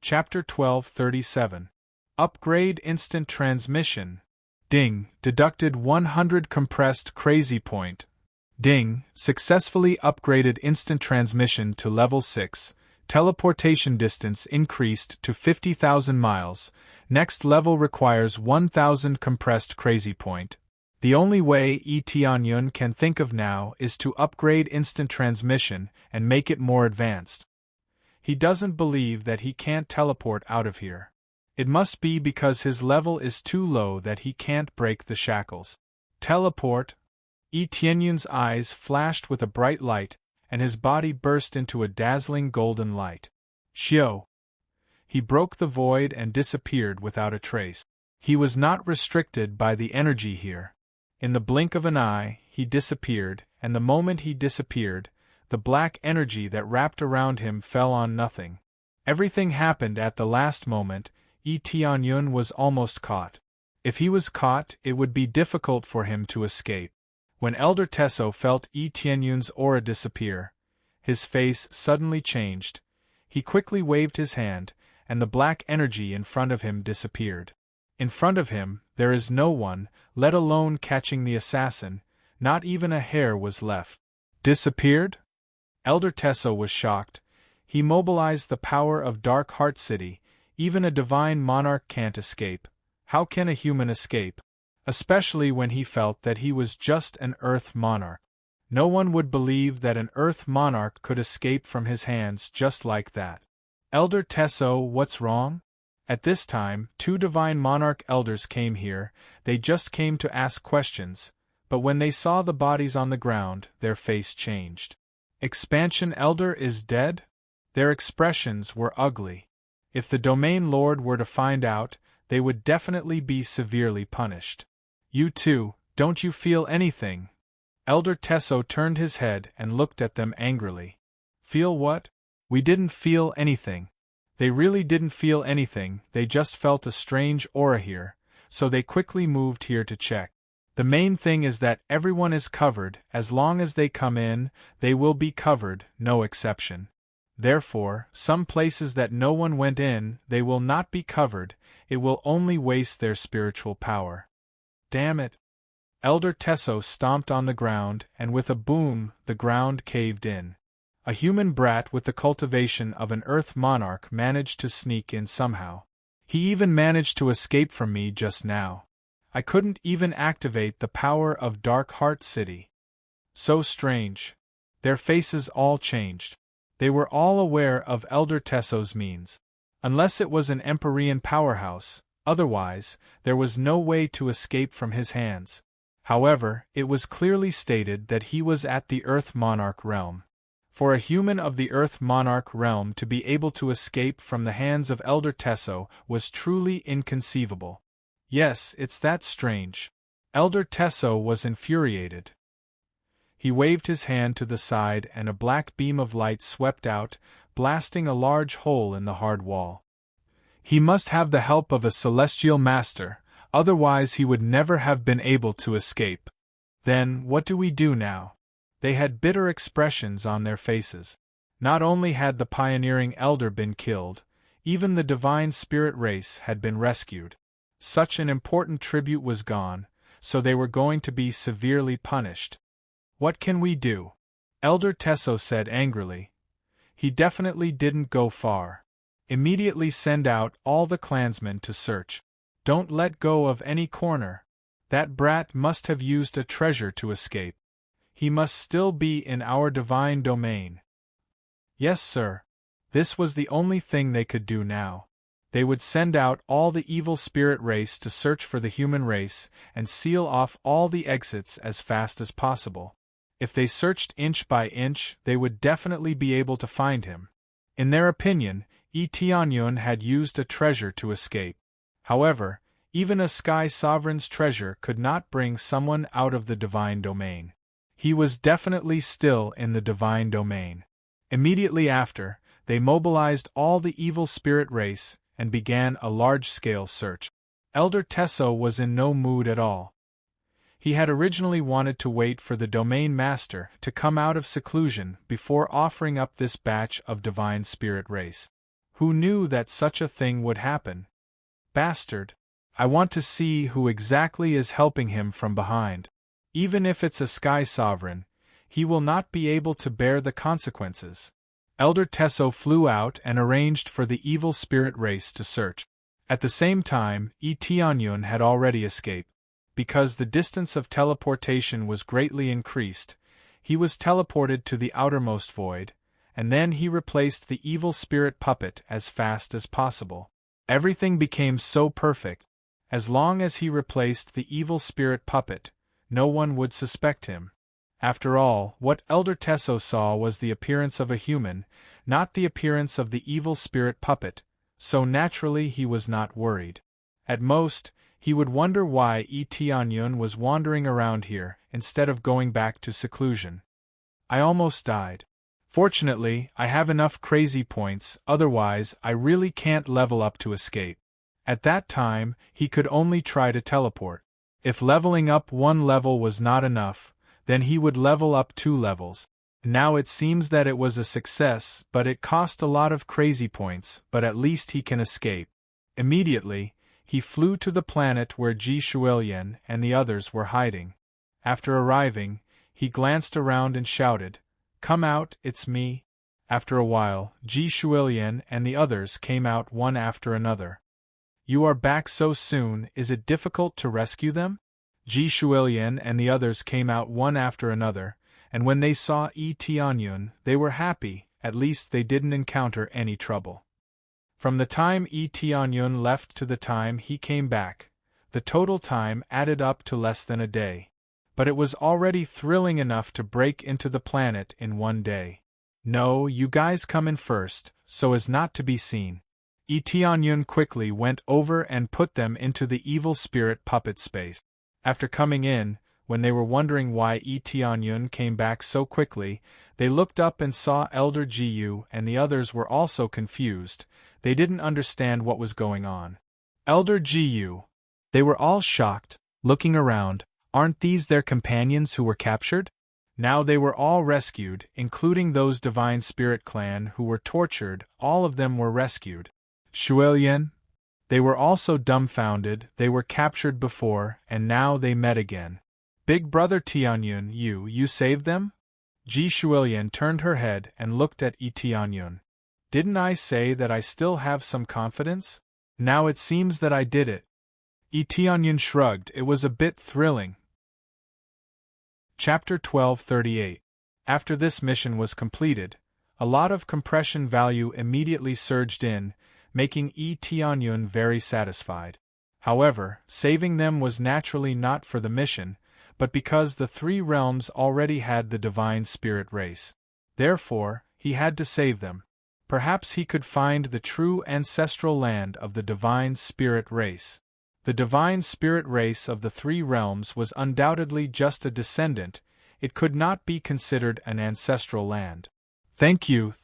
Chapter 1237. Upgrade Instant Transmission. Ding, deducted 100 compressed crazy point. Ding, successfully upgraded instant transmission to level 6. Teleportation distance increased to 50,000 miles. Next level requires 1,000 compressed crazy point. The only way Tianyun can think of now is to upgrade instant transmission and make it more advanced. He doesn't believe that he can't teleport out of here. It must be because his level is too low that he can't break the shackles. Teleport? Tianyun's eyes flashed with a bright light, and his body burst into a dazzling golden light. Xiao! He broke the void and disappeared without a trace. He was not restricted by the energy here. In the blink of an eye, he disappeared, and the moment he disappeared, the black energy that wrapped around him fell on nothing. Everything happened at the last moment. Tianyun was almost caught. If he was caught, it would be difficult for him to escape. When Elder Tesso felt Tianyun's aura disappear, his face suddenly changed. He quickly waved his hand, and the black energy in front of him disappeared. In front of him, there is no one, let alone catching the assassin. Not even a hair was left. Disappeared? Elder Tesso was shocked. He mobilized the power of Dark Heart City. Even a divine monarch can't escape. How can a human escape? Especially when he felt that he was just an Earth monarch. No one would believe that an Earth monarch could escape from his hands just like that. Elder Tesso, what's wrong? At this time, 2 divine monarch elders came here. They just came to ask questions, but when they saw the bodies on the ground, their face changed. Expansion Elder is dead? Their expressions were ugly. If the Domain Lord were to find out, they would definitely be severely punished. You too, don't you feel anything? Elder Tesso turned his head and looked at them angrily. Feel what? We didn't feel anything. They really didn't feel anything, they just felt a strange aura here, so they quickly moved here to check. The main thing is that everyone is covered. As long as they come in, they will be covered, no exception. Therefore, some places that no one went in, they will not be covered. It will only waste their spiritual power. Damn it! Elder Tesso stomped on the ground, and with a boom, the ground caved in. A human brat with the cultivation of an Earth monarch managed to sneak in somehow. He even managed to escape from me just now. I couldn't even activate the power of Dark Heart City. So strange. Their faces all changed. They were all aware of Elder Tesso's means. Unless it was an Empyrean powerhouse, otherwise, there was no way to escape from his hands. However, it was clearly stated that he was at the Earth Monarch realm. For a human of the Earth Monarch realm to be able to escape from the hands of Elder Tesso was truly inconceivable. Yes, it's that strange. Elder Tesso was infuriated. He waved his hand to the side and a black beam of light swept out, blasting a large hole in the hard wall. He must have the help of a celestial master, otherwise he would never have been able to escape. Then, what do we do now? They had bitter expressions on their faces. Not only had the pioneering elder been killed, even the divine spirit race had been rescued. Such an important tribute was gone, so they were going to be severely punished. What can we do? Elder Tesso said angrily. He definitely didn't go far. Immediately send out all the clansmen to search. Don't let go of any corner. That brat must have used a treasure to escape. He must still be in our divine domain. Yes, sir. This was the only thing they could do now. They would send out all the evil spirit race to search for the human race and seal off all the exits as fast as possible. If they searched inch by inch, they would definitely be able to find him. In their opinion, Tianyun had used a treasure to escape. However, even a Sky Sovereign's treasure could not bring someone out of the divine domain. He was definitely still in the divine domain. Immediately after, they mobilized all the evil spirit race and began a large-scale search. Elder Tesso was in no mood at all. He had originally wanted to wait for the Domain Master to come out of seclusion before offering up this batch of divine spirit race. Who knew that such a thing would happen? Bastard. I want to see who exactly is helping him from behind. Even if it's a sky sovereign, he will not be able to bear the consequences. Elder Tesso flew out and arranged for the evil spirit race to search. At the same time, Tianyun had already escaped. Because the distance of teleportation was greatly increased, he was teleported to the outermost void, and then he replaced the evil spirit puppet as fast as possible. Everything became so perfect. As long as he replaced the evil spirit puppet, no one would suspect him. After all, what Elder Tesso saw was the appearance of a human, not the appearance of the evil spirit puppet, so naturally he was not worried. At most, he would wonder why Tianyun was wandering around here instead of going back to seclusion. I almost died. Fortunately, I have enough crazy points, otherwise I really can't level up to escape. At that time, he could only try to teleport. If leveling up one level was not enough, then he would level up 2 levels. Now it seems that it was a success, but it cost a lot of crazy points, but at least he can escape. Immediately, he flew to the planet where Ji Shuilian and the others were hiding. After arriving, he glanced around and shouted, "Come out, it's me." After a while, Ji Shuilian and the others came out one after another. "You are back so soon, is it difficult to rescue them?" Ji Shuilian and the others came out one after another, and when they saw Tianyun, they were happy, at least they didn't encounter any trouble. From the time Tianyun left to the time he came back, the total time added up to less than a day. But it was already thrilling enough to break into the planet in one day. "No, you guys come in first, so as not to be seen." Tianyun quickly went over and put them into the evil spirit puppet space. After coming in, when they were wondering why Tianyun came back so quickly, they looked up and saw Elder Jiyu and the others were also confused. They didn't understand what was going on. Elder Jiyu. They were all shocked, looking around. Aren't these their companions who were captured? Now they were all rescued, including those Divine Spirit clan who were tortured, all of them were rescued. Shuilian? They were also dumbfounded, they were captured before, and now they met again. Big brother Tianyun, you saved them? Ji Shuilian turned her head and looked at Tianyun. Didn't I say that I still have some confidence? Now it seems that I did it. Tianyun shrugged, it was a bit thrilling. Chapter 1238. After this mission was completed, a lot of compression value immediately surged in, making Tianyun very satisfied. However, saving them was naturally not for the mission, but because the 3 realms already had the Divine Spirit race. Therefore, he had to save them. Perhaps he could find the true ancestral land of the Divine Spirit race. The Divine Spirit race of the 3 realms was undoubtedly just a descendant, it could not be considered an ancestral land. Thank you.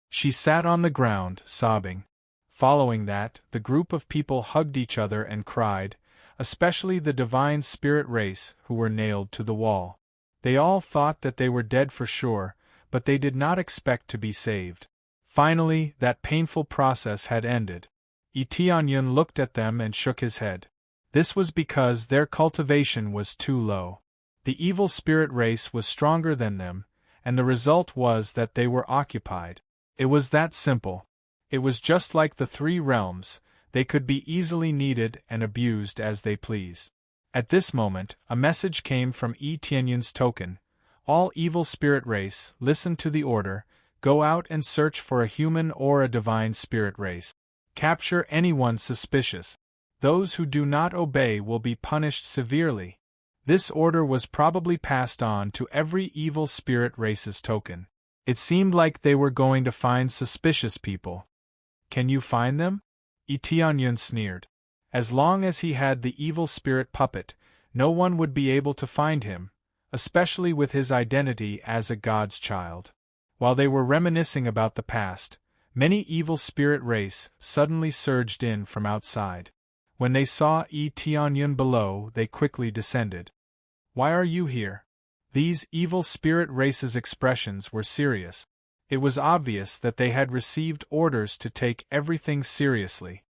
She sat on the ground, sobbing. Following that, the group of people hugged each other and cried, especially the Divine Spirit race who were nailed to the wall. They all thought that they were dead for sure, but they did not expect to be saved. Finally, that painful process had ended. Tianyun looked at them and shook his head. This was because their cultivation was too low. The evil spirit race was stronger than them, and the result was that they were occupied. It was that simple. It was just like the 3 realms, they could be easily needed and abused as they pleased. At this moment, a message came from Tianyun's token. All evil spirit race, listen to the order, go out and search for a human or a divine spirit race. Capture anyone suspicious. Those who do not obey will be punished severely. This order was probably passed on to every evil spirit race's token. It seemed like they were going to find suspicious people. Can you find them? Tianyun sneered. As long as he had the evil spirit puppet, no one would be able to find him, especially with his identity as a god's child. While they were reminiscing about the past, many evil spirit race suddenly surged in from outside. When they saw Tianyun below, they quickly descended. Why are you here? These evil spirit race's expressions were serious. It was obvious that they had received orders to take everything seriously.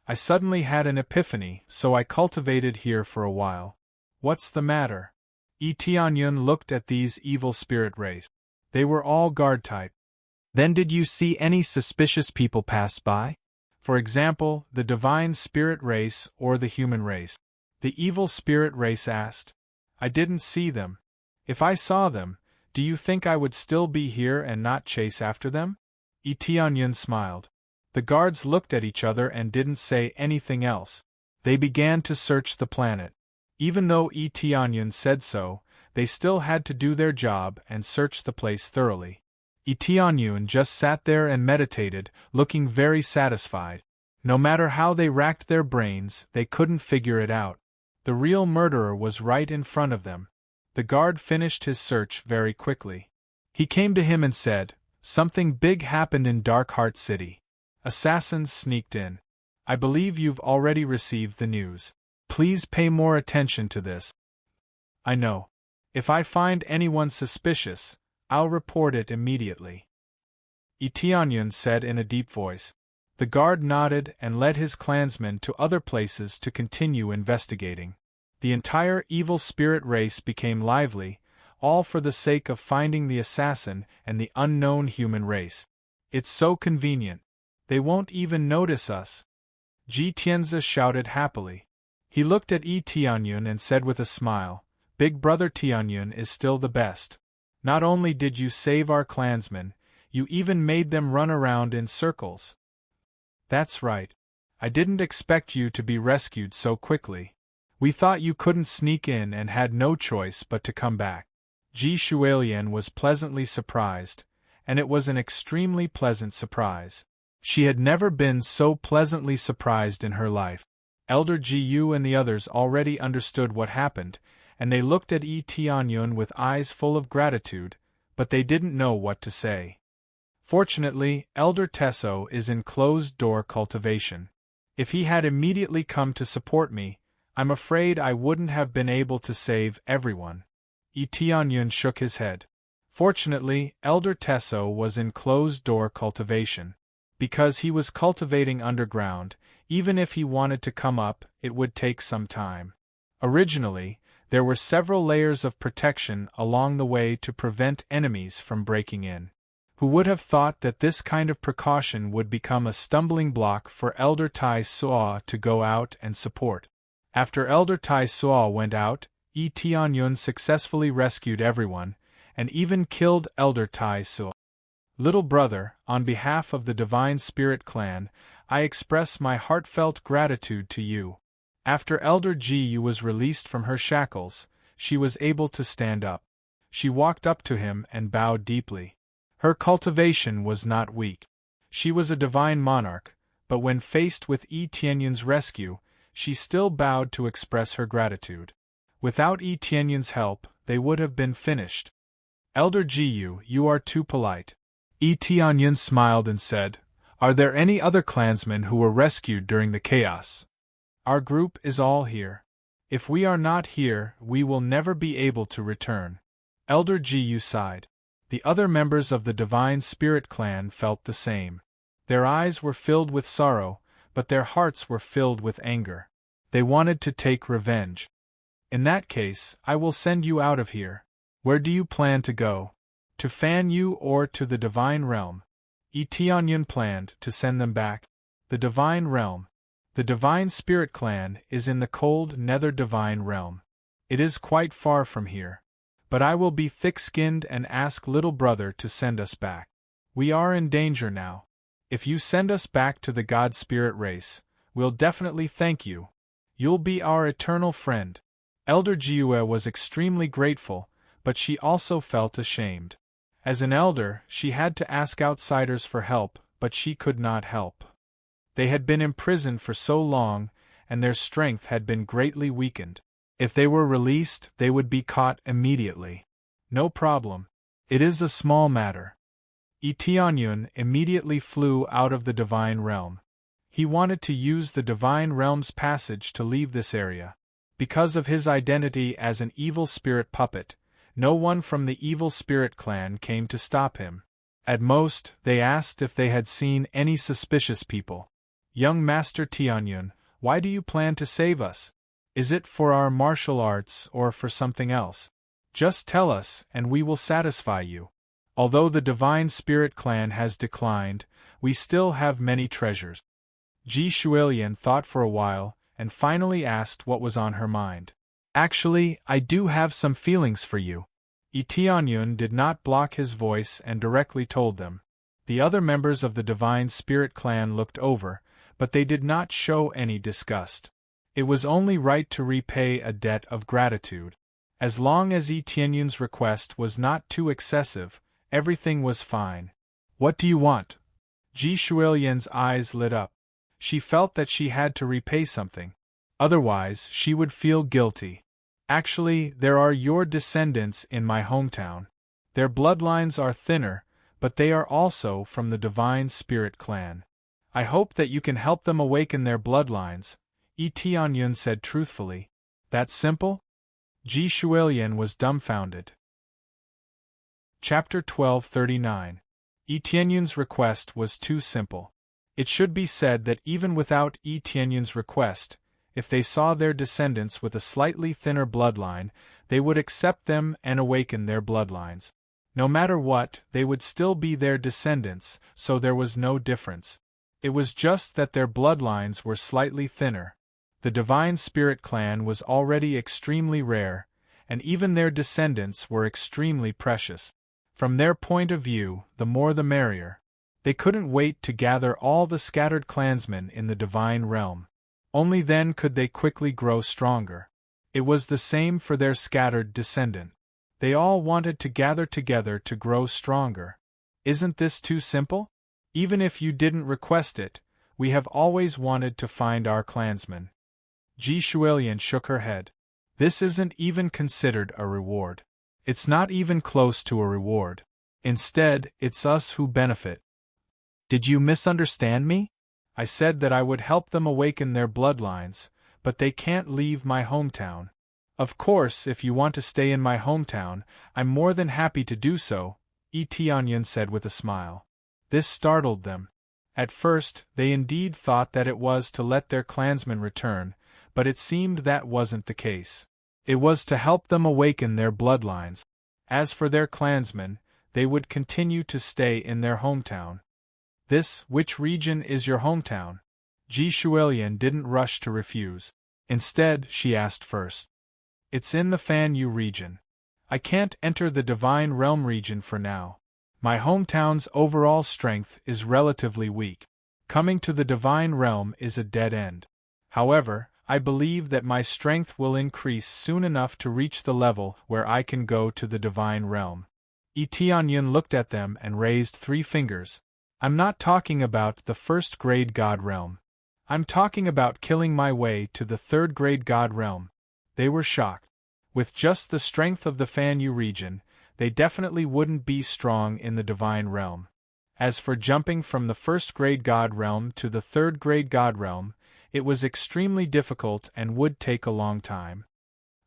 I suddenly had an epiphany, so I cultivated here for a while. What's the matter? Tianyun looked at these evil spirit rays. They were all guard type. Then did you see any suspicious people pass by? For example, the divine spirit race or the human race? The evil spirit race asked. I didn't see them. If I saw them, do you think I would still be here and not chase after them? Tianyun smiled. The guards looked at each other and didn't say anything else. They began to search the planet. Even though Tianyun said so, they still had to do their job and search the place thoroughly. Tianyun just sat there and meditated, looking very satisfied. No matter how they racked their brains, they couldn't figure it out. The real murderer was right in front of them. The guard finished his search very quickly. He came to him and said, "Something big happened in Darkheart City. Assassins sneaked in. I believe you've already received the news. Please pay more attention to this." "I know. If I find anyone suspicious, I'll report it immediately," Tianyun said in a deep voice. The guard nodded and led his clansmen to other places to continue investigating. The entire evil spirit race became lively, all for the sake of finding the assassin and the unknown human race. "It's so convenient. They won't even notice us," Ji Tianzi shouted happily. He looked at Tianyun and said with a smile, "Big brother Tianyun is still the best. Not only did you save our clansmen, you even made them run around in circles." "That's right. I didn't expect you to be rescued so quickly. We thought you couldn't sneak in and had no choice but to come back." Ji Shualian was pleasantly surprised, and it was an extremely pleasant surprise. She had never been so pleasantly surprised in her life. Elder Ji Yu and the others already understood what happened, and they looked at Tianyun with eyes full of gratitude, but they didn't know what to say. Fortunately, Elder Tesso is in closed-door cultivation. If he had immediately come to support me, I'm afraid I wouldn't have been able to save everyone. Tianyun shook his head. Fortunately, Elder Tesso was in closed-door cultivation. Because he was cultivating underground, even if he wanted to come up, it would take some time. Originally, there were several layers of protection along the way to prevent enemies from breaking in. Who would have thought that this kind of precaution would become a stumbling block for Elder Tai Suo to go out and support? After Elder Tai Suo went out, Tianyun successfully rescued everyone, and even killed Elder Tai Suo. "Little brother, on behalf of the Divine Spirit Clan, I express my heartfelt gratitude to you." After Elder Ji Yu was released from her shackles, she was able to stand up. She walked up to him and bowed deeply. Her cultivation was not weak. She was a divine monarch, but when faced with Tianyun's rescue, she still bowed to express her gratitude. Without Tianyun's help, they would have been finished. "Elder Ji Yu, you are too polite." Tianyun smiled and said, "Are there any other clansmen who were rescued during the chaos?" "Our group is all here. If we are not here, we will never be able to return." Elder Ji Yu sighed. The other members of the Divine Spirit Clan felt the same. Their eyes were filled with sorrow, but their hearts were filled with anger. They wanted to take revenge. "In that case, I will send you out of here. Where do you plan to go? To Fan Yu or to the Divine Realm?" Tianyun planned to send them back. The Divine Realm. The Divine Spirit Clan is in the cold Nether Divine Realm. It is quite far from here. But I will be thick-skinned and ask little brother to send us back. We are in danger now. If you send us back to the God Spirit race, we'll definitely thank you. You'll be our eternal friend." Elder Jiue was extremely grateful, but she also felt ashamed. As an elder, she had to ask outsiders for help, but she could not help. They had been imprisoned for so long, and their strength had been greatly weakened. If they were released, they would be caught immediately. "No problem. It is a small matter." Tianyun immediately flew out of the Divine Realm. He wanted to use the Divine Realm's passage to leave this area. Because of his identity as an evil spirit puppet, no one from the Evil Spirit Clan came to stop him. At most, they asked if they had seen any suspicious people. Young Master Tianyun, why do you plan to save us? Is it for our martial arts or for something else? Just tell us and we will satisfy you. Although the Divine Spirit clan has declined, we still have many treasures. Ji Shuilian thought for a while, and finally asked what was on her mind. Actually, I do have some feelings for you. Tianyun did not block his voice and directly told them. The other members of the Divine Spirit clan looked over, but they did not show any disgust. It was only right to repay a debt of gratitude. As long as Tianyun's request was not too excessive, everything was fine. What do you want? Ji Shuilian's eyes lit up. She felt that she had to repay something. Otherwise, she would feel guilty. Actually, there are your descendants in my hometown. Their bloodlines are thinner, but they are also from the Divine Spirit clan. I hope that you can help them awaken their bloodlines, Tianyun said truthfully. That simple? Ji Shuilian was dumbfounded. Chapter 1239. Tianyun's request was too simple. It should be said that even without Tianyun's request, if they saw their descendants with a slightly thinner bloodline, they would accept them and awaken their bloodlines. No matter what, they would still be their descendants, so there was no difference. It was just that their bloodlines were slightly thinner. The Divine Spirit clan was already extremely rare, and even their descendants were extremely precious. From their point of view, the more the merrier. They couldn't wait to gather all the scattered clansmen in the divine realm. Only then could they quickly grow stronger. It was the same for their scattered descendant. They all wanted to gather together to grow stronger. Isn't this too simple? Even if you didn't request it, we have always wanted to find our clansmen. Ji Shuilian shook her head. This isn't even considered a reward. It's not even close to a reward. Instead, it's us who benefit. Did you misunderstand me? I said that I would help them awaken their bloodlines, but they can't leave my hometown. Of course, if you want to stay in my hometown, I'm more than happy to do so, Tianyun said with a smile. This startled them. At first, they indeed thought that it was to let their clansmen return, but it seemed that wasn't the case. It was to help them awaken their bloodlines. As for their clansmen, they would continue to stay in their hometown. Which region is your hometown? Ji Shuilian didn't rush to refuse. Instead, she asked first. It's in the Fan Yu region. I can't enter the Divine Realm region for now. My hometown's overall strength is relatively weak. Coming to the Divine Realm is a dead end. However, I believe that my strength will increase soon enough to reach the level where I can go to the Divine Realm. Tianyun looked at them and raised 3 fingers. I'm not talking about the first-grade God Realm. I'm talking about killing my way to the third-grade God Realm. They were shocked. With just the strength of the Fan Yu region, they definitely wouldn't be strong in the Divine Realm. As for jumping from the first-grade God Realm to the third-grade God Realm, it was extremely difficult and would take a long time.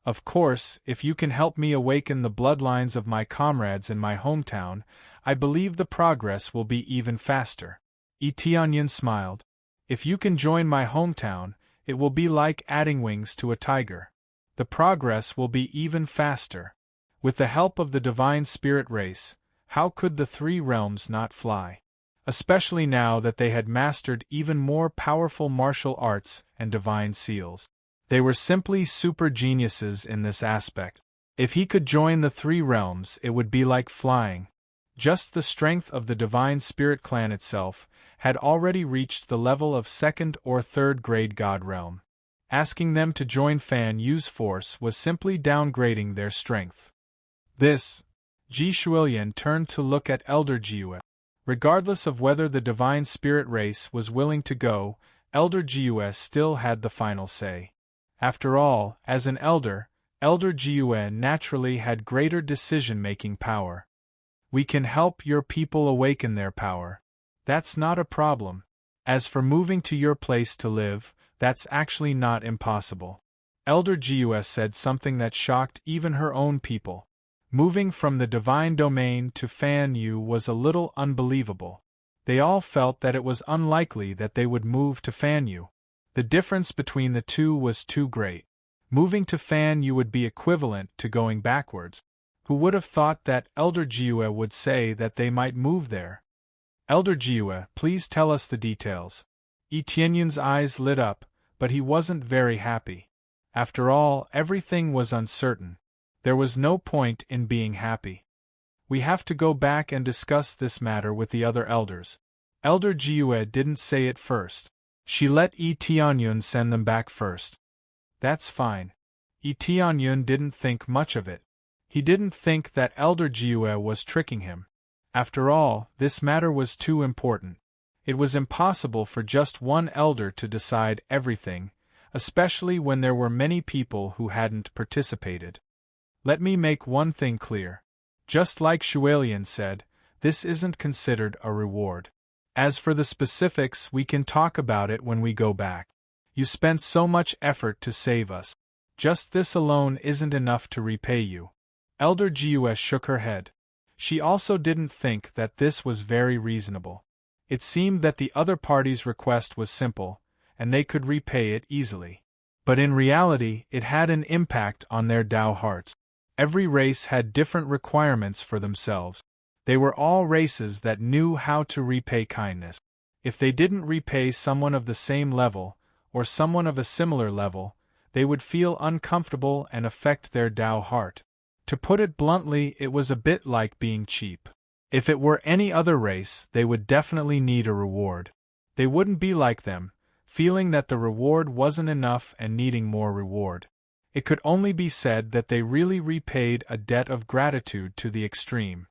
Of course, if you can help me awaken the bloodlines of my comrades in my hometown, I believe the progress will be even faster. Tianyun smiled. If you can join my hometown, it will be like adding wings to a tiger. The progress will be even faster. With the help of the Divine Spirit race, how could the 3 realms not fly? Especially now that they had mastered even more powerful martial arts and divine seals. They were simply super geniuses in this aspect. If he could join the 3 realms, it would be like flying. Just the strength of the Divine Spirit clan itself had already reached the level of 2nd or 3rd grade God Realm. Asking them to join Fan Yu's force was simply downgrading their strength. Ji Shuilian turned to look at Elder Jiue. Regardless of whether the Divine Spirit race was willing to go, Elder Jiue still had the final say. After all, as an elder, Elder Jiue naturally had greater decision-making power. We can help your people awaken their power. That's not a problem. As for moving to your place to live, that's actually not impossible. Elder Jiue said something that shocked even her own people. Moving from the divine domain to Fan Yu was a little unbelievable. They all felt that it was unlikely that they would move to Fan Yu. The difference between the two was too great. Moving to Fan Yu would be equivalent to going backwards. Who would have thought that Elder Jiue would say that they might move there? Elder Jiue, please tell us the details. Tianyun's eyes lit up, but he wasn't very happy. After all, everything was uncertain. There was no point in being happy. We have to go back and discuss this matter with the other elders. Elder Jiue didn't say it first. She let Tianyun send them back first. That's fine. Tianyun didn't think much of it. He didn't think that Elder Jiue was tricking him. After all, this matter was too important. It was impossible for just one elder to decide everything, especially when there were many people who hadn't participated. Let me make one thing clear. Just like Shualian said, this isn't considered a reward. As for the specifics, we can talk about it when we go back. You spent so much effort to save us. Just this alone isn't enough to repay you. Elder Jiue shook her head. She also didn't think that this was very reasonable. It seemed that the other party's request was simple, and they could repay it easily. But in reality, it had an impact on their Dao hearts. Every race had different requirements for themselves. They were all races that knew how to repay kindness. If they didn't repay someone of the same level, or someone of a similar level, they would feel uncomfortable and affect their Dao heart. To put it bluntly, it was a bit like being cheap. If it were any other race, they would definitely need a reward. They wouldn't be like them, feeling that the reward wasn't enough and needing more reward. It could only be said that they really repaid a debt of gratitude to the extreme.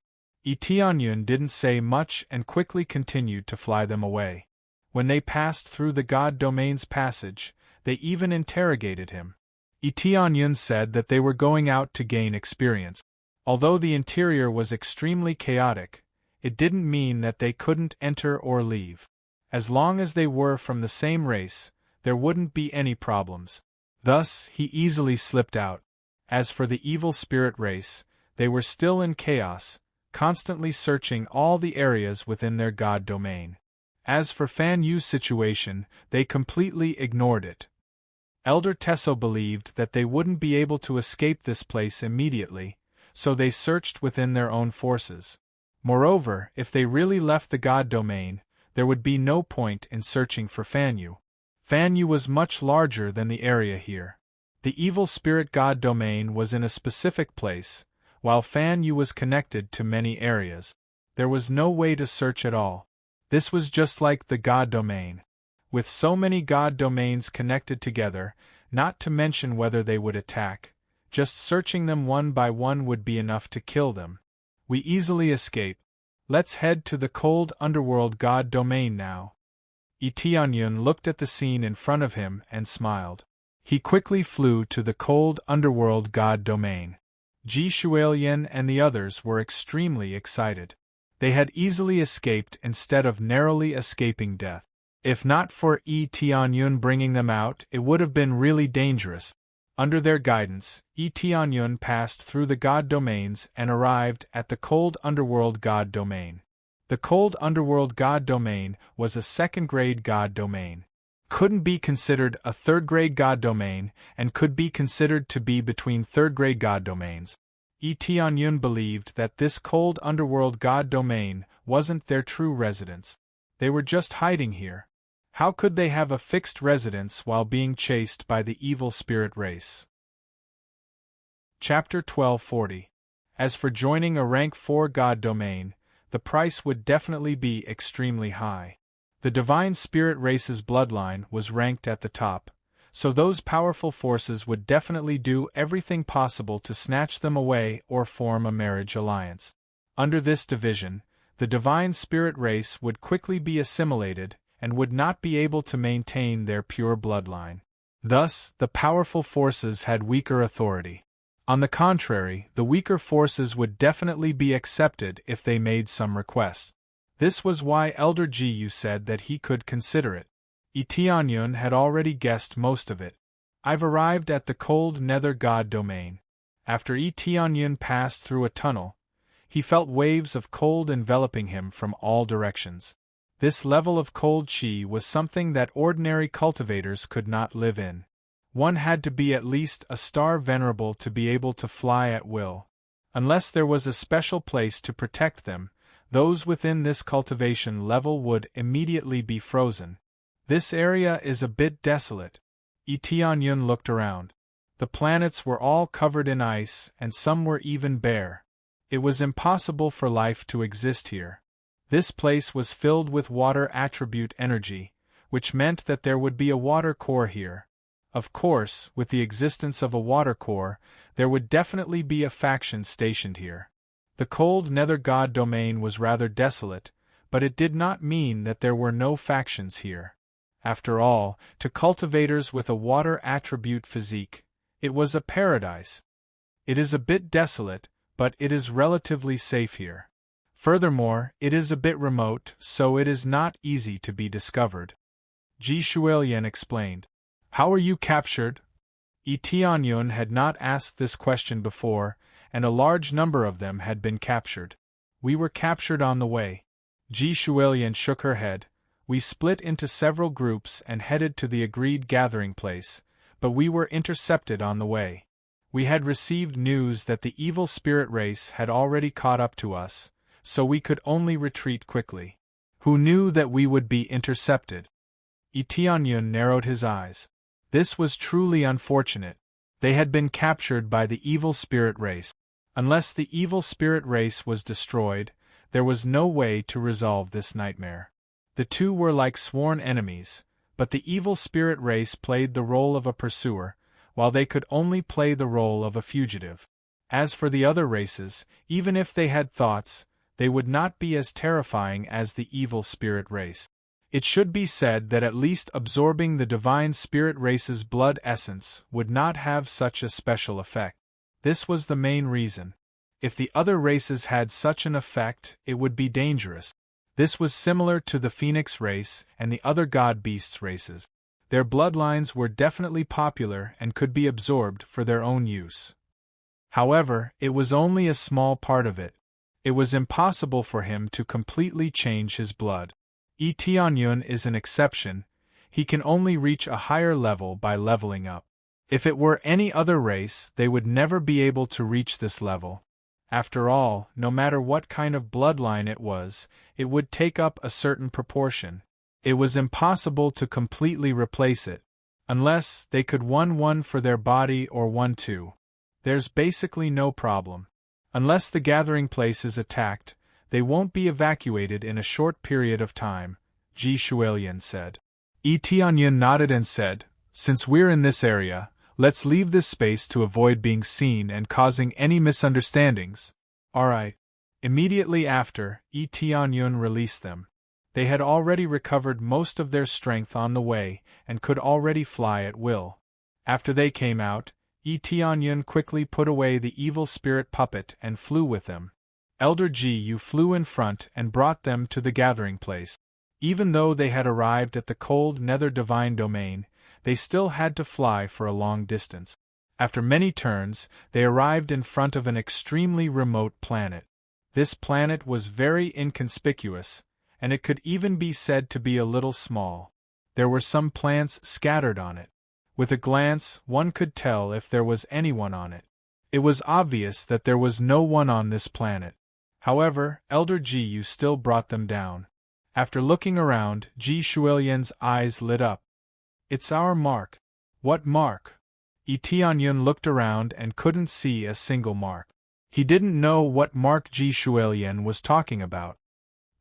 Tianyun didn't say much and quickly continued to fly them away. When they passed through the God Domain's passage, they even interrogated him. Tianyun said that they were going out to gain experience. Although the interior was extremely chaotic, it didn't mean that they couldn't enter or leave. As long as they were from the same race, there wouldn't be any problems. Thus, he easily slipped out. As for the evil spirit race, they were still in chaos, constantly searching all the areas within their God domain. As for Fan Yu's situation, they completely ignored it. Elder Tesso believed that they wouldn't be able to escape this place immediately, so they searched within their own forces. Moreover, if they really left the God domain, there would be no point in searching for Fan Yu. Fan Yu was much larger than the area here. The evil spirit God domain was in a specific place, while Fan Yu was connected to many areas. There was no way to search at all. This was just like the God domain. With so many God domains connected together, not to mention whether they would attack, just searching them one by one would be enough to kill them. We easily escape. Let's head to the cold underworld God domain now. Tianyun looked at the scene in front of him and smiled. He quickly flew to the cold underworld God domain. Ji Shualian and the others were extremely excited. They had easily escaped instead of narrowly escaping death. If not for Tianyun bringing them out, it would have been really dangerous. Under their guidance, Tianyun passed through the God domains and arrived at the cold underworld God domain. The cold underworld God domain was a second-grade God domain. Couldn't be considered a third-grade God domain and could be considered to be between third-grade God domains. Tianyun believed that this cold underworld God domain wasn't their true residence. They were just hiding here. How could they have a fixed residence while being chased by the evil spirit race? Chapter 1240. As for joining a rank 4 God domain, the price would definitely be extremely high. The divine spirit race's bloodline was ranked at the top, so those powerful forces would definitely do everything possible to snatch them away or form a marriage alliance. Under this division, the divine spirit race would quickly be assimilated and would not be able to maintain their pure bloodline. Thus, the powerful forces had weaker authority. On the contrary, the weaker forces would definitely be accepted if they made some requests. This was why Elder Jiu said that he could consider it. Tianyun had already guessed most of it. I've arrived at the cold nether God domain. After Yi Tianyun passed through a tunnel, he felt waves of cold enveloping him from all directions. This level of cold qi was something that ordinary cultivators could not live in. One had to be at least a star venerable to be able to fly at will. Unless there was a special place to protect them, those within this cultivation level would immediately be frozen. This area is a bit desolate. Yi Tianyun looked around. The planets were all covered in ice, and some were even bare. It was impossible for life to exist here. This place was filled with water attribute energy, which meant that there would be a water core here. Of course, with the existence of a water core, there would definitely be a faction stationed here. The cold nether god domain was rather desolate, but it did not mean that there were no factions here. After all, to cultivators with a water attribute physique, it was a paradise. It is a bit desolate, but it is relatively safe here. Furthermore, it is a bit remote, so it is not easy to be discovered. Ji Shuilian explained. How were you captured? Yi Tianyun had not asked this question before, and a large number of them had been captured. We were captured on the way. Ji Shuilian shook her head. We split into several groups and headed to the agreed gathering place, but we were intercepted on the way. We had received news that the evil spirit race had already caught up to us, so we could only retreat quickly. Who knew that we would be intercepted? Yi Tianyun narrowed his eyes. This was truly unfortunate. They had been captured by the evil spirit race. Unless the evil spirit race was destroyed, there was no way to resolve this nightmare. The two were like sworn enemies, but the evil spirit race played the role of a pursuer, while they could only play the role of a fugitive. As for the other races, even if they had thoughts, they would not be as terrifying as the evil spirit race. It should be said that at least absorbing the divine spirit race's blood essence would not have such a special effect. This was the main reason. If the other races had such an effect, it would be dangerous. This was similar to the Phoenix race and the other god-beasts races. Their bloodlines were definitely popular and could be absorbed for their own use. However, it was only a small part of it. It was impossible for him to completely change his blood. Yi Tianyun is an exception. He can only reach a higher level by leveling up. If it were any other race, they would never be able to reach this level. After all, no matter what kind of bloodline it was, it would take up a certain proportion. It was impossible to completely replace it, unless they could 1-1 for their body or 1-2. There's basically no problem. Unless the gathering place is attacked, they won't be evacuated in a short period of time, Ji Shuilian said. Yi Tianyun nodded and said, Since we're in this area, let's leave this space to avoid being seen and causing any misunderstandings. Alright. Immediately after, Yi Tianyun released them. They had already recovered most of their strength on the way and could already fly at will. After they came out, Yi Tianyun quickly put away the evil spirit puppet and flew with them. Elder Ji Yu flew in front and brought them to the gathering place. Even though they had arrived at the cold nether divine domain, they still had to fly for a long distance. After many turns, they arrived in front of an extremely remote planet. This planet was very inconspicuous, and it could even be said to be a little small. There were some plants scattered on it. With a glance, one could tell if there was anyone on it. It was obvious that there was no one on this planet. However, Elder Ji Yu still brought them down. After looking around, Ji Shuilian's eyes lit up. It's our mark. What mark? Yi Tianyun looked around and couldn't see a single mark. He didn't know what mark Ji Shuilian was talking about.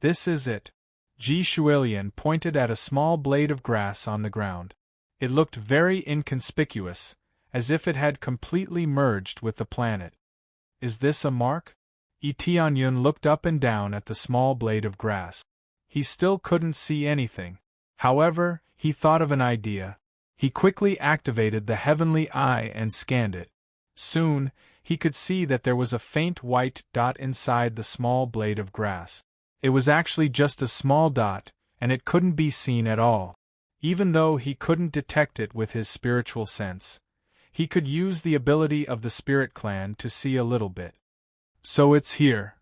This is it. Ji Shuilian pointed at a small blade of grass on the ground. It looked very inconspicuous, as if it had completely merged with the planet. Is this a mark? Yi Tianyun looked up and down at the small blade of grass. He still couldn't see anything. However, he thought of an idea. He quickly activated the heavenly eye and scanned it. Soon, he could see that there was a faint white dot inside the small blade of grass. It was actually just a small dot, and it couldn't be seen at all. Even though he couldn't detect it with his spiritual sense, He could use the ability of the Spirit Clan to see a little bit. So it's here.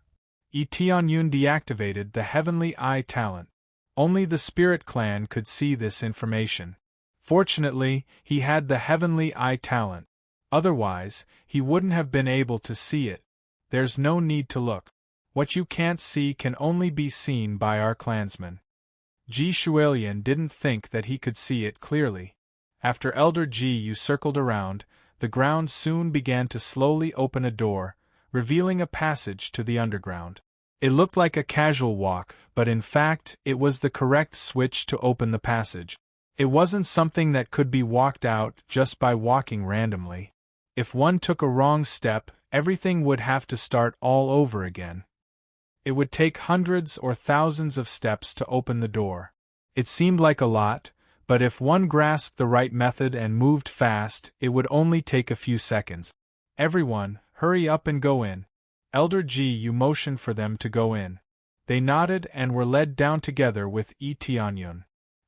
Tianyun deactivated the Heavenly Eye talent. Only the Spirit Clan could see this information. Fortunately, he had the Heavenly Eye talent. Otherwise, he wouldn't have been able to see it. There's no need to look. What you can't see can only be seen by our clansmen. Ji Shualian didn't think that he could see it clearly. After Elder Ji circled around, the ground soon began to slowly open a door, revealing a passage to the underground. It looked like a casual walk, but in fact, it was the correct switch to open the passage. It wasn't something that could be walked out just by walking randomly. If one took a wrong step, everything would have to start all over again. It would take hundreds or thousands of steps to open the door. It seemed like a lot, but if one grasped the right method and moved fast, it would only take a few seconds. Everyone, hurry up and go in. Elder Ji motioned for them to go in. They nodded and were led down together with Tianyun.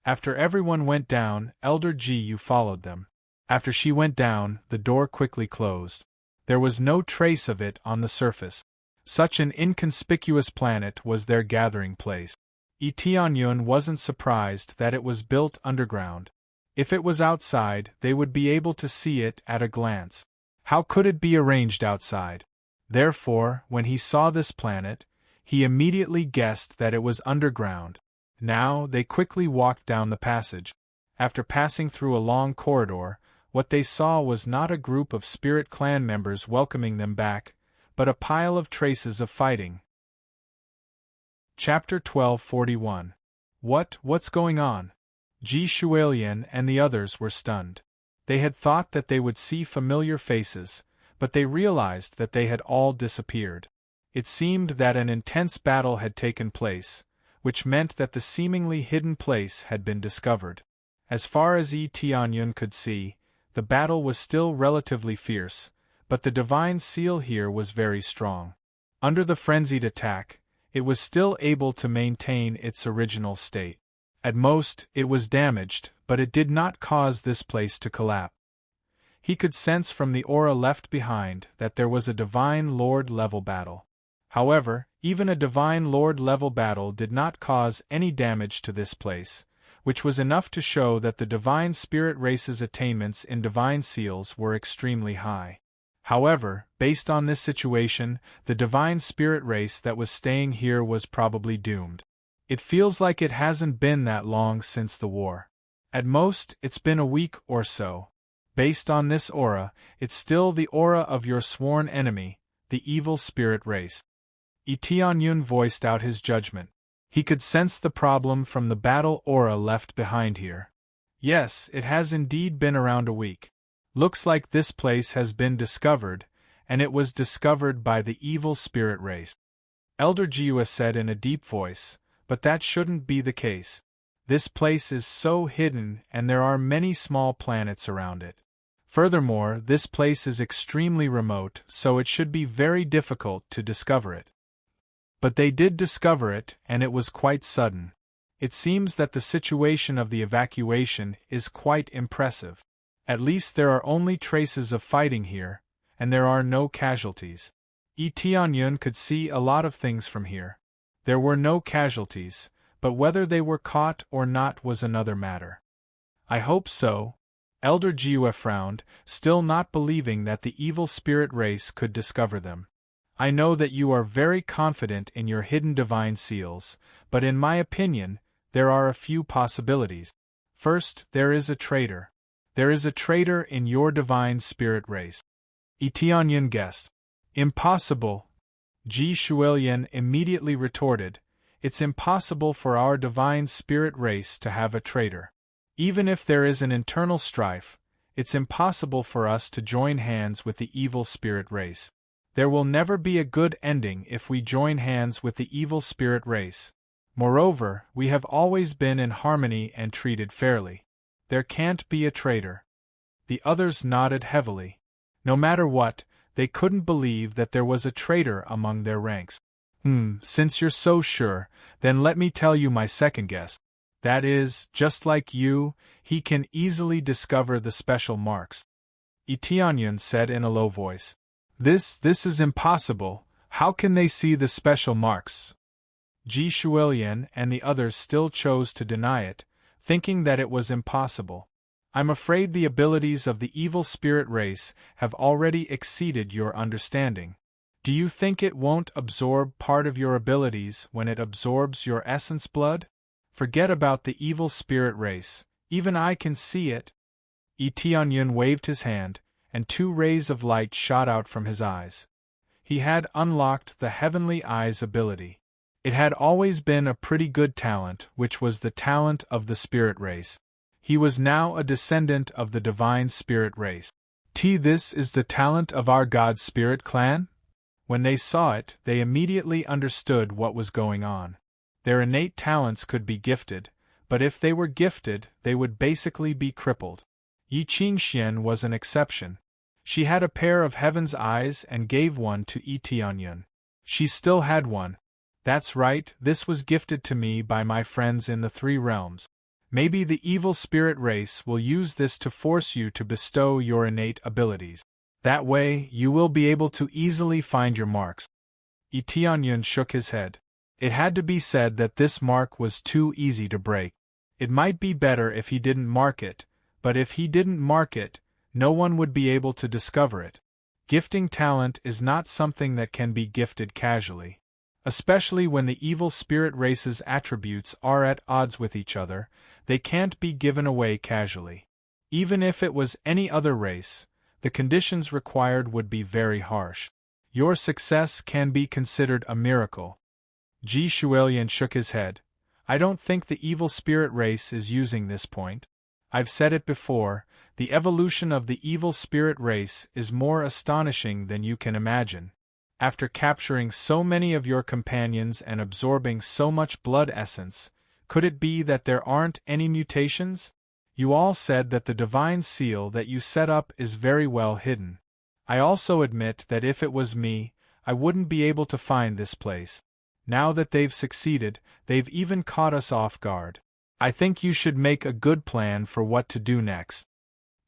After everyone went down, Elder Ji followed them. After she went down, the door quickly closed. There was no trace of it on the surface. Such an inconspicuous planet was their gathering place. Tianyun wasn't surprised that it was built underground. If it was outside, they would be able to see it at a glance. How could it be arranged outside? Therefore, when he saw this planet, he immediately guessed that it was underground. Now, they quickly walked down the passage. After passing through a long corridor, what they saw was not a group of Spirit Clan members welcoming them back, but a pile of traces of fighting. Chapter 1241. What's going on? Ji Shualian and the others were stunned. They had thought that they would see familiar faces, but they realized that they had all disappeared. It seemed that an intense battle had taken place, which meant that the seemingly hidden place had been discovered. As far as Tianyun could see, the battle was still relatively fierce, but the divine seal here was very strong. Under the frenzied attack, it was still able to maintain its original state. At most, it was damaged, but it did not cause this place to collapse. He could sense from the aura left behind that there was a Divine Lord-level battle. However, even a Divine Lord-level battle did not cause any damage to this place, which was enough to show that the Divine Spirit race's attainments in Divine Seals were extremely high. However, based on this situation, the Divine Spirit race that was staying here was probably doomed. It feels like it hasn't been that long since the war. At most, it's been a week or so. Based on this aura, it's still the aura of your sworn enemy, the evil spirit race. Tianyun voiced out his judgment. He could sense the problem from the battle aura left behind here. Yes, it has indeed been around a week. Looks like this place has been discovered, and it was discovered by the evil spirit race. Elder Jiwa said in a deep voice, but that shouldn't be the case. This place is so hidden and there are many small planets around it. Furthermore, this place is extremely remote, so it should be very difficult to discover it. But they did discover it, and it was quite sudden. It seems that the situation of the evacuation is quite impressive. At least there are only traces of fighting here, and there are no casualties. Tianyun could see a lot of things from here. There were no casualties, but whether they were caught or not was another matter. I hope so. Elder Jiwa frowned, still not believing that the evil spirit race could discover them. I know that you are very confident in your hidden divine seals, but in my opinion, there are a few possibilities. First, there is a traitor. There is a traitor in your divine spirit race. Tianyun guessed. Impossible. Ji Shualian immediately retorted, it's impossible for our divine spirit race to have a traitor. Even if there is an internal strife, it's impossible for us to join hands with the evil spirit race. There will never be a good ending if we join hands with the evil spirit race. Moreover, we have always been in harmony and treated fairly. There can't be a traitor. The others nodded heavily. No matter what, they couldn't believe that there was a traitor among their ranks. Since you're so sure, then let me tell you my second guess. That is, just like you, he can easily discover the special marks. Tianyun said in a low voice. This is impossible. How can they see the special marks? Ji Shuilian and the others still chose to deny it, thinking that it was impossible. I'm afraid the abilities of the evil spirit race have already exceeded your understanding. Do you think it won't absorb part of your abilities when it absorbs your essence blood? Forget about the evil spirit race, even I can see it. Tianyun waved his hand, and 2 rays of light shot out from his eyes. He had unlocked the Heavenly Eyes ability. It had always been a pretty good talent, which was the talent of the spirit race. He was now a descendant of the divine spirit race. This is the talent of our god spirit clan? When they saw it, they immediately understood what was going on. Their innate talents could be gifted, but if they were gifted, they would basically be crippled. Yi Qingxian was an exception. She had a pair of heaven's eyes and gave one to Tianyun. She still had one. That's right, this was gifted to me by my friends in the 3 realms. Maybe the evil spirit race will use this to force you to bestow your innate abilities. That way, you will be able to easily find your marks. Tianyun shook his head. It had to be said that this mark was too easy to break. It might be better if he didn't mark it, but if he didn't mark it, no one would be able to discover it. Gifting talent is not something that can be gifted casually. Especially when the evil spirit race's attributes are at odds with each other, they can't be given away casually. Even if it was any other race, the conditions required would be very harsh. Your success can be considered a miracle. Ji Shuilian shook his head. I don't think the evil spirit race is using this point. I've said it before, the evolution of the evil spirit race is more astonishing than you can imagine. After capturing so many of your companions and absorbing so much blood essence, could it be that there aren't any mutations? You all said that the divine seal that you set up is very well hidden. I also admit that if it was me, I wouldn't be able to find this place. Now that they've succeeded, they've even caught us off guard. I think you should make a good plan for what to do next.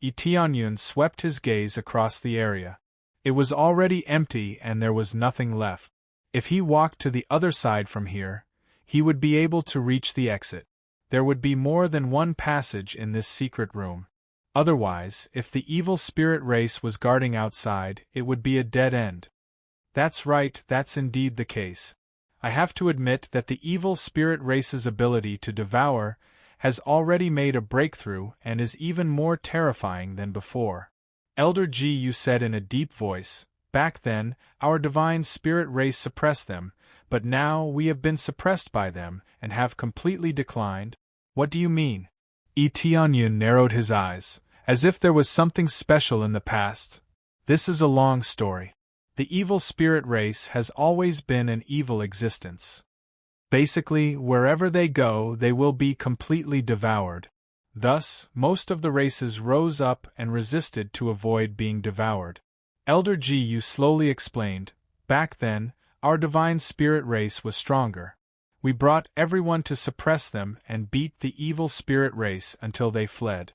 Tianyun swept his gaze across the area. It was already empty and there was nothing left. If he walked to the other side from here, he would be able to reach the exit. There would be more than one passage in this secret room. Otherwise, if the evil spirit race was guarding outside, it would be a dead end. That's right, that's indeed the case. I have to admit that the evil spirit race's ability to devour has already made a breakthrough and is even more terrifying than before. Elder Ji, you said in a deep voice, back then, our divine spirit race suppressed them, but now we have been suppressed by them and have completely declined. What do you mean? Tianyun narrowed his eyes, as if there was something special in the past. This is a long story. The evil spirit race has always been an evil existence. Basically, wherever they go, they will be completely devoured. Thus, most of the races rose up and resisted to avoid being devoured. Elder Ji, you slowly explained, back then, our divine spirit race was stronger. We brought everyone to suppress them and beat the evil spirit race until they fled.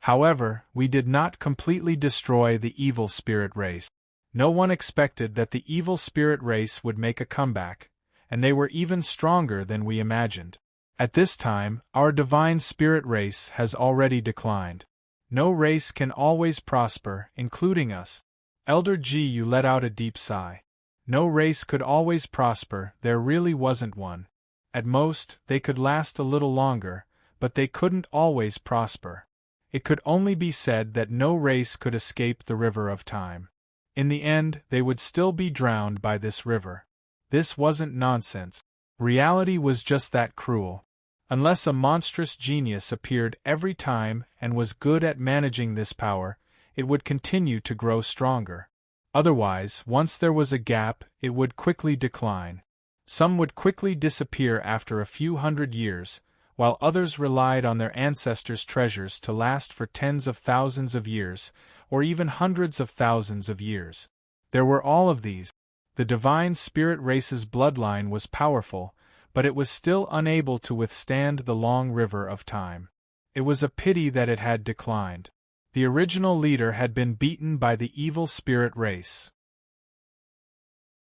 However, we did not completely destroy the evil spirit race. No one expected that the evil spirit race would make a comeback, and they were even stronger than we imagined. At this time, our divine spirit race has already declined. No race can always prosper, including us. Elder Ji, you let out a deep sigh. No race could always prosper, there really wasn't one. At most, they could last a little longer, but they couldn't always prosper. It could only be said that no race could escape the river of time. In the end, they would still be drowned by this river. This wasn't nonsense. Reality was just that cruel. Unless a monstrous genius appeared every time and was good at managing this power, it would continue to grow stronger. Otherwise, once there was a gap, it would quickly decline. Some would quickly disappear after a few hundred years, while others relied on their ancestors' treasures to last for tens of thousands of years, or even hundreds of thousands of years. There were all of these. The divine spirit race's bloodline was powerful, but it was still unable to withstand the long river of time. It was a pity that it had declined. The original leader had been beaten by the evil spirit race.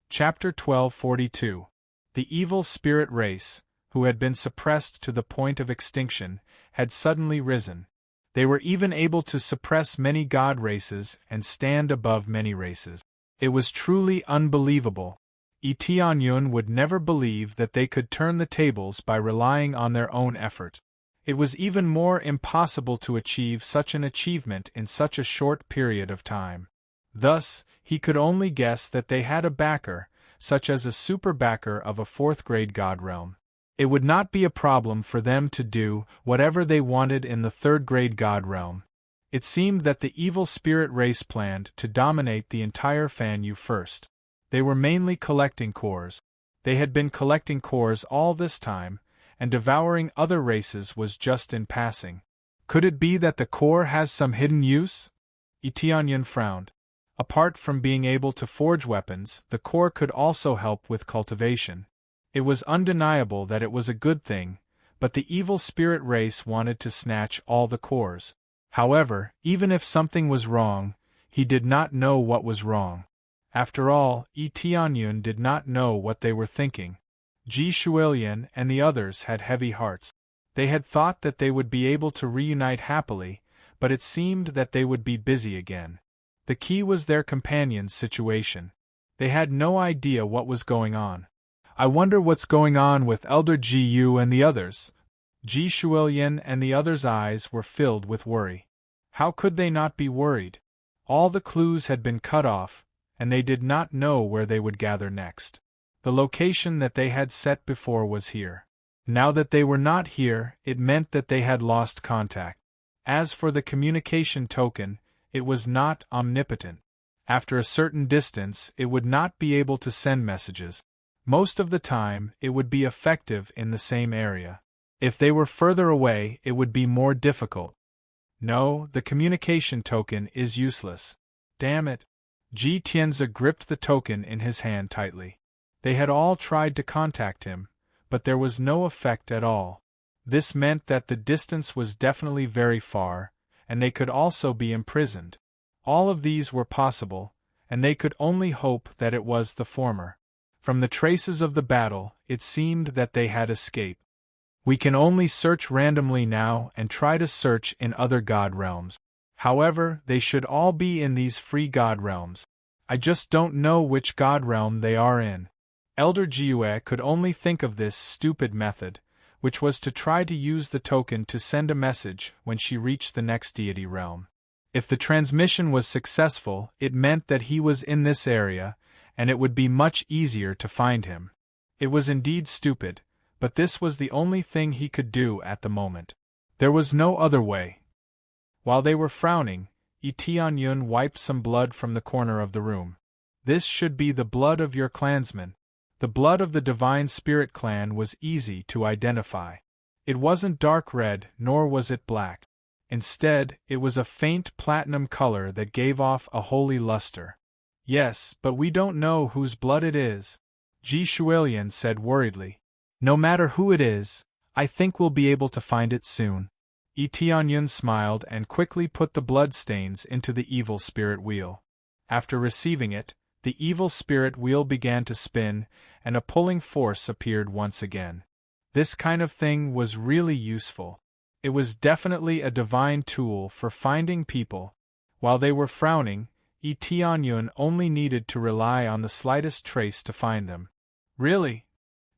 Chapter 1242. The evil spirit race, who had been suppressed to the point of extinction, had suddenly risen. They were even able to suppress many god races and stand above many races. It was truly unbelievable. Tianyun would never believe that they could turn the tables by relying on their own effort. It was even more impossible to achieve such an achievement in such a short period of time. Thus, he could only guess that they had a backer, such as a super backer of a fourth-grade god realm. It would not be a problem for them to do whatever they wanted in the third-grade god realm. It seemed that the evil spirit race planned to dominate the entire Fan Yu first. They were mainly collecting cores. They had been collecting cores all this time, and devouring other races was just in passing. Could it be that the core has some hidden use? Tianyun frowned. Apart from being able to forge weapons, the core could also help with cultivation. It was undeniable that it was a good thing, but the evil spirit race wanted to snatch all the cores. However, even if something was wrong, he did not know what was wrong. After all, Tianyun did not know what they were thinking. Ji Shuilian and the others had heavy hearts. They had thought that they would be able to reunite happily, but it seemed that they would be busy again. The key was their companion's situation. They had no idea what was going on. I wonder what's going on with Elder Ji Yu and the others. Ji Shuilian and the others' eyes were filled with worry. How could they not be worried? All the clues had been cut off, and they did not know where they would gather next. The location that they had set before was here. Now that they were not here, it meant that they had lost contact. As for the communication token, it was not omnipotent. After a certain distance, it would not be able to send messages. Most of the time, it would be effective in the same area. If they were further away, it would be more difficult. No, the communication token is useless. Damn it. Ji Tianzi gripped the token in his hand tightly. They had all tried to contact him, but there was no effect at all. This meant that the distance was definitely very far, and they could also be imprisoned. All of these were possible, and they could only hope that it was the former. From the traces of the battle, it seemed that they had escaped. We can only search randomly now and try to search in other god realms. However, they should all be in these free god realms. I just don't know which god realm they are in. Elder Jiue could only think of this stupid method, which was to try to use the token to send a message when she reached the next deity realm. If the transmission was successful, it meant that he was in this area, and it would be much easier to find him. It was indeed stupid, but this was the only thing he could do at the moment. There was no other way. While they were frowning, Tianyun wiped some blood from the corner of the room. This should be the blood of your clansmen. The blood of the Divine Spirit clan was easy to identify. It wasn't dark red, nor was it black. Instead, it was a faint platinum color that gave off a holy luster. Yes, but we don't know whose blood it is, Ji Shuilian said worriedly. No matter who it is, I think we'll be able to find it soon. Tianyun smiled and quickly put the blood stains into the evil spirit wheel. After receiving it, the evil spirit wheel began to spin, and a pulling force appeared once again. This kind of thing was really useful. It was definitely a divine tool for finding people. While they were frowning, Tianyun only needed to rely on the slightest trace to find them. Really?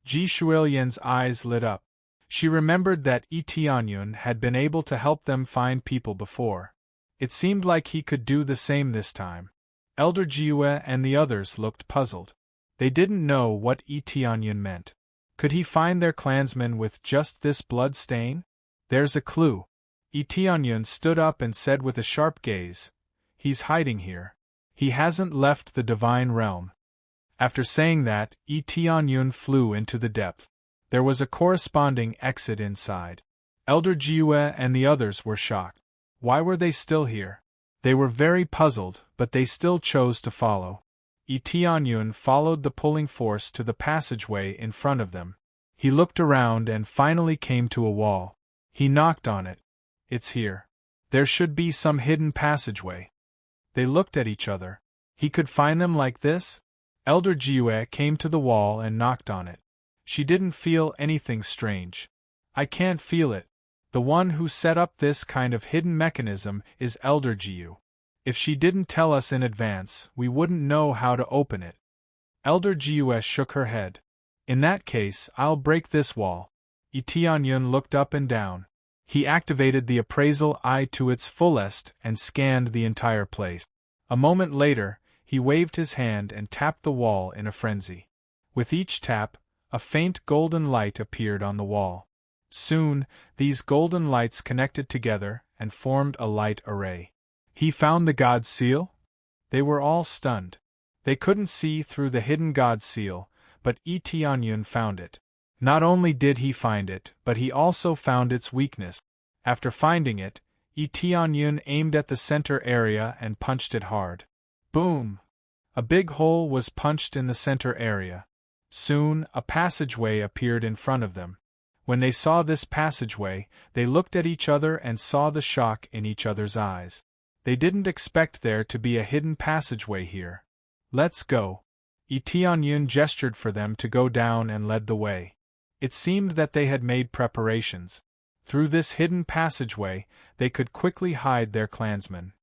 Ji Shuilian's eyes lit up. She remembered that Tianyun had been able to help them find people before. It seemed like he could do the same this time. Elder Jiue and the others looked puzzled. They didn't know what Tianyun meant. Could he find their clansmen with just this blood stain? There's a clue. Tianyun stood up and said with a sharp gaze, "He's hiding here. He hasn't left the divine realm." After saying that, Tianyun flew into the depth. There was a corresponding exit inside. Elder Jiue and the others were shocked. Why were they still here? They were very puzzled, but they still chose to follow. Tianyun followed the pulling force to the passageway in front of them. He looked around and finally came to a wall. He knocked on it. It's here. There should be some hidden passageway. They looked at each other. He could find them like this? Elder Jiue came to the wall and knocked on it. She didn't feel anything strange. I can't feel it. The one who set up this kind of hidden mechanism is Elder Jiu. If she didn't tell us in advance, we wouldn't know how to open it. Elder Jiue shook her head. In that case, I'll break this wall. Tianyun looked up and down. He activated the appraisal eye to its fullest and scanned the entire place. A moment later, he waved his hand and tapped the wall in a frenzy. With each tap, a faint golden light appeared on the wall. Soon, these golden lights connected together and formed a light array. He found the God Seal? They were all stunned. They couldn't see through the hidden God Seal, but Tianyun found it. Not only did he find it, but he also found its weakness. After finding it, Tianyun aimed at the center area and punched it hard. Boom! A big hole was punched in the center area. Soon, a passageway appeared in front of them. When they saw this passageway, they looked at each other and saw the shock in each other's eyes. They didn't expect there to be a hidden passageway here. Let's go. Tianyun gestured for them to go down and led the way. It seemed that they had made preparations. Through this hidden passageway, they could quickly hide their clansmen.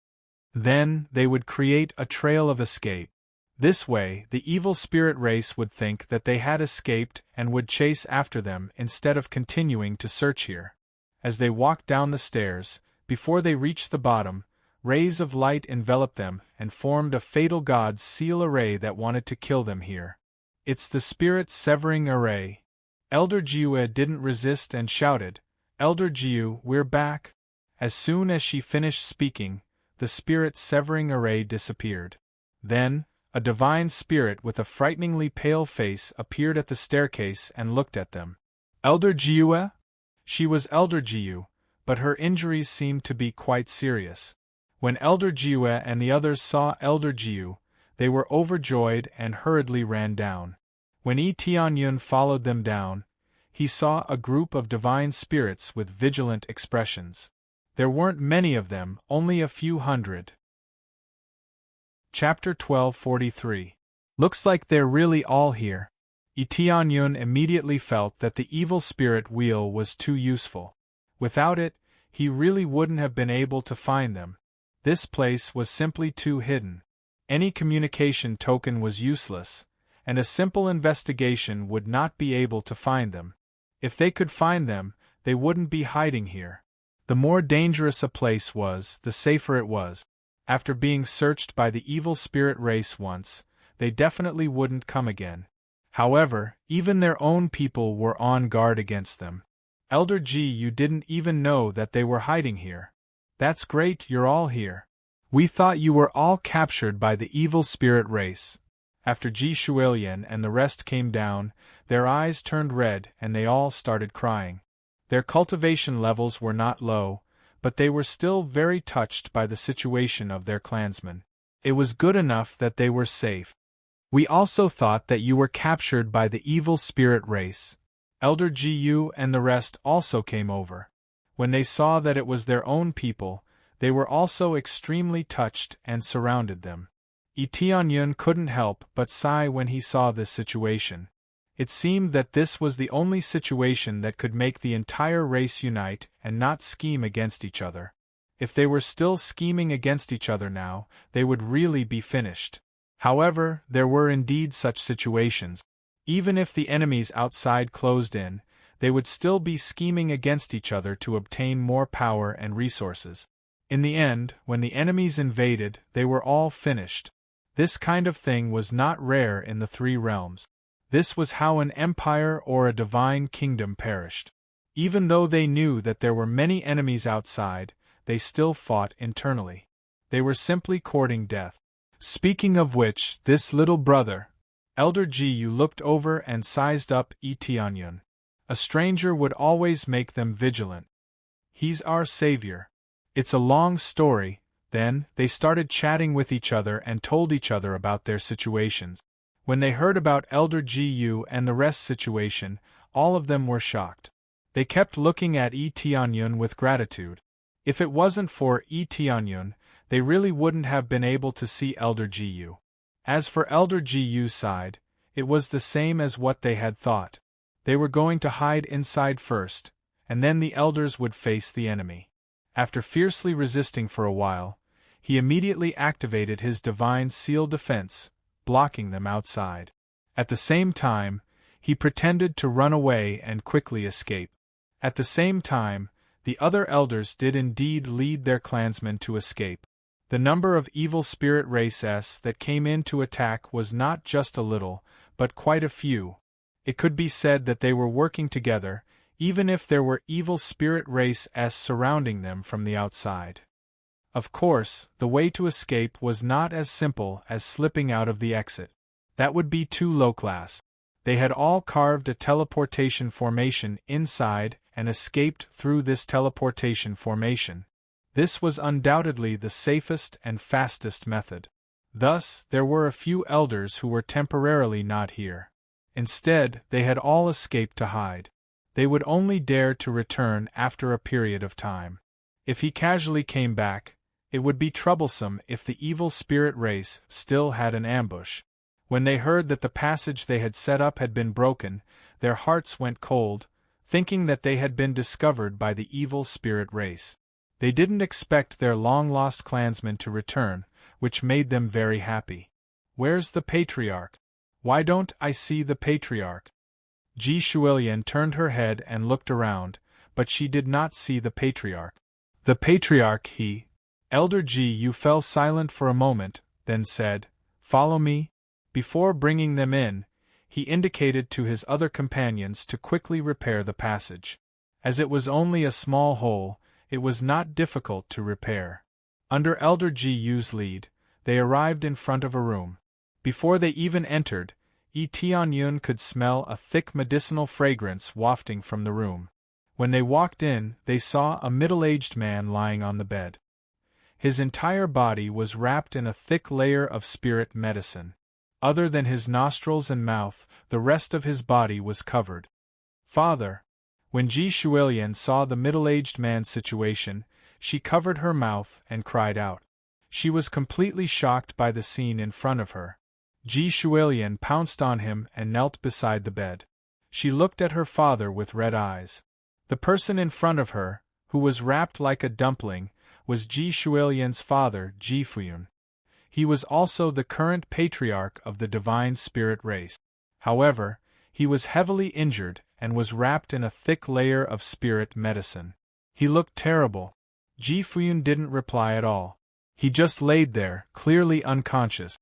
Then, they would create a trail of escape. This way, the evil spirit race would think that they had escaped and would chase after them instead of continuing to search here. As they walked down the stairs, before they reached the bottom, rays of light enveloped them and formed a fatal God's Seal array that wanted to kill them here. It's the Spirit Severing Array. Elder Jiu didn't resist and shouted, Elder Jiu, we're back. As soon as she finished speaking, the Spirit Severing Array disappeared. Then, a divine spirit with a frighteningly pale face appeared at the staircase and looked at them. Elder Jiu? She was Elder Jiu, but her injuries seemed to be quite serious. When Elder Jiu and the others saw Elder Jiu, they were overjoyed and hurriedly ran down. When Tianyun followed them down, he saw a group of divine spirits with vigilant expressions. There weren't many of them, only a few hundred. Chapter 1243. Looks like they're really all here. Tianyun immediately felt that the evil spirit wheel was too useful. Without it, he really wouldn't have been able to find them. This place was simply too hidden. Any communication token was useless, and a simple investigation would not be able to find them. If they could find them, they wouldn't be hiding here. The more dangerous a place was, the safer it was. After being searched by the evil spirit race once, they definitely wouldn't come again. However, even their own people were on guard against them. Elder Ji, you didn't even know that they were hiding here. That's great, you're all here. We thought you were all captured by the evil spirit race. After Ji Shuilian and the rest came down, their eyes turned red and they all started crying. Their cultivation levels were not low, but they were still very touched by the situation of their clansmen. It was good enough that they were safe. We also thought that you were captured by the evil spirit race. Elder Jiu and the rest also came over. When they saw that it was their own people, they were also extremely touched and surrounded them. Tianyun couldn't help but sigh when he saw this situation. It seemed that this was the only situation that could make the entire race unite and not scheme against each other. If they were still scheming against each other now, they would really be finished. However, there were indeed such situations. Even if the enemies outside closed in, they would still be scheming against each other to obtain more power and resources. In the end, when the enemies invaded, they were all finished. This kind of thing was not rare in the three realms. This was how an empire or a divine kingdom perished. Even though they knew that there were many enemies outside, they still fought internally. They were simply courting death. Speaking of which, this little brother, Elder Jiu, looked over and sized up Tianyun. A stranger would always make them vigilant. He's our savior. It's a long story. Then, they started chatting with each other and told each other about their situations. When they heard about Elder Jiu and the rest situation, all of them were shocked. They kept looking at Tianyun with gratitude. If it wasn't for Tianyun, they really wouldn't have been able to see Elder Gu. As for Elder Gu's side, it was the same as what they had thought. They were going to hide inside first, and then the elders would face the enemy. After fiercely resisting for a while, he immediately activated his divine seal defense, blocking them outside. At the same time, he pretended to run away and quickly escape. At the same time, the other elders did indeed lead their clansmen to escape. The number of evil spirit races that came in to attack was not just a little, but quite a few. It could be said that they were working together, even if there were evil spirit races surrounding them from the outside. Of course, the way to escape was not as simple as slipping out of the exit. That would be too low class. They had all carved a teleportation formation inside and escaped through this teleportation formation. This was undoubtedly the safest and fastest method. Thus, there were a few elders who were temporarily not here. Instead, they had all escaped to hide. They would only dare to return after a period of time. If he casually came back, it would be troublesome if the evil spirit race still had an ambush. When they heard that the passage they had set up had been broken, their hearts went cold, thinking that they had been discovered by the evil spirit race. They didn't expect their long-lost clansmen to return, which made them very happy. "Where's the patriarch? Why don't I see the patriarch?" Ji Shuilian turned her head and looked around, but she did not see the patriarch. "The patriarch," Elder Gu fell silent for a moment, then said, "Follow me." Before bringing them in, he indicated to his other companions to quickly repair the passage. As it was only a small hole, it was not difficult to repair. Under Elder Gu's lead, they arrived in front of a room. Before they even entered, Tianyun could smell a thick medicinal fragrance wafting from the room. When they walked in, they saw a middle-aged man lying on the bed. His entire body was wrapped in a thick layer of spirit medicine. Other than his nostrils and mouth, the rest of his body was covered. "Father." When Ji Shuilian saw the middle-aged man's situation, she covered her mouth and cried out. She was completely shocked by the scene in front of her. Ji Shuilian pounced on him and knelt beside the bed. She looked at her father with red eyes. The person in front of her, who was wrapped like a dumpling, was Ji Shuilian's father, Ji Fuyun. He was also the current patriarch of the divine spirit race. However, he was heavily injured and was wrapped in a thick layer of spirit medicine. He looked terrible. Ji Fuyun didn't reply at all. He just laid there, clearly unconscious.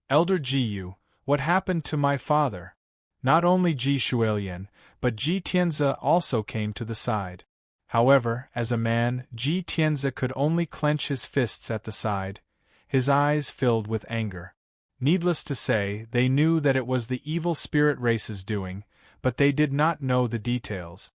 "Elder Gu, what happened to my father?" Not only Ji Shuilian, but Ji Tianzi also came to the side. However, as a man, Ji Tianzi could only clench his fists at the side. His eyes filled with anger. Needless to say, they knew that it was the evil spirit race's doing, but they did not know the details.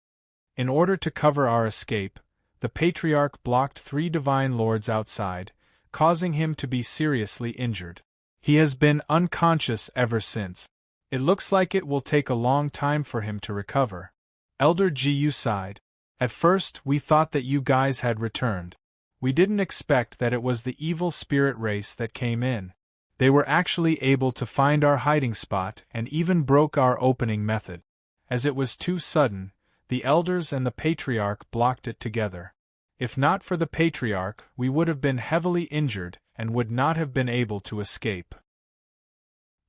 In order to cover our escape, the Patriarch blocked 3 divine lords outside, causing him to be seriously injured. He has been unconscious ever since. It looks like it will take a long time for him to recover. Elder Gu sighed. "At first, we thought that you guys had returned. We didn't expect that it was the evil spirit race that came in. They were actually able to find our hiding spot and even broke our opening method. As it was too sudden, the elders and the patriarch blocked it together. If not for the patriarch, we would have been heavily injured and would not have been able to escape."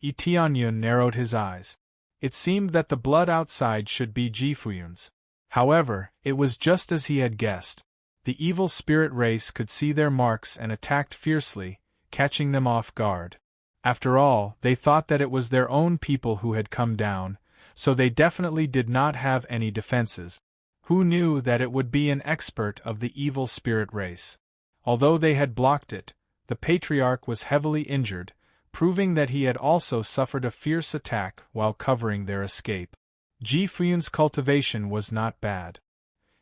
Tianyun narrowed his eyes. It seemed that the blood outside should be Ji Fuyun's. However, it was just as he had guessed. The evil spirit race could see their marks and attacked fiercely, catching them off guard. After all, they thought that it was their own people who had come down, so they definitely did not have any defenses. Who knew that it would be an expert of the evil spirit race? Although they had blocked it, the patriarch was heavily injured, proving that he had also suffered a fierce attack while covering their escape. Ji Fuyun's cultivation was not bad.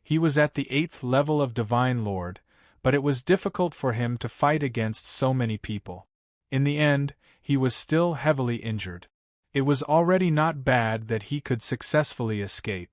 He was at the 8th level of Divine Lord, but it was difficult for him to fight against so many people. In the end, he was still heavily injured. It was already not bad that he could successfully escape.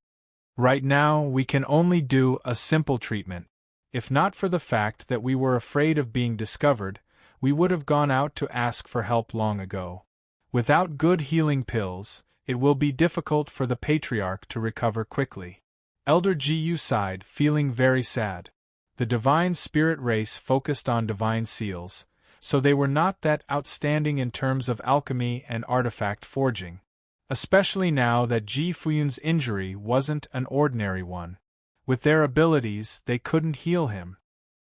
"Right now, we can only do a simple treatment. If not for the fact that we were afraid of being discovered, we would have gone out to ask for help long ago. Without good healing pills, it will be difficult for the patriarch to recover quickly. Elder Gu sighed, feeling very sad. The divine spirit race focused on divine seals, so they were not that outstanding in terms of alchemy and artifact forging. Especially now that Ji Fuyun's injury wasn't an ordinary one. With their abilities, they couldn't heal him.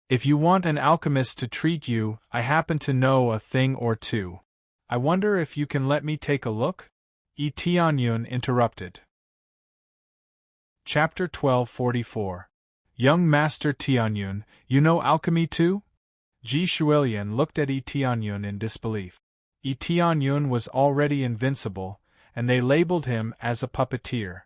If you want an alchemist to treat you, I happen to know a thing or two. I wonder if you can let me take a look? Tianyun interrupted. Chapter 1244. Young Master Tianyun, you know alchemy too? Ji Shuilian looked at Tianyun in disbelief. Tianyun was already invincible, and they labeled him as a puppeteer.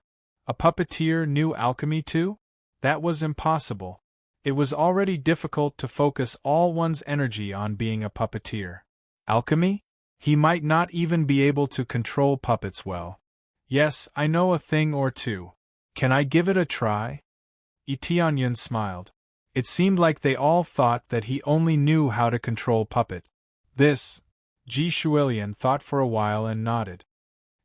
A puppeteer knew alchemy too? That was impossible. It was already difficult to focus all one's energy on being a puppeteer. Alchemy? He might not even be able to control puppets well. Yes, I know a thing or two. Can I give it a try? Tianyun smiled. It seemed like they all thought that he only knew how to control puppets. Ji Shuilian thought for a while and nodded.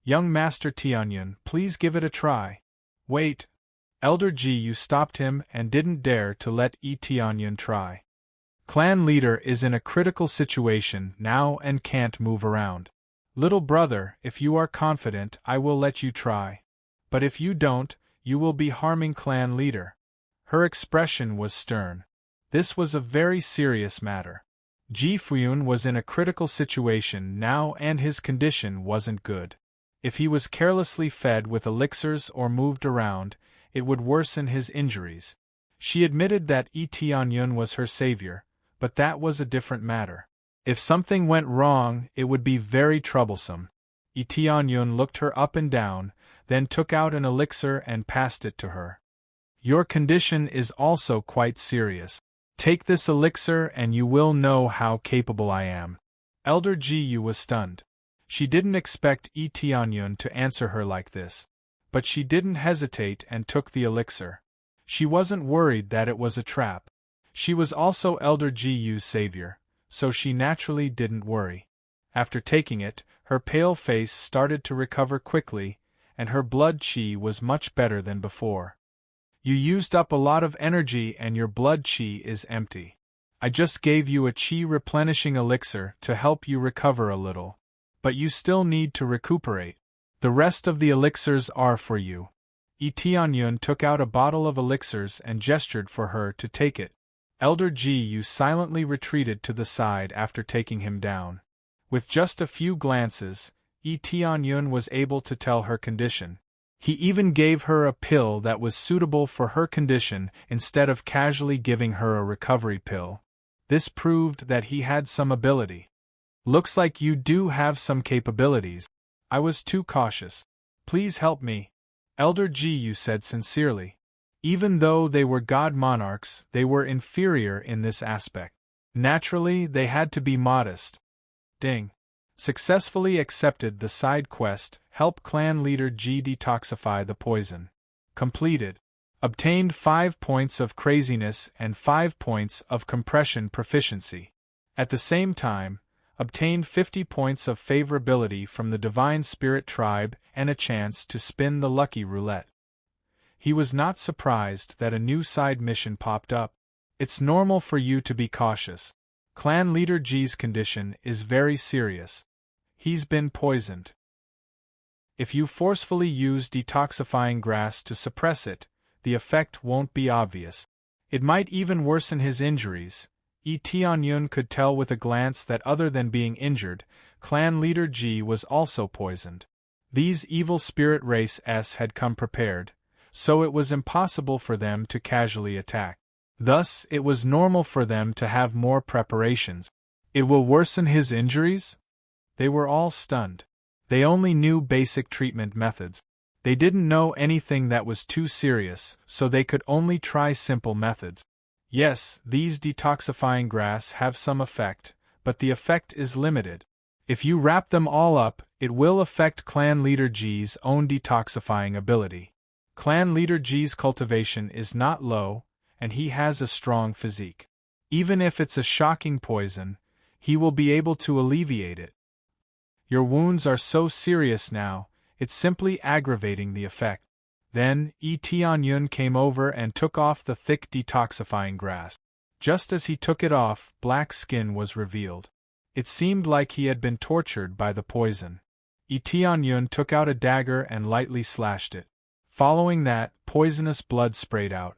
Young Master Tianyun, please give it a try. Wait. Elder Gu stopped him and didn't dare to let Tianyun try. Clan leader is in a critical situation now and can't move around. Little brother, if you are confident, I will let you try. But if you don't, you will be harming clan leader. Her expression was stern. This was a very serious matter. Ji Fuyun was in a critical situation now and his condition wasn't good. If he was carelessly fed with elixirs or moved around, it would worsen his injuries. She admitted that Tianyun was her savior, but that was a different matter. If something went wrong, it would be very troublesome. Tianyun looked her up and down, then took out an elixir and passed it to her. Your condition is also quite serious. Take this elixir and you will know how capable I am. Elder Gu was stunned. She didn't expect Tianyun to answer her like this. But she didn't hesitate and took the elixir. She wasn't worried that it was a trap. She was also Elder Gu's savior, so she naturally didn't worry. After taking it, her pale face started to recover quickly, and her blood qi was much better than before. You used up a lot of energy and your blood qi is empty. I just gave you a qi replenishing elixir to help you recover a little. But you still need to recuperate. The rest of the elixirs are for you. Tianyun took out a bottle of elixirs and gestured for her to take it. Elder Gu silently retreated to the side after taking him down. With just a few glances, Tianyun was able to tell her condition. He even gave her a pill that was suitable for her condition instead of casually giving her a recovery pill. This proved that he had some ability. Looks like you do have some capabilities. I was too cautious. Please help me. Elder Gu said sincerely. Even though they were god monarchs, they were inferior in this aspect. Naturally, they had to be modest. Ding. Successfully accepted the side quest, help clan leader G detoxify the poison. Completed. Obtained 5 points of craziness and 5 points of compression proficiency. At the same time, obtained 50 points of favorability from the Divine Spirit tribe and a chance to spin the lucky roulette. He was not surprised that a new side mission popped up. It's normal for you to be cautious. Clan leader G's condition is very serious. He's been poisoned. If you forcefully use detoxifying grass to suppress it, the effect won't be obvious. It might even worsen his injuries. Tianyun could tell with a glance that other than being injured, clan leader G was also poisoned. These evil spirit race S had come prepared, so it was impossible for them to casually attack. Thus, it was normal for them to have more preparations. It will worsen his injuries? They were all stunned. They only knew basic treatment methods. They didn't know anything that was too serious, so they could only try simple methods. Yes, these detoxifying grass have some effect, but the effect is limited. If you wrap them all up, it will affect Clan Leader G's own detoxifying ability. Clan Leader G's cultivation is not low, and he has a strong physique. Even if it's a shocking poison, he will be able to alleviate it. Your wounds are so serious now, it's simply aggravating the effect. Then, Tianyun came over and took off the thick detoxifying grass. Just as he took it off, black skin was revealed. It seemed like he had been tortured by the poison. Tianyun took out a dagger and lightly slashed it. Following that, poisonous blood sprayed out.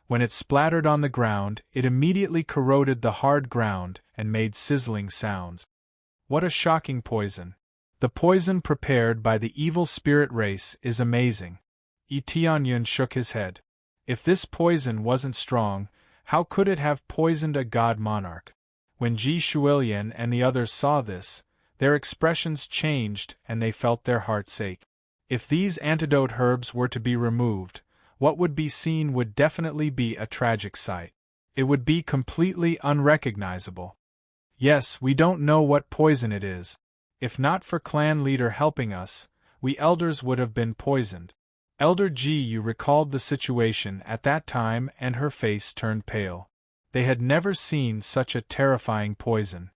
When it splattered on the ground, it immediately corroded the hard ground and made sizzling sounds. What a shocking poison! The poison prepared by the evil spirit race is amazing. Tianyun shook his head. If this poison wasn't strong, how could it have poisoned a god monarch? When Ji Shuilian and the others saw this, their expressions changed and they felt their hearts ache. If these antidote herbs were to be removed, what would be seen would definitely be a tragic sight. It would be completely unrecognizable. Yes, we don't know what poison it is. If not for clan leader helping us, we elders would have been poisoned. Elder Ji recalled the situation at that time and her face turned pale. They had never seen such a terrifying poison.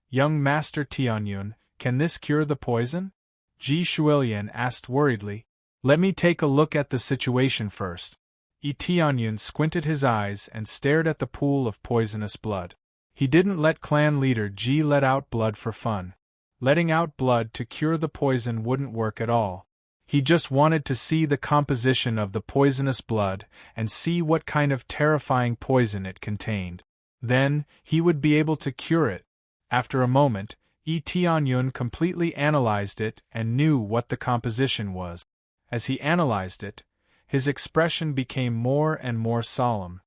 Young Master Tianyun, can this cure the poison? Ji Shuilian asked worriedly. Let me take a look at the situation first. Tianyun squinted his eyes and stared at the pool of poisonous blood. He didn't let clan leader Ji let out blood for fun. Letting out blood to cure the poison wouldn't work at all. He just wanted to see the composition of the poisonous blood and see what kind of terrifying poison it contained. Then, he would be able to cure it. After a moment, Tianyun completely analyzed it and knew what the composition was. As he analyzed it, his expression became more and more solemn.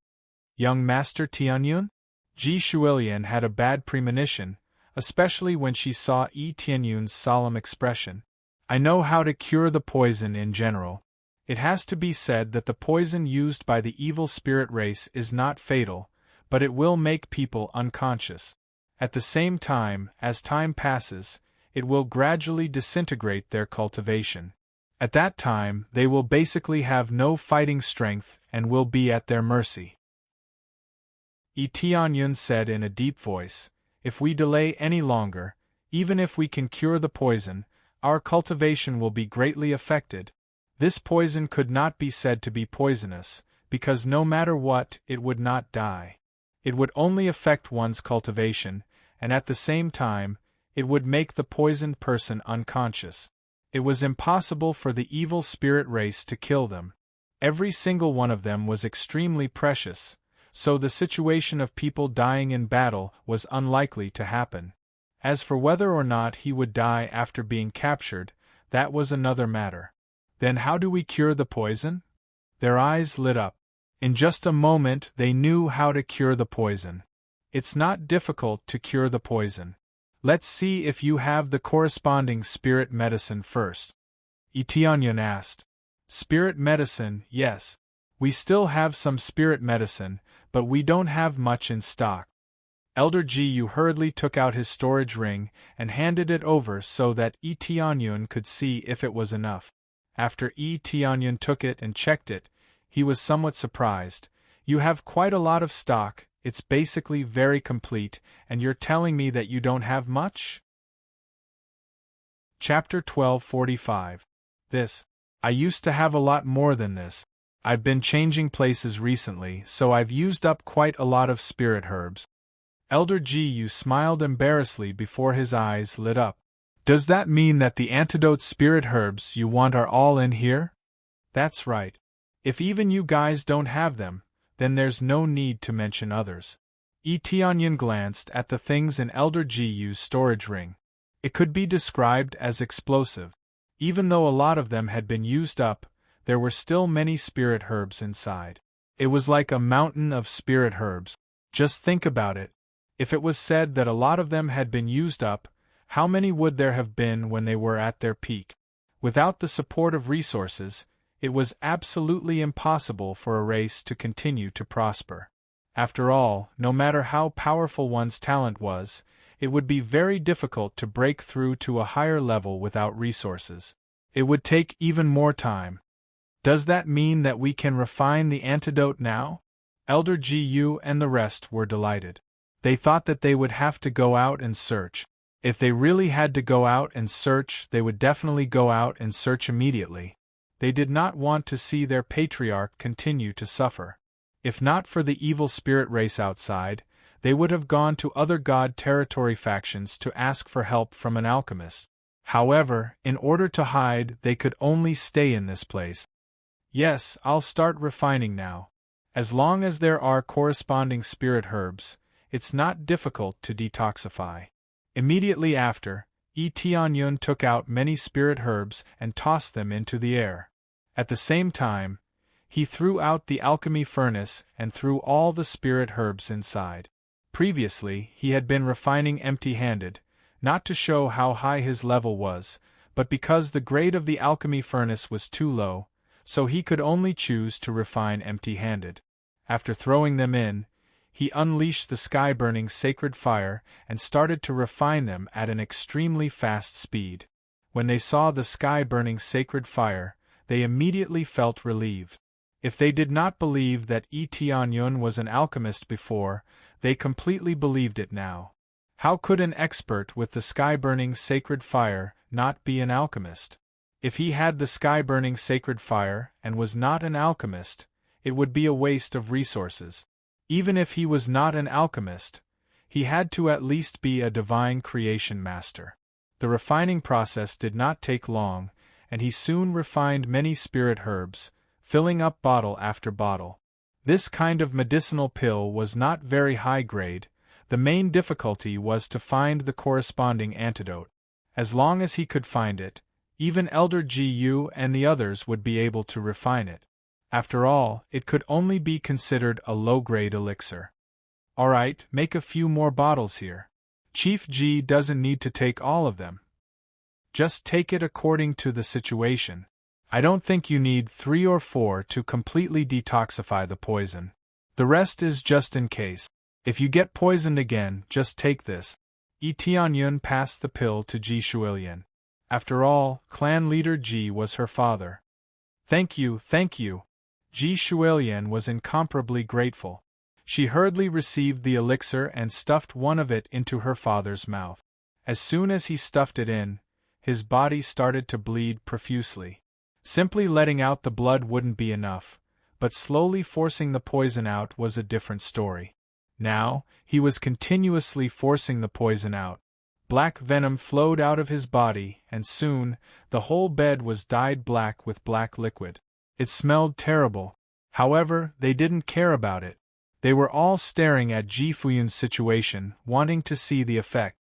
Young Master Tianyun? Ji Shuilian had a bad premonition, especially when she saw Tianyun's solemn expression. I know how to cure the poison in general. It has to be said that the poison used by the evil spirit race is not fatal, but it will make people unconscious. At the same time, as time passes, it will gradually disintegrate their cultivation. At that time, they will basically have no fighting strength and will be at their mercy. Tianyun said in a deep voice, if we delay any longer, even if we can cure the poison, our cultivation will be greatly affected. This poison could not be said to be poisonous, because no matter what, it would not die. It would only affect one's cultivation, and at the same time, it would make the poisoned person unconscious. It was impossible for the evil spirit race to kill them. Every single one of them was extremely precious, so the situation of people dying in battle was unlikely to happen. As for whether or not he would die after being captured, that was another matter. Then how do we cure the poison? Their eyes lit up. In just a moment they knew how to cure the poison. It's not difficult to cure the poison. Let's see if you have the corresponding spirit medicine first. Tianyun asked. Spirit medicine, yes. We still have some spirit medicine, but we don't have much in stock. Elder Ji hurriedly took out his storage ring and handed it over so that Tianyun could see if it was enough. After Tianyun took it and checked it, he was somewhat surprised. You have quite a lot of stock, it's basically very complete, and you're telling me that you don't have much? Chapter 1245. I used to have a lot more than this. I've been changing places recently, so I've used up quite a lot of spirit herbs. Elder Ji smiled embarrassedly before his eyes lit up. Does that mean that the antidote spirit herbs you want are all in here? That's right. If even you guys don't have them, then there's no need to mention others. Tianyun glanced at the things in Elder Ji's storage ring. It could be described as explosive. Even though a lot of them had been used up, there were still many spirit herbs inside. It was like a mountain of spirit herbs. Just think about it. If it was said that a lot of them had been used up, how many would there have been when they were at their peak? Without the support of resources, it was absolutely impossible for a race to continue to prosper. After all, no matter how powerful one's talent was, it would be very difficult to break through to a higher level without resources. It would take even more time. Does that mean that we can refine the antidote now? Elder Gu and the rest were delighted. They thought that they would have to go out and search. If they really had to go out and search, they would definitely go out and search immediately. They did not want to see their patriarch continue to suffer. If not for the evil spirit race outside, they would have gone to other god territory factions to ask for help from an alchemist. However, in order to hide, they could only stay in this place. Yes, I'll start refining now. As long as there are corresponding spirit herbs, it's not difficult to detoxify. Immediately after, Tianyun took out many spirit herbs and tossed them into the air. At the same time, he threw out the alchemy furnace and threw all the spirit herbs inside. Previously, he had been refining empty-handed, not to show how high his level was, but because the grade of the alchemy furnace was too low, so he could only choose to refine empty-handed. After throwing them in, he unleashed the sky-burning sacred fire and started to refine them at an extremely fast speed. When they saw the sky-burning sacred fire, they immediately felt relieved. If they did not believe that Tianyun was an alchemist before, they completely believed it now. How could an expert with the sky-burning sacred fire not be an alchemist? If he had the sky-burning sacred fire and was not an alchemist, it would be a waste of resources. Even if he was not an alchemist, he had to at least be a divine creation master. The refining process did not take long, and he soon refined many spirit herbs, filling up bottle after bottle. This kind of medicinal pill was not very high grade. The main difficulty was to find the corresponding antidote. As long as he could find it, even Elder Gu and the others would be able to refine it. After all, it could only be considered a low-grade elixir. Alright, make a few more bottles here. Chief G doesn't need to take all of them. Just take it according to the situation. I don't think you need 3 or 4 to completely detoxify the poison. The rest is just in case. If you get poisoned again, just take this. Tianyun passed the pill to Ji Shuilian. After all, clan leader Ji was her father. Thank you, thank you. Ji Shuilian was incomparably grateful. She hurriedly received the elixir and stuffed one of it into her father's mouth. As soon as he stuffed it in, his body started to bleed profusely. Simply letting out the blood wouldn't be enough, but slowly forcing the poison out was a different story. Now, he was continuously forcing the poison out. Black venom flowed out of his body, and soon, the whole bed was dyed black with black liquid. It smelled terrible. However, they didn't care about it. They were all staring at Ji Fuyun's situation, wanting to see the effect.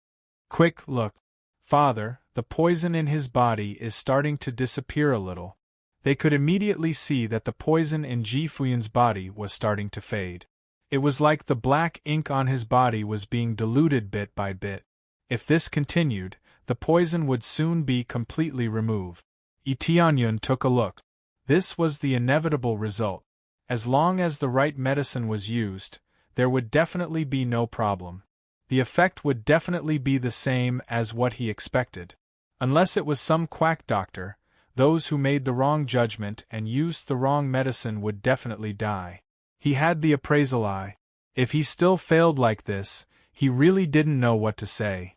Quick, look. Father, the poison in his body is starting to disappear a little. They could immediately see that the poison in Ji Fuyun's body was starting to fade. It was like the black ink on his body was being diluted bit by bit. If this continued, the poison would soon be completely removed. Tianyun took a look. This was the inevitable result. As long as the right medicine was used, there would definitely be no problem. The effect would definitely be the same as what he expected. Unless it was some quack doctor, those who made the wrong judgment and used the wrong medicine would definitely die. He had the appraisal eye. If he still failed like this, he really didn't know what to say.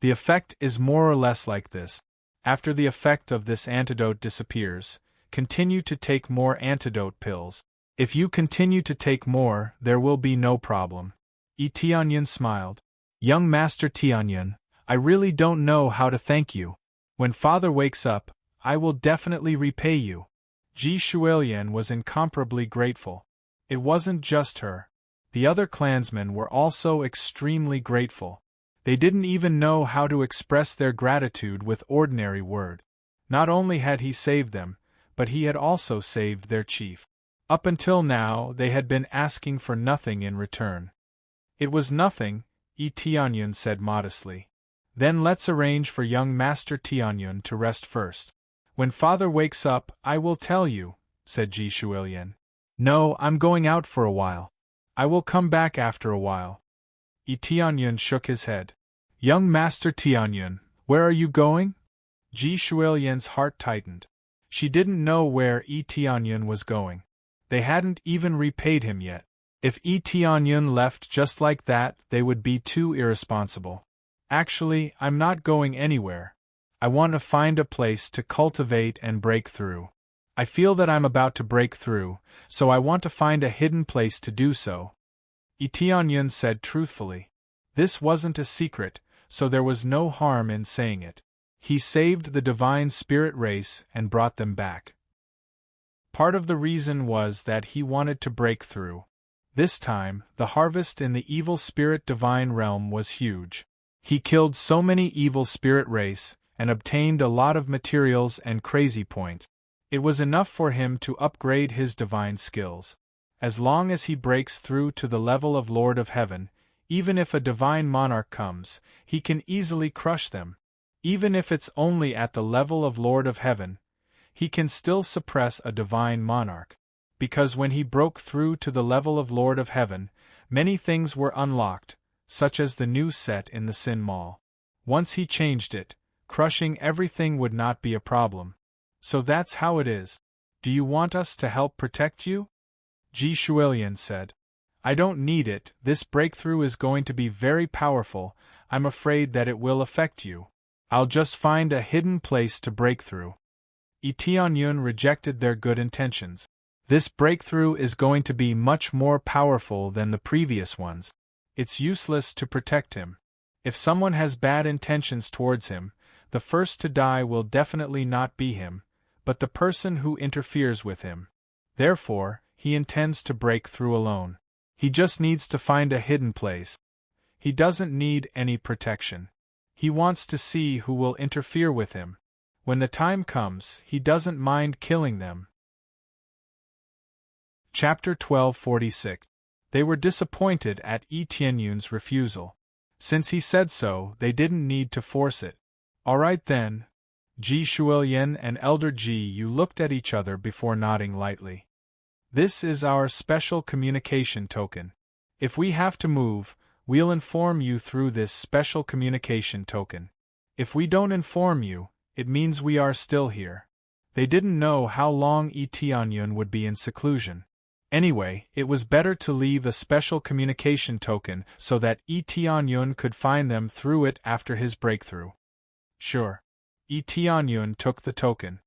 The effect is more or less like this. After the effect of this antidote disappears, continue to take more antidote pills. If you continue to take more, there will be no problem. Tianyun smiled. Young Master Tianyun, I really don't know how to thank you. When Father wakes up, I will definitely repay you. Ji Shuilian was incomparably grateful. It wasn't just her. The other clansmen were also extremely grateful. They didn't even know how to express their gratitude with ordinary word. Not only had he saved them, but he had also saved their chief. Up until now, they had been asking for nothing in return. It was nothing, Tianyun said modestly. Then let's arrange for young Master Tianyun to rest first. When Father wakes up, I will tell you, said Ji Shuilian. No, I'm going out for a while. I will come back after a while. Tianyun shook his head. Young Master Tianyun, where are you going? Ji Shuilian's heart tightened. She didn't know where Tianyun was going. They hadn't even repaid him yet. If Tianyun left just like that, they would be too irresponsible. Actually, I'm not going anywhere. I want to find a place to cultivate and break through. I feel that I'm about to break through, so I want to find a hidden place to do so. Tianyun said truthfully. This wasn't a secret, so there was no harm in saying it. He saved the divine spirit race and brought them back. Part of the reason was that he wanted to break through. This time, the harvest in the evil spirit divine realm was huge. He killed so many evil spirit race, and obtained a lot of materials and crazy points. It was enough for him to upgrade his divine skills. As long as he breaks through to the level of Lord of Heaven, even if a divine monarch comes, he can easily crush them. Even if it's only at the level of Lord of Heaven, he can still suppress a divine monarch. Because when he broke through to the level of Lord of Heaven, many things were unlocked, such as the new set in the Sin Mall. Once he changed it, crushing everything would not be a problem. So that's how it is. Do you want us to help protect you? Ji Shuilian said. I don't need it, this breakthrough is going to be very powerful, I'm afraid that it will affect you. I'll just find a hidden place to break through. Tianyun rejected their good intentions. This breakthrough is going to be much more powerful than the previous ones. It's useless to protect him. If someone has bad intentions towards him, the first to die will definitely not be him, but the person who interferes with him. Therefore, he intends to break through alone. He just needs to find a hidden place. He doesn't need any protection. He wants to see who will interfere with him. When the time comes, he doesn't mind killing them. Chapter 1246. They were disappointed at Tianyun's refusal. Since he said so, they didn't need to force it. All right then. Ji Shuilian and Elder Ji Yu looked at each other before nodding lightly. This is our special communication token. If we have to move, we'll inform you through this special communication token. If we don't inform you, it means we are still here. They didn't know how long Tianyun would be in seclusion. Anyway, it was better to leave a special communication token so that Tianyun could find them through it after his breakthrough. Sure. Tianyun took the token.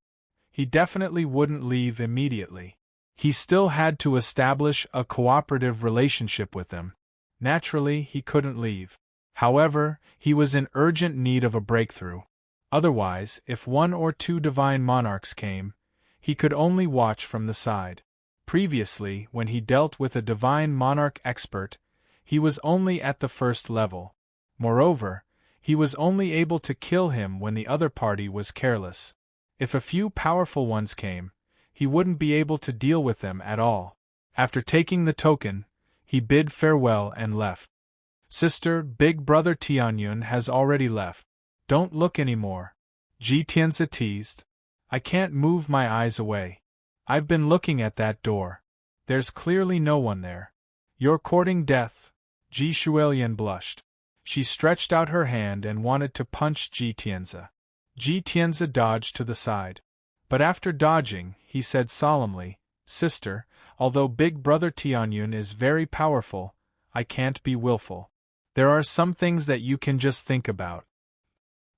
He definitely wouldn't leave immediately. He still had to establish a cooperative relationship with them. Naturally, he couldn't leave. However, he was in urgent need of a breakthrough. Otherwise, if one or two divine monarchs came, he could only watch from the side. Previously, when he dealt with a divine monarch expert, he was only at the first level. Moreover, he was only able to kill him when the other party was careless. If a few powerful ones came, he wouldn't be able to deal with them at all. After taking the token, he bid farewell and left. Sister, big brother Tianyun has already left. Don't look anymore. Ji Tianzi teased. I can't move my eyes away. I've been looking at that door. There's clearly no one there. You're courting death. Ji Shuilian blushed. She stretched out her hand and wanted to punch Ji Tianzi. Ji Tianzi dodged to the side. But after dodging, he said solemnly, Sister, although Big Brother Tianyun is very powerful, I can't be willful. There are some things that you can just think about.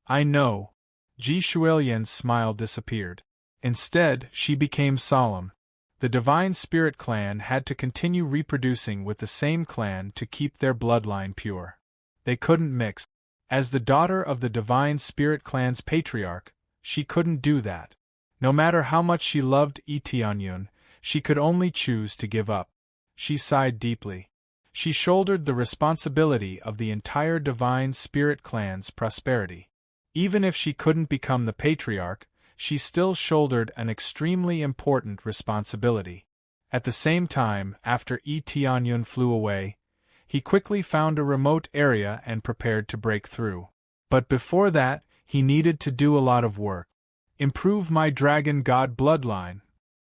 I know. Ji Shuilian's smile disappeared. Instead, she became solemn. The Divine Spirit clan had to continue reproducing with the same clan to keep their bloodline pure. They couldn't mix. As the daughter of the Divine Spirit clan's patriarch, she couldn't do that. No matter how much she loved Tianyun, she could only choose to give up. She sighed deeply. She shouldered the responsibility of the entire Divine Spirit clan's prosperity. Even if she couldn't become the patriarch, she still shouldered an extremely important responsibility. At the same time, after Tianyun flew away, he quickly found a remote area and prepared to break through. But before that, he needed to do a lot of work. Improve my dragon god bloodline.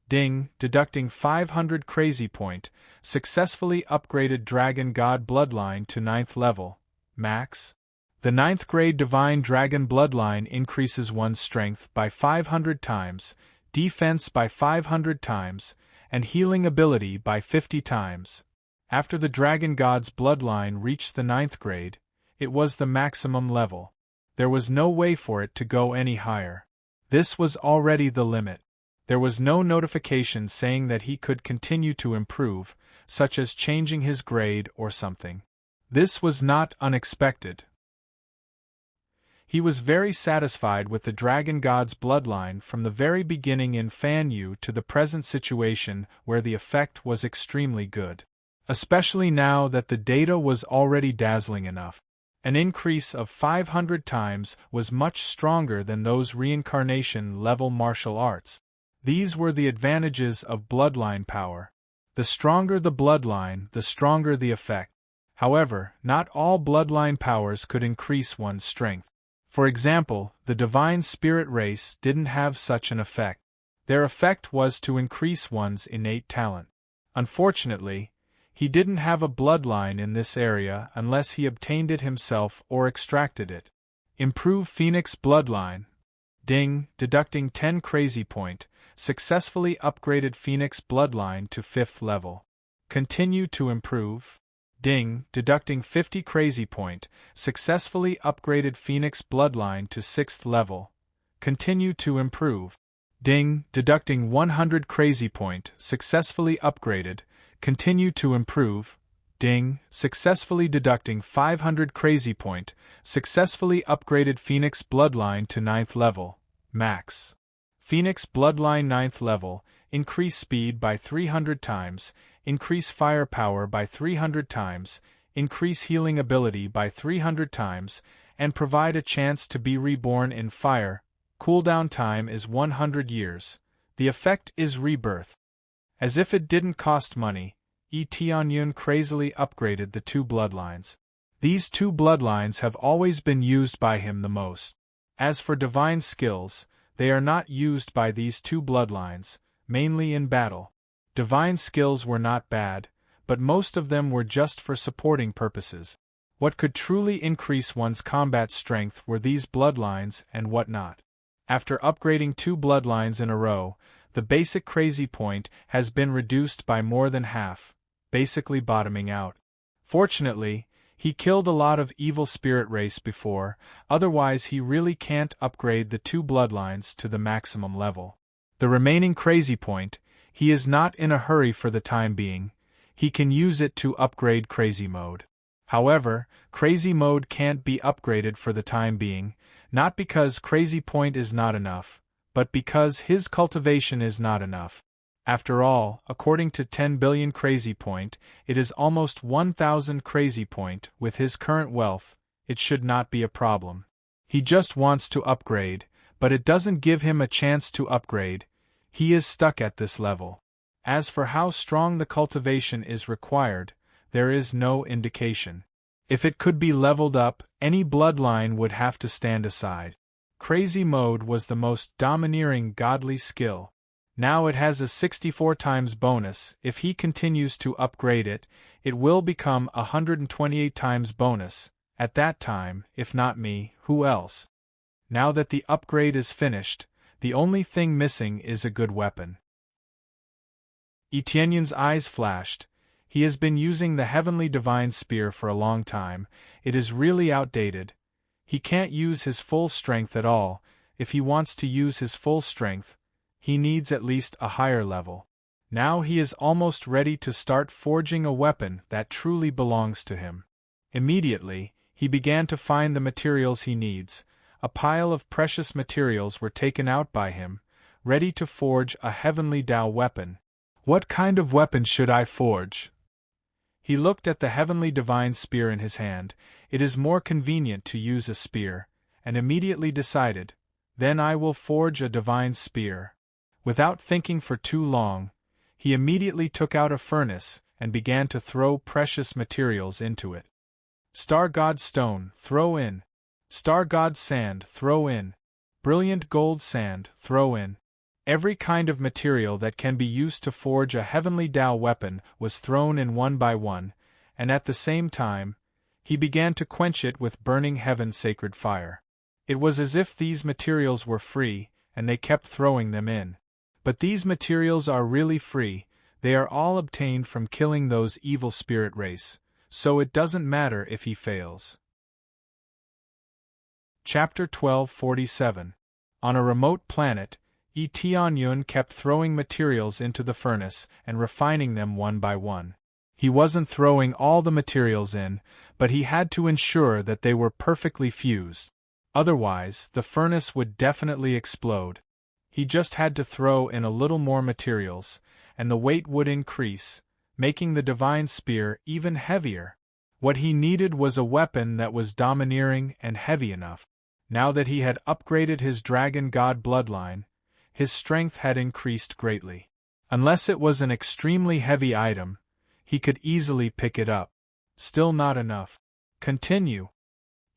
Ding, deducting 500 crazy point, successfully upgraded dragon god bloodline to 9th level, max. The 9th grade Divine Dragon Bloodline increases one's strength by 500 times, defense by 500 times, and healing ability by 50 times. After the dragon god's bloodline reached the 9th grade, it was the maximum level. There was no way for it to go any higher. This was already the limit. There was no notification saying that he could continue to improve, such as changing his grade or something. This was not unexpected. He was very satisfied with the dragon god's bloodline from the very beginning in Fan Yu to the present situation where the effect was extremely good. Especially now that the data was already dazzling enough. An increase of 500 times was much stronger than those reincarnation-level martial arts. These were the advantages of bloodline power. The stronger the bloodline, the stronger the effect. However, not all bloodline powers could increase one's strength. For example, the divine spirit race didn't have such an effect. Their effect was to increase one's innate talent. Unfortunately, he didn't have a bloodline in this area unless he obtained it himself or extracted it. Improve Phoenix bloodline. Ding, deducting 10 crazy point, successfully upgraded Phoenix bloodline to 5th level. Continue to improve. Ding, deducting 50 crazy point, successfully upgraded Phoenix bloodline to 6th level. Continue to improve. Ding, deducting 100 crazy point, successfully upgraded. Continue to improve. Ding, successfully deducting 500 crazy point, successfully upgraded Phoenix bloodline to 9th level. Max. Phoenix bloodline 9th level, increase speed by 300 times, increase firepower by 300 times, increase healing ability by 300 times, and provide a chance to be reborn in fire. Cooldown time is 100 years. The effect is rebirth. As if it didn't cost money, Tianyun crazily upgraded the 2 bloodlines. These 2 bloodlines have always been used by him the most. As for divine skills, they are not used by these 2 bloodlines, mainly in battle. Divine skills were not bad, but most of them were just for supporting purposes. What could truly increase one's combat strength were these bloodlines and what not. After upgrading 2 bloodlines in a row, the basic crazy point has been reduced by more than half, basically bottoming out. Fortunately, he killed a lot of evil spirit race before, otherwise he really can't upgrade the 2 bloodlines to the maximum level. The remaining crazy point, he is not in a hurry for the time being. He can use it to upgrade crazy mode. However, crazy mode can't be upgraded for the time being, not because crazy point is not enough, but because his cultivation is not enough. After all, according to 10 billion crazy point, it is almost 1,000 crazy point. With his current wealth, it should not be a problem. He just wants to upgrade, but it doesn't give him a chance to upgrade. He is stuck at this level. As for how strong the cultivation is required, there is no indication. If it could be leveled up, any bloodline would have to stand aside. Crazy mode was the most domineering godly skill. Now it has a 64 times bonus. If he continues to upgrade it, it will become a 128 times bonus. At that time, if not me, who else? Now that the upgrade is finished, the only thing missing is a good weapon. Etienne's eyes flashed. He has been using the Heavenly Divine Spear for a long time. It is really outdated. He can't use his full strength at all. If he wants to use his full strength, he needs at least a higher level. Now he is almost ready to start forging a weapon that truly belongs to him. Immediately, he began to find the materials he needs. A pile of precious materials were taken out by him, ready to forge a heavenly Tao weapon. What kind of weapon should I forge? He looked at the heavenly divine spear in his hand. It is more convenient to use a spear, and immediately decided, then I will forge a divine spear. Without thinking for too long, he immediately took out a furnace and began to throw precious materials into it. Star God stone, throw in. Star God sand, throw in. Brilliant gold sand, throw in. Every kind of material that can be used to forge a heavenly Tao weapon was thrown in one by one, and at the same time, he began to quench it with burning heaven sacred fire. It was as if these materials were free, and they kept throwing them in. But these materials are really free, They are all obtained from killing those evil spirit race, so it doesn't matter if he fails. Chapter 1247. On a remote planet, Tianyun kept throwing materials into the furnace and refining them one by one. He wasn't throwing all the materials in, but he had to ensure that they were perfectly fused. Otherwise, the furnace would definitely explode. He just had to throw in a little more materials, and the weight would increase, making the divine spear even heavier. What he needed was a weapon that was domineering and heavy enough. Now that he had upgraded his dragon god bloodline, his strength had increased greatly. Unless it was an extremely heavy item, he could easily pick it up. Still not enough. Continue.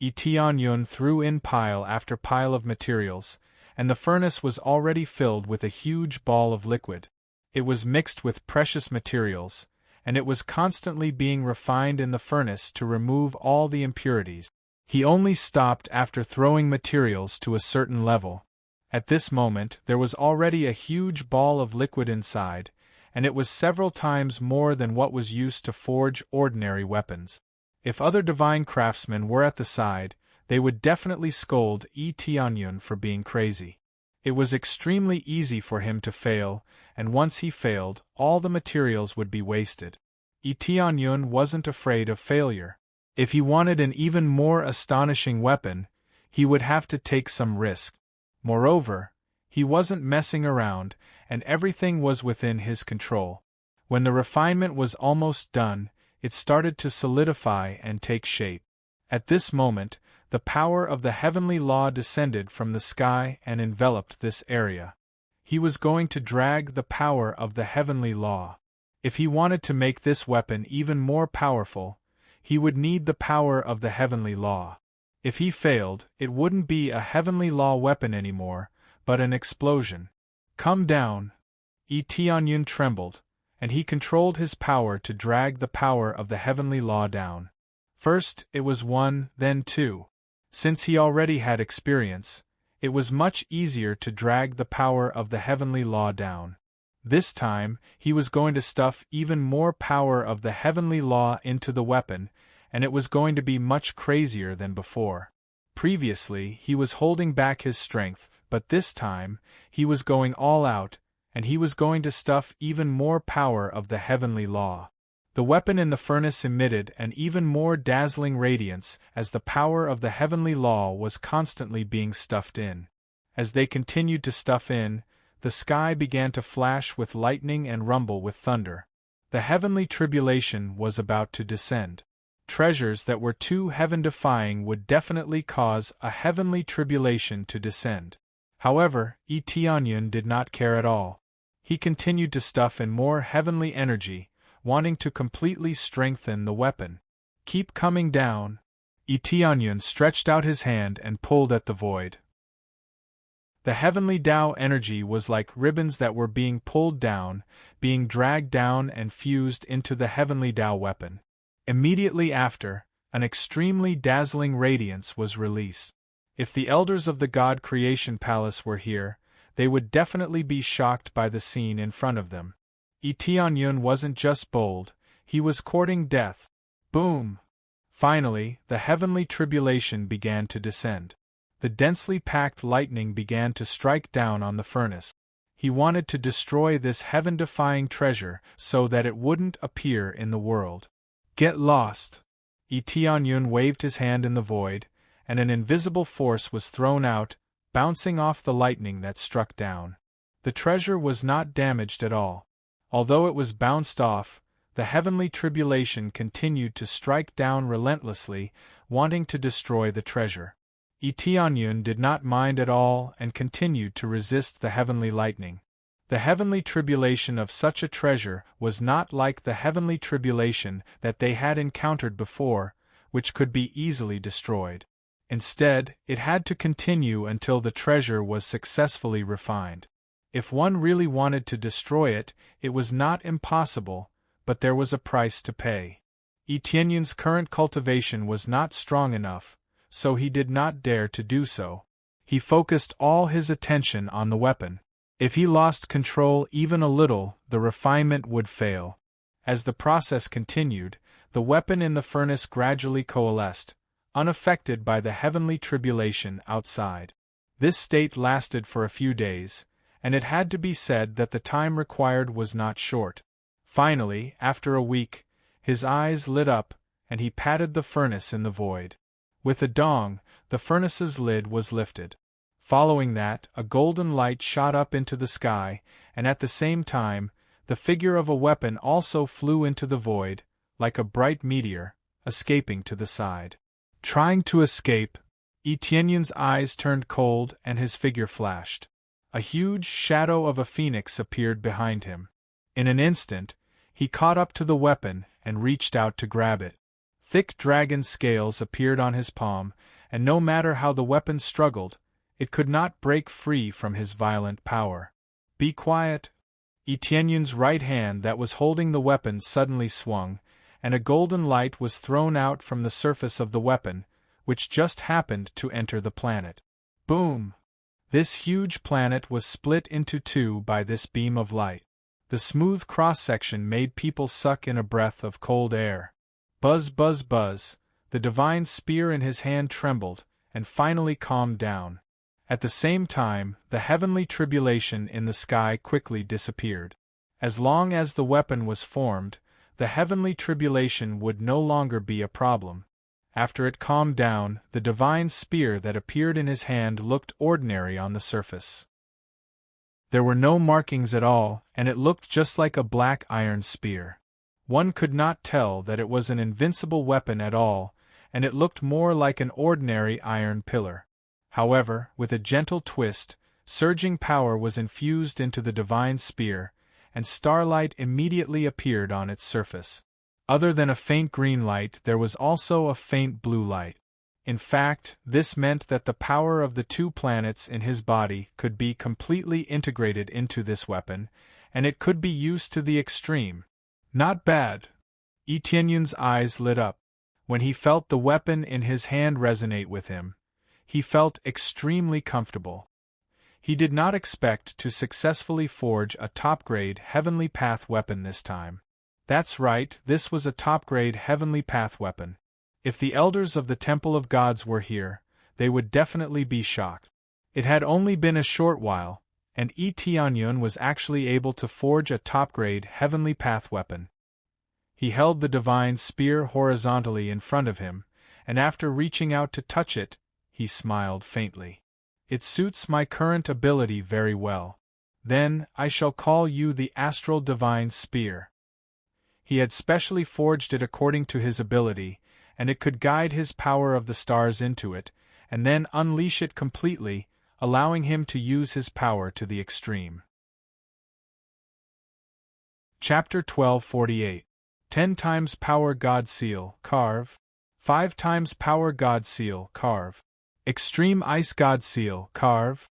Tianyun threw in pile after pile of materials, and the furnace was already filled with a huge ball of liquid. It was mixed with precious materials, and it was constantly being refined in the furnace to remove all the impurities. He only stopped after throwing materials to a certain level. At this moment there was already a huge ball of liquid inside, and it was several times more than what was used to forge ordinary weapons. If other divine craftsmen were at the side, they would definitely scold Tianyun for being crazy. It was extremely easy for him to fail, and once he failed, all the materials would be wasted. Tianyun wasn't afraid of failure. If he wanted an even more astonishing weapon, he would have to take some risk. Moreover, he wasn't messing around, and everything was within his control. When the refinement was almost done, it started to solidify and take shape. At this moment, the power of the heavenly law descended from the sky and enveloped this area. He was going to drag the power of the heavenly law. If he wanted to make this weapon even more powerful, he would need the power of the heavenly law. If he failed, it wouldn't be a heavenly law weapon anymore, but an explosion. Come down. Tianyun trembled, and he controlled his power to drag the power of the heavenly law down. First it was 1, then 2. Since he already had experience, it was much easier to drag the power of the heavenly law down. This time, he was going to stuff even more power of the heavenly law into the weapon, and it was going to be much crazier than before. Previously, he was holding back his strength, but this time, he was going all out, and he was going to stuff even more power of the heavenly law. The weapon in the furnace emitted an even more dazzling radiance as the power of the heavenly law was constantly being stuffed in. As they continued to stuff in, the sky began to flash with lightning and rumble with thunder. The heavenly tribulation was about to descend. Treasures that were too heaven-defying would definitely cause a heavenly tribulation to descend. However, Tianyun did not care at all. He continued to stuff in more heavenly energy, wanting to completely strengthen the weapon. Keep coming down. Tianyun stretched out his hand and pulled at the void. The heavenly Tao energy was like ribbons that were being pulled down, being dragged down and fused into the heavenly Tao weapon. Immediately after, an extremely dazzling radiance was released. If the elders of the God Creation Palace were here, they would definitely be shocked by the scene in front of them. Tianyun wasn't just bold, he was courting death. Boom! Finally, the heavenly tribulation began to descend. The densely packed lightning began to strike down on the furnace. He wanted to destroy this heaven-defying treasure so that it wouldn't appear in the world. Get lost! Tianyun waved his hand in the void, and an invisible force was thrown out, bouncing off the lightning that struck down. The treasure was not damaged at all. Although it was bounced off, the heavenly tribulation continued to strike down relentlessly, wanting to destroy the treasure. Tianyun did not mind at all and continued to resist the heavenly lightning. The heavenly tribulation of such a treasure was not like the heavenly tribulation that they had encountered before, which could be easily destroyed. Instead, it had to continue until the treasure was successfully refined. If one really wanted to destroy it, it was not impossible, but there was a price to pay. Tianyun's current cultivation was not strong enough, so he did not dare to do so. He focused all his attention on the weapon. If he lost control even a little, the refinement would fail. As the process continued, the weapon in the furnace gradually coalesced, unaffected by the heavenly tribulation outside. This state lasted for a few days, and it had to be said that the time required was not short. Finally, after a week, his eyes lit up, and he patted the furnace in the void. With a dong, the furnace's lid was lifted. Following that, a golden light shot up into the sky, and at the same time, the figure of a weapon also flew into the void, like a bright meteor, escaping to the side. Trying to escape, Etienne's eyes turned cold and his figure flashed. A huge shadow of a phoenix appeared behind him. In an instant, he caught up to the weapon and reached out to grab it. Thick dragon scales appeared on his palm, and no matter how the weapon struggled, it could not break free from his violent power. "Be quiet!" Etienne's right hand that was holding the weapon suddenly swung, and a golden light was thrown out from the surface of the weapon, which just happened to enter the planet. Boom! This huge planet was split into two by this beam of light. The smooth cross-section made people suck in a breath of cold air. Buzz, buzz, buzz, the divine spear in his hand trembled, and finally calmed down. At the same time, the heavenly tribulation in the sky quickly disappeared. As long as the weapon was formed, the heavenly tribulation would no longer be a problem. After it calmed down, the divine spear that appeared in his hand looked ordinary on the surface. There were no markings at all, and it looked just like a black iron spear. One could not tell that it was an invincible weapon at all, and it looked more like an ordinary iron pillar. However, with a gentle twist, surging power was infused into the divine spear, and starlight immediately appeared on its surface. Other than a faint green light, there was also a faint blue light. In fact, this meant that the power of the two planets in his body could be completely integrated into this weapon, and it could be used to the extreme. Not bad. Etienne's eyes lit up. When he felt the weapon in his hand resonate with him, he felt extremely comfortable. He did not expect to successfully forge a top-grade Heavenly Path weapon this time. That's right, this was a top-grade Heavenly Path weapon. If the elders of the Temple of Gods were here, they would definitely be shocked. It had only been a short while, and Etienne was actually able to forge a top-grade Heavenly Path weapon. He held the divine spear horizontally in front of him, and after reaching out to touch it, he smiled faintly. "It suits my current ability very well. Then, I shall call you the Astral Divine Spear." He had specially forged it according to his ability, and it could guide his power of the stars into it, and then unleash it completely, allowing him to use his power to the extreme. Chapter 1248. 10 times Power God Seal, carve. 5 times Power God Seal, carve. Extreme Ice God Seal, carve.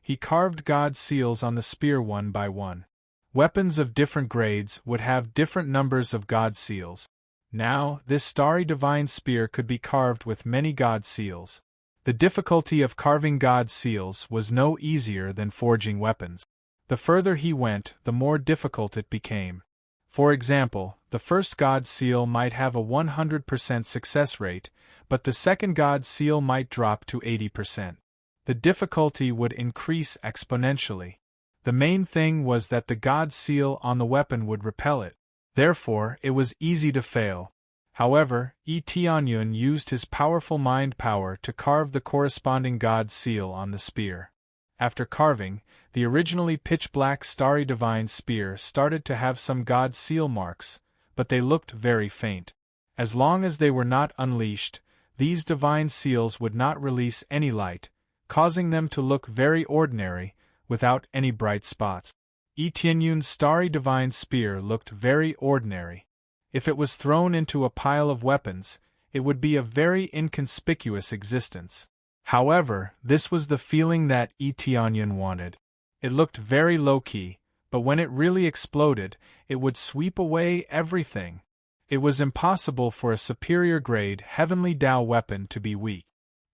He carved God Seals on the spear one by one. Weapons of different grades would have different numbers of God Seals. Now, this starry divine spear could be carved with many God Seals. The difficulty of carving God Seals was no easier than forging weapons. The further he went, the more difficult it became. For example, the first God Seal might have a 100% success rate, but the second God Seal might drop to 80%. The difficulty would increase exponentially. The main thing was that the God Seal on the weapon would repel it. Therefore, it was easy to fail. However, Etienne used his powerful mind power to carve the corresponding God Seal on the spear. After carving, the originally pitch-black starry divine spear started to have some God Seal marks, but they looked very faint. As long as they were not unleashed, these divine seals would not release any light, causing them to look very ordinary, without any bright spots. Etienne's starry divine spear looked very ordinary. If it was thrown into a pile of weapons, it would be a very inconspicuous existence. However, this was the feeling that Etienne wanted. It looked very low-key, but when it really exploded, it would sweep away everything. It was impossible for a superior-grade Heavenly Tao weapon to be weak.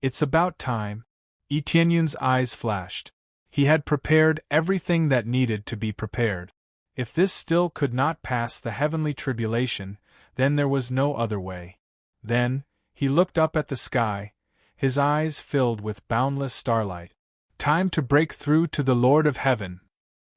"It's about time." Etienne's eyes flashed. He had prepared everything that needed to be prepared. If this still could not pass the heavenly tribulation, then there was no other way. Then, he looked up at the sky, his eyes filled with boundless starlight. Time to break through to the Lord of Heaven.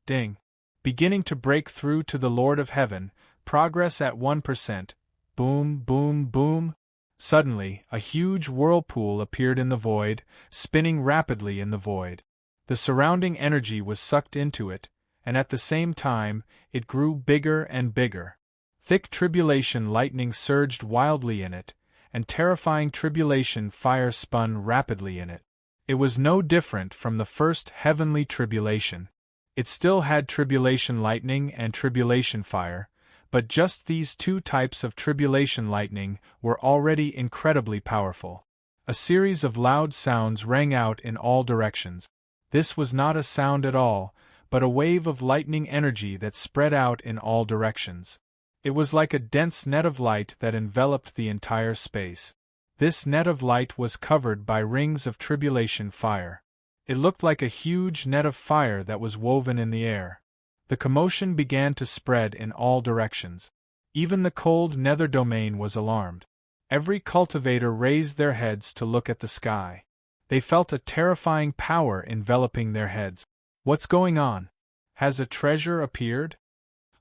Ding. Beginning to break through to the Lord of Heaven, progress at 1%. Boom, boom, boom. Suddenly, a huge whirlpool appeared in the void, spinning rapidly in the void. The surrounding energy was sucked into it, and at the same time, it grew bigger and bigger. Thick tribulation lightning surged wildly in it, and terrifying tribulation fire spun rapidly in it. It was no different from the first heavenly tribulation. It still had tribulation lightning and tribulation fire, but just these two types of tribulation lightning were already incredibly powerful. A series of loud sounds rang out in all directions. This was not a sound at all, but a wave of lightning energy that spread out in all directions. It was like a dense net of light that enveloped the entire space. This net of light was covered by rings of tribulation fire. It looked like a huge net of fire that was woven in the air. The commotion began to spread in all directions. Even the cold nether domain was alarmed. Every cultivator raised their heads to look at the sky. They felt a terrifying power enveloping their heads. What's going on? Has a treasure appeared?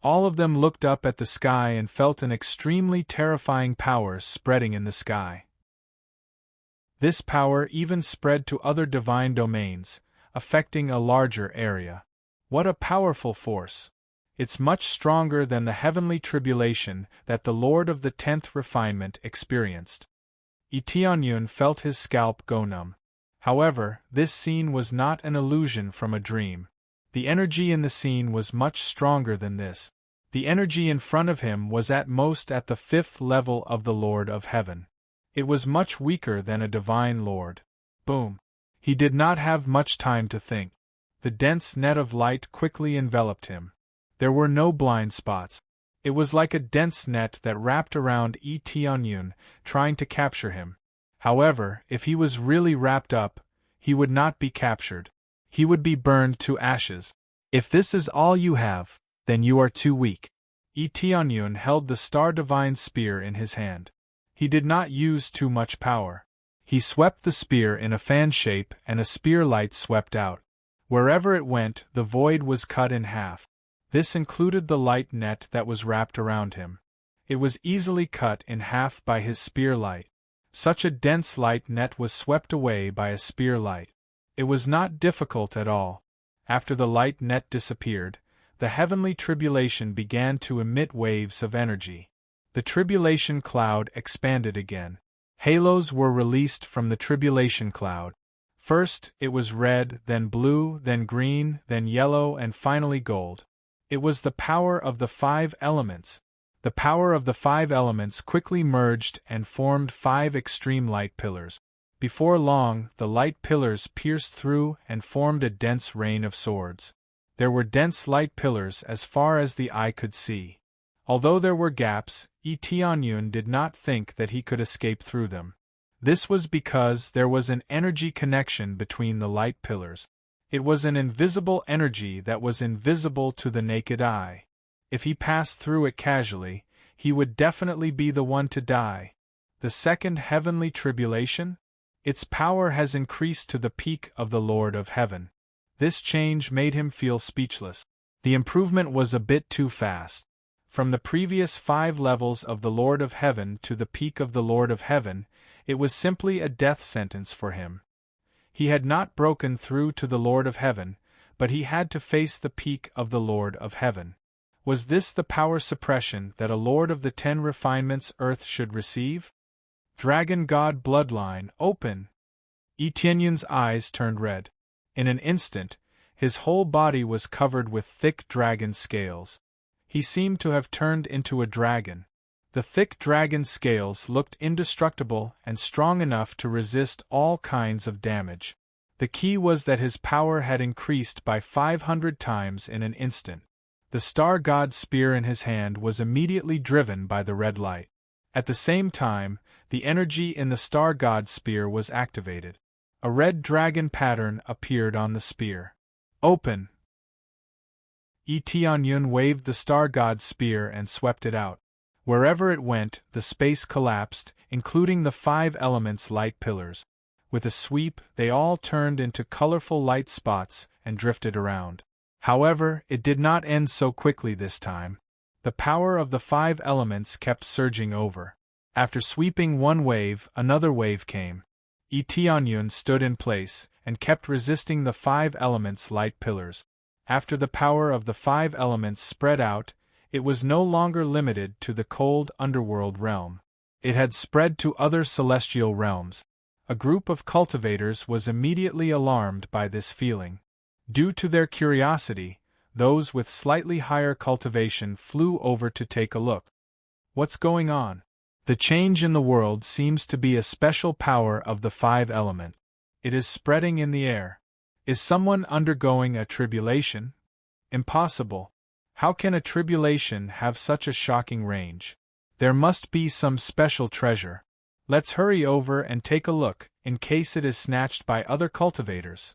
All of them looked up at the sky and felt an extremely terrifying power spreading in the sky. This power even spread to other divine domains, affecting a larger area. What a powerful force! It's much stronger than the heavenly tribulation that the Lord of the 10th refinement experienced. Tianyun felt his scalp go numb. However, this scene was not an illusion from a dream. The energy in the scene was much stronger than this. The energy in front of him was at most at the 5th level of the Lord of Heaven. It was much weaker than a divine Lord. Boom! He did not have much time to think. The dense net of light quickly enveloped him. There were no blind spots. It was like a dense net that wrapped around Tianyun, trying to capture him. However, if he was really wrapped up, he would not be captured. He would be burned to ashes. If this is all you have, then you are too weak. Tianyun held the Star Divine Spear in his hand. He did not use too much power. He swept the spear in a fan shape and a spear light swept out. Wherever it went, the void was cut in half. This included the light net that was wrapped around him. It was easily cut in half by his spear light. Such a dense light net was swept away by a spear light. It was not difficult at all. After the light net disappeared, the heavenly tribulation began to emit waves of energy. The tribulation cloud expanded again. Halos were released from the tribulation cloud. First, it was red, then blue, then green, then yellow, and finally gold. It was the power of the 5 elements. The power of the 5 elements quickly merged and formed 5 extreme light pillars. Before long, the light pillars pierced through and formed a dense rain of swords. There were dense light pillars as far as the eye could see. Although there were gaps, Tianyun did not think that he could escape through them. This was because there was an energy connection between the light pillars. It was an invisible energy that was invisible to the naked eye. If he passed through it casually, he would definitely be the one to die. The second heavenly tribulation? Its power has increased to the peak of the Lord of Heaven. This change made him feel speechless. The improvement was a bit too fast. From the previous 5 levels of the Lord of Heaven to the peak of the Lord of Heaven, it was simply a death sentence for him. He had not broken through to the Lord of Heaven, but he had to face the peak of the Lord of Heaven. Was this the power suppression that a Lord of the 10 refinements Earth should receive? Dragon God bloodline, open! Tianyun's eyes turned red. In an instant, his whole body was covered with thick dragon scales. He seemed to have turned into a dragon. The thick dragon scales looked indestructible and strong enough to resist all kinds of damage. The key was that his power had increased by 500 times in an instant. The Star God's spear in his hand was immediately driven by the red light. At the same time, the energy in the Star God's spear was activated. A red dragon pattern appeared on the spear. Open! Tianyun waved the star god's spear and swept it out. Wherever it went, the space collapsed, including the 5 elements light pillars. With a sweep, they all turned into colorful light spots and drifted around. However, it did not end so quickly this time. The power of the 5 elements kept surging over. After sweeping one wave, another wave came. Tianyun stood in place and kept resisting the 5 elements light pillars. After the power of the 5 elements spread out, it was no longer limited to the cold underworld realm. It had spread to other celestial realms. A group of cultivators was immediately alarmed by this feeling. Due to their curiosity, those with slightly higher cultivation flew over to take a look. What's going on? The change in the world seems to be a special power of the 5 element. It is spreading in the air. Is someone undergoing a tribulation? Impossible. How can a tribulation have such a shocking range? There must be some special treasure. Let's hurry over and take a look, in case it is snatched by other cultivators.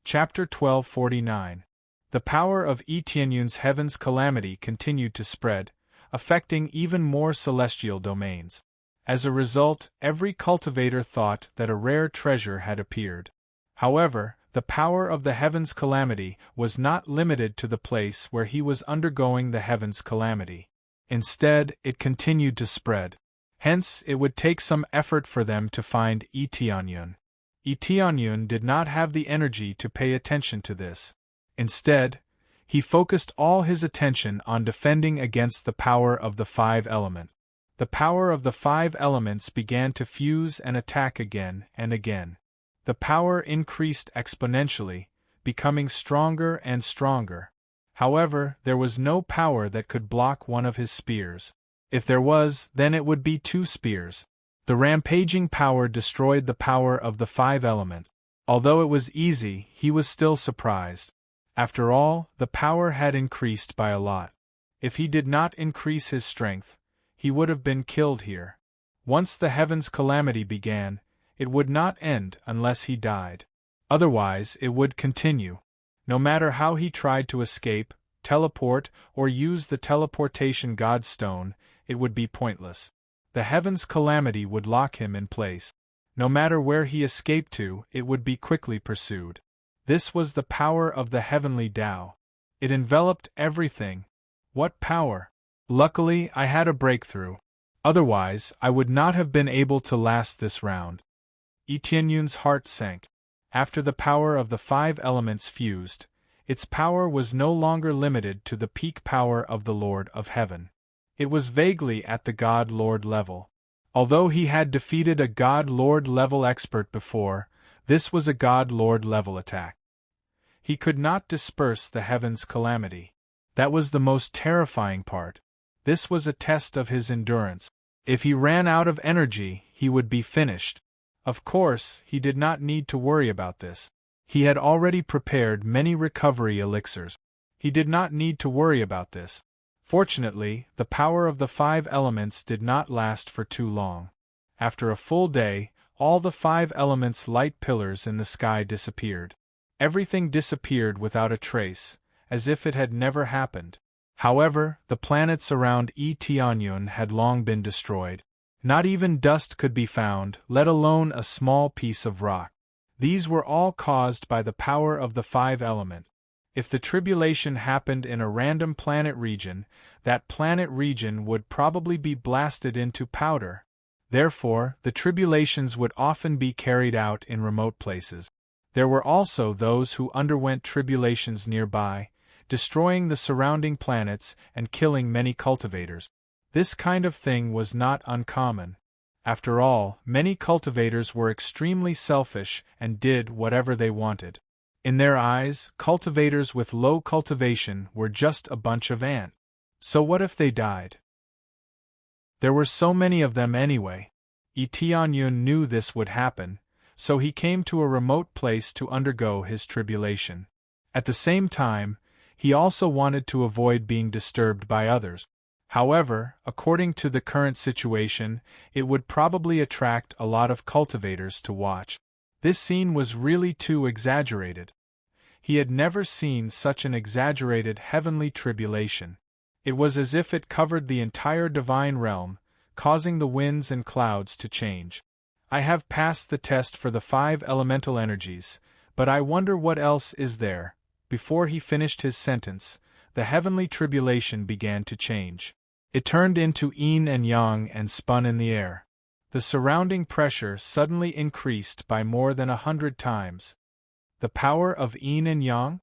Chapter 1249. The power of Tianyun's heaven's calamity continued to spread, affecting even more celestial domains. As a result, every cultivator thought that a rare treasure had appeared. However, the power of the heaven's calamity was not limited to the place where he was undergoing the heaven's calamity. Instead, it continued to spread. Hence, it would take some effort for them to find Tianyun. Tianyun did not have the energy to pay attention to this. Instead, he focused all his attention on defending against the power of the 5 element. The power of the 5 elements began to fuse and attack again and again. The power increased exponentially, becoming stronger and stronger. However, there was no power that could block one of his spears. If there was, then it would be 2 spears. The rampaging power destroyed the power of the 5 element. Although it was easy, he was still surprised. After all, the power had increased by a lot. If he did not increase his strength, he would have been killed here. Once the heaven's calamity began, it would not end unless he died. Otherwise, it would continue. No matter how he tried to escape, teleport, or use the teleportation god stone, it would be pointless. The heaven's calamity would lock him in place. No matter where he escaped to, it would be quickly pursued. This was the power of the heavenly Tao. It enveloped everything. What power! Luckily, I had a breakthrough. Otherwise, I would not have been able to last this round. Tianyun's heart sank. After the power of the 5 elements fused, its power was no longer limited to the peak power of the Lord of Heaven. It was vaguely at the God-Lord level. Although he had defeated a God-Lord level expert before, this was a God-Lord level attack. He could not disperse the heaven's calamity. That was the most terrifying part. This was a test of his endurance. If he ran out of energy, he would be finished. Of course, he did not need to worry about this. He had already prepared many recovery elixirs. He did not need to worry about this. Fortunately, the power of the 5 elements did not last for too long. After a full day, all the 5 elements' light pillars in the sky disappeared. Everything disappeared without a trace, as if it had never happened. However, the planets around Tianyun had long been destroyed. Not even dust could be found, let alone a small piece of rock. These were all caused by the power of the 5 element. If the tribulation happened in a random planet region, that planet region would probably be blasted into powder. Therefore, the tribulations would often be carried out in remote places. There were also those who underwent tribulations nearby, destroying the surrounding planets and killing many cultivators. This kind of thing was not uncommon. After all, many cultivators were extremely selfish and did whatever they wanted. In their eyes, cultivators with low cultivation were just a bunch of ants. So what if they died? There were so many of them anyway. Tianyun knew this would happen, so he came to a remote place to undergo his tribulation. At the same time, he also wanted to avoid being disturbed by others. However, according to the current situation, it would probably attract a lot of cultivators to watch. This scene was really too exaggerated. He had never seen such an exaggerated heavenly tribulation. It was as if it covered the entire divine realm, causing the winds and clouds to change. I have passed the test for the 5 elemental energies, but I wonder what else is there. Before he finished his sentence, the heavenly tribulation began to change. It turned into yin and yang and spun in the air. The surrounding pressure suddenly increased by more than 100 times. The power of yin and yang?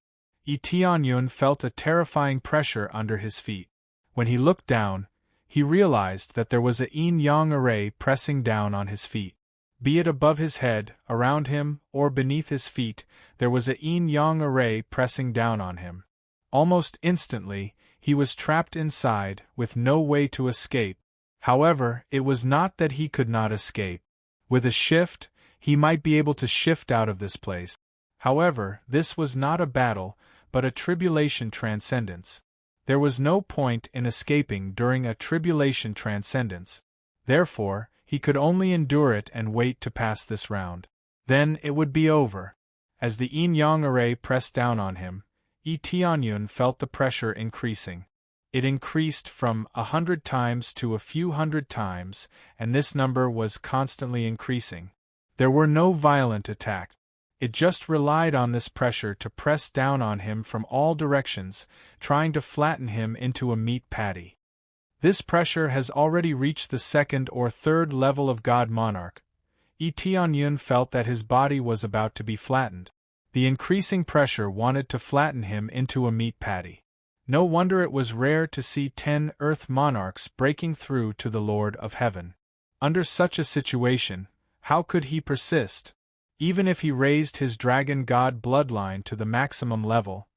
Tianyun felt a terrifying pressure under his feet. When he looked down, he realized that there was a yin-yang array pressing down on his feet. Be it above his head, around him, or beneath his feet, there was a yin-yang array pressing down on him. Almost instantly, he was trapped inside, with no way to escape. However, it was not that he could not escape. With a shift, he might be able to shift out of this place. However, this was not a battle, but a tribulation transcendence. There was no point in escaping during a tribulation transcendence. Therefore, he could only endure it and wait to pass this round. Then it would be over. As the yin-yang array pressed down on him, Tianyun felt the pressure increasing. It increased from 100 times to a few hundred times, and this number was constantly increasing. There were no violent attacks. It just relied on this pressure to press down on him from all directions, trying to flatten him into a meat patty. This pressure has already reached the 2nd or 3rd level of God Monarch. Tianyun felt that his body was about to be flattened. The increasing pressure wanted to flatten him into a meat patty. No wonder it was rare to see 10 Earth monarchs breaking through to the Lord of Heaven. Under such a situation, how could he persist? Even if he raised his dragon god bloodline to the maximum level,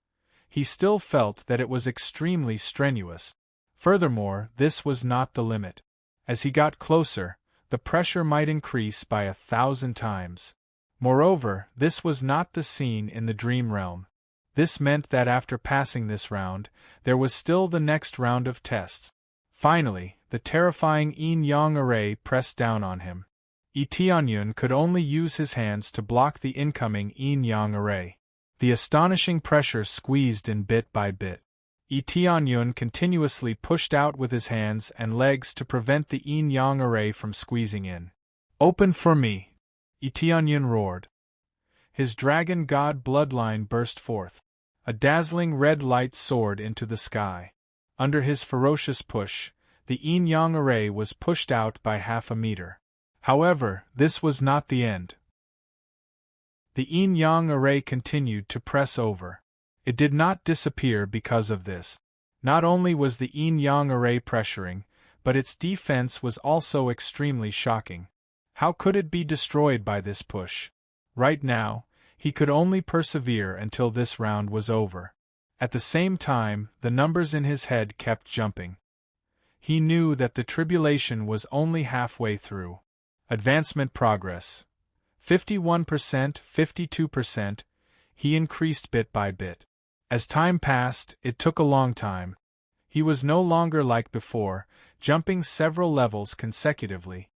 he still felt that it was extremely strenuous. Furthermore, this was not the limit. As he got closer, the pressure might increase by 1,000 times. Moreover, this was not the scene in the dream realm. This meant that after passing this round, there was still the next round of tests. Finally, the terrifying yin-yang array pressed down on him. Tianyun could only use his hands to block the incoming yin-yang array. The astonishing pressure squeezed in bit by bit. Tianyun continuously pushed out with his hands and legs to prevent the yin-yang array from squeezing in. "Open for me!" Tianyun roared. His dragon god bloodline burst forth. A dazzling red light soared into the sky. Under his ferocious push, the yin-yang array was pushed out by 1/2 meter. However, this was not the end. The yin-yang array continued to press over. It did not disappear because of this. Not only was the yin-yang array pressuring, but its defense was also extremely shocking. How could it be destroyed by this push? Right now, he could only persevere until this round was over. At the same time, the numbers in his head kept jumping. He knew that the tribulation was only halfway through. Advancement progress. 51%, 52%, he increased bit by bit. As time passed, it took a long time. He was no longer like before, jumping several levels consecutively.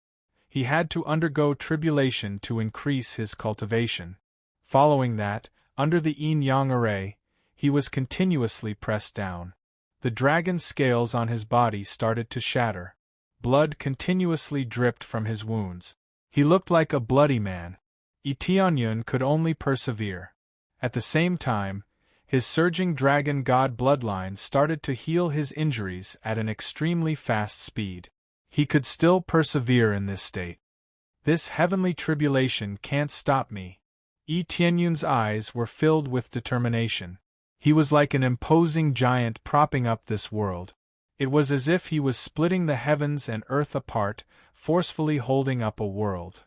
He had to undergo tribulation to increase his cultivation. Following that, under the yin-yang array, he was continuously pressed down. The dragon scales on his body started to shatter. Blood continuously dripped from his wounds. He looked like a bloody man. Tianyun could only persevere. At the same time, his surging dragon god bloodline started to heal his injuries at an extremely fast speed. He could still persevere in this state. This heavenly tribulation can't stop me. Tianyun's eyes were filled with determination. He was like an imposing giant propping up this world. It was as if he was splitting the heavens and earth apart, forcefully holding up a world.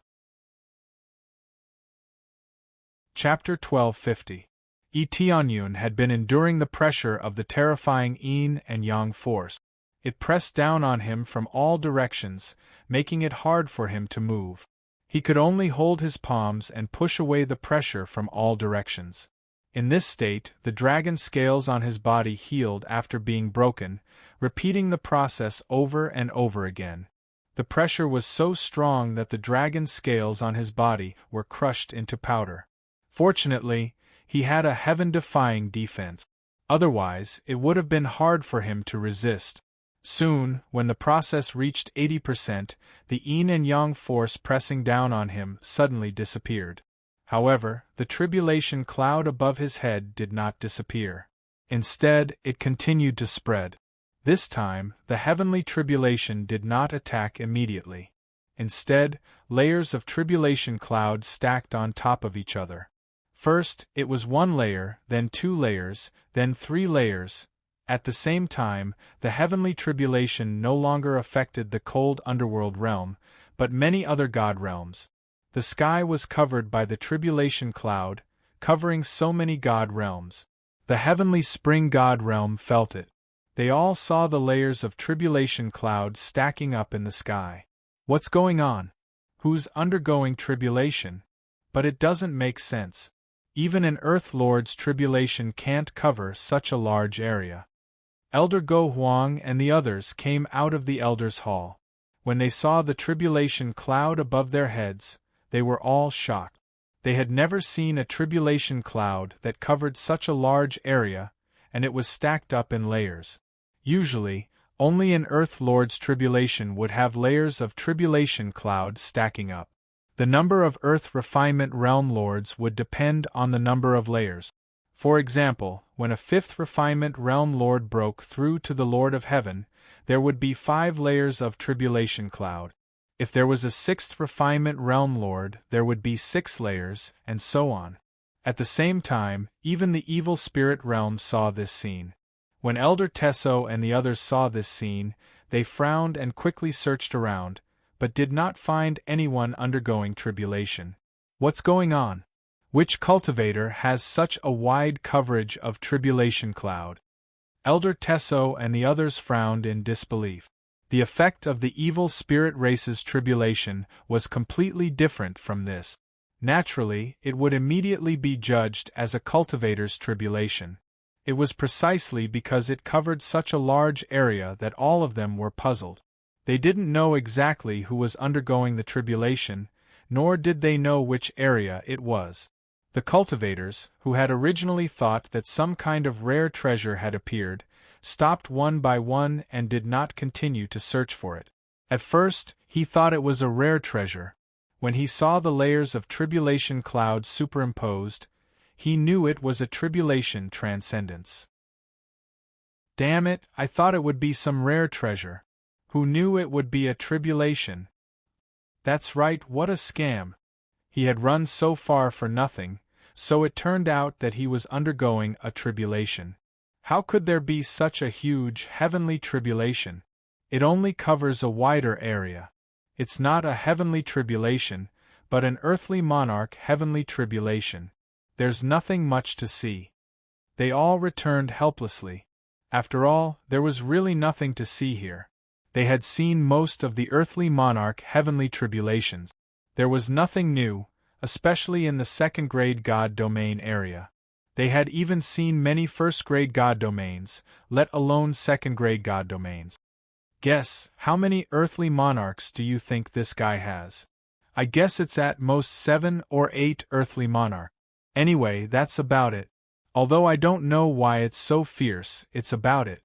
Chapter 1250. Tianyun had been enduring the pressure of the terrifying yin and yang force. It pressed down on him from all directions, making it hard for him to move. He could only hold his palms and push away the pressure from all directions. In this state, the dragon scales on his body healed after being broken, repeating the process over and over again. The pressure was so strong that the dragon's scales on his body were crushed into powder. Fortunately, he had a heaven-defying defense. Otherwise, it would have been hard for him to resist. Soon, when the process reached 80%, the yin and yang force pressing down on him suddenly disappeared. However, the tribulation cloud above his head did not disappear. Instead, it continued to spread. This time, the heavenly tribulation did not attack immediately. Instead, layers of tribulation cloud stacked on top of each other. First, it was 1 layer, then 2 layers, then 3 layers. At the same time, the heavenly tribulation no longer affected the cold underworld realm, but many other god realms. The sky was covered by the tribulation cloud, covering so many god realms. The heavenly spring god realm felt it. They all saw the layers of tribulation cloud stacking up in the sky. What's going on? Who's undergoing tribulation? But it doesn't make sense. Even an Earth Lord's tribulation can't cover such a large area. Elder Go Huang and the others came out of the Elders' Hall. When they saw the tribulation cloud above their heads, they were all shocked. They had never seen a tribulation cloud that covered such a large area, and it was stacked up in layers. Usually, only an Earth Lord's tribulation would have layers of tribulation cloud stacking up. The number of Earth Refinement Realm Lords would depend on the number of layers. For example, when a 5th Refinement Realm Lord broke through to the Lord of Heaven, there would be 5 layers of tribulation cloud. If there was a 6th Refinement Realm Lord, there would be 6 layers, and so on. At the same time, even the evil spirit realm saw this scene. When Elder Tesso and the others saw this scene, they frowned and quickly searched around, but did not find anyone undergoing tribulation. What's going on? Which cultivator has such a wide coverage of tribulation cloud? Elder Tesso and the others frowned in disbelief. The effect of the evil spirit race's tribulation was completely different from this. Naturally, it would immediately be judged as a cultivator's tribulation. It was precisely because it covered such a large area that all of them were puzzled. They didn't know exactly who was undergoing the tribulation, nor did they know which area it was. The cultivators, who had originally thought that some kind of rare treasure had appeared, stopped one by one and did not continue to search for it. At first, he thought it was a rare treasure. When he saw the layers of tribulation cloud superimposed, he knew it was a tribulation transcendence. Damn it, I thought it would be some rare treasure. Who knew it would be a tribulation? That's right, what a scam. He had run so far for nothing, so it turned out that he was undergoing a tribulation. How could there be such a huge heavenly tribulation? It only covers a wider area. It's not a heavenly tribulation, but an earthly monarch heavenly tribulation. There's nothing much to see. They all returned helplessly. After all, there was really nothing to see here. They had seen most of the earthly monarch heavenly tribulations. There was nothing new, especially in the second-grade god domain area. They had even seen many first-grade god domains, let alone second-grade god domains. Guess, how many earthly monarchs do you think this guy has? I guess it's at most 7 or 8 earthly monarchs. Anyway, that's about it. Although I don't know why it's so fierce, it's about it.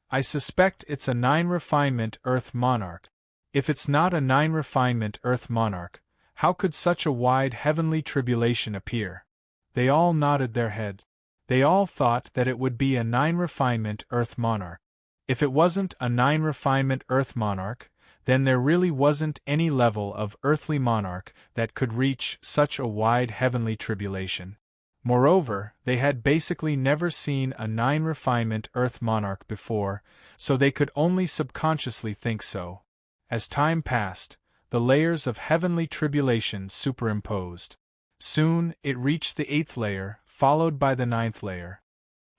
I suspect it's a 9 refinement Earth monarch. If it's not a 9 refinement Earth monarch, how could such a wide heavenly tribulation appear? They all nodded their heads. They all thought that it would be a 9 refinement Earth monarch. If it wasn't a 9 refinement Earth monarch, then there really wasn't any level of earthly monarch that could reach such a wide heavenly tribulation. Moreover, they had basically never seen a 9 refinement Earth monarch before, so they could only subconsciously think so. As time passed, the layers of heavenly tribulation superimposed. Soon, it reached the 8th layer, followed by the 9th layer.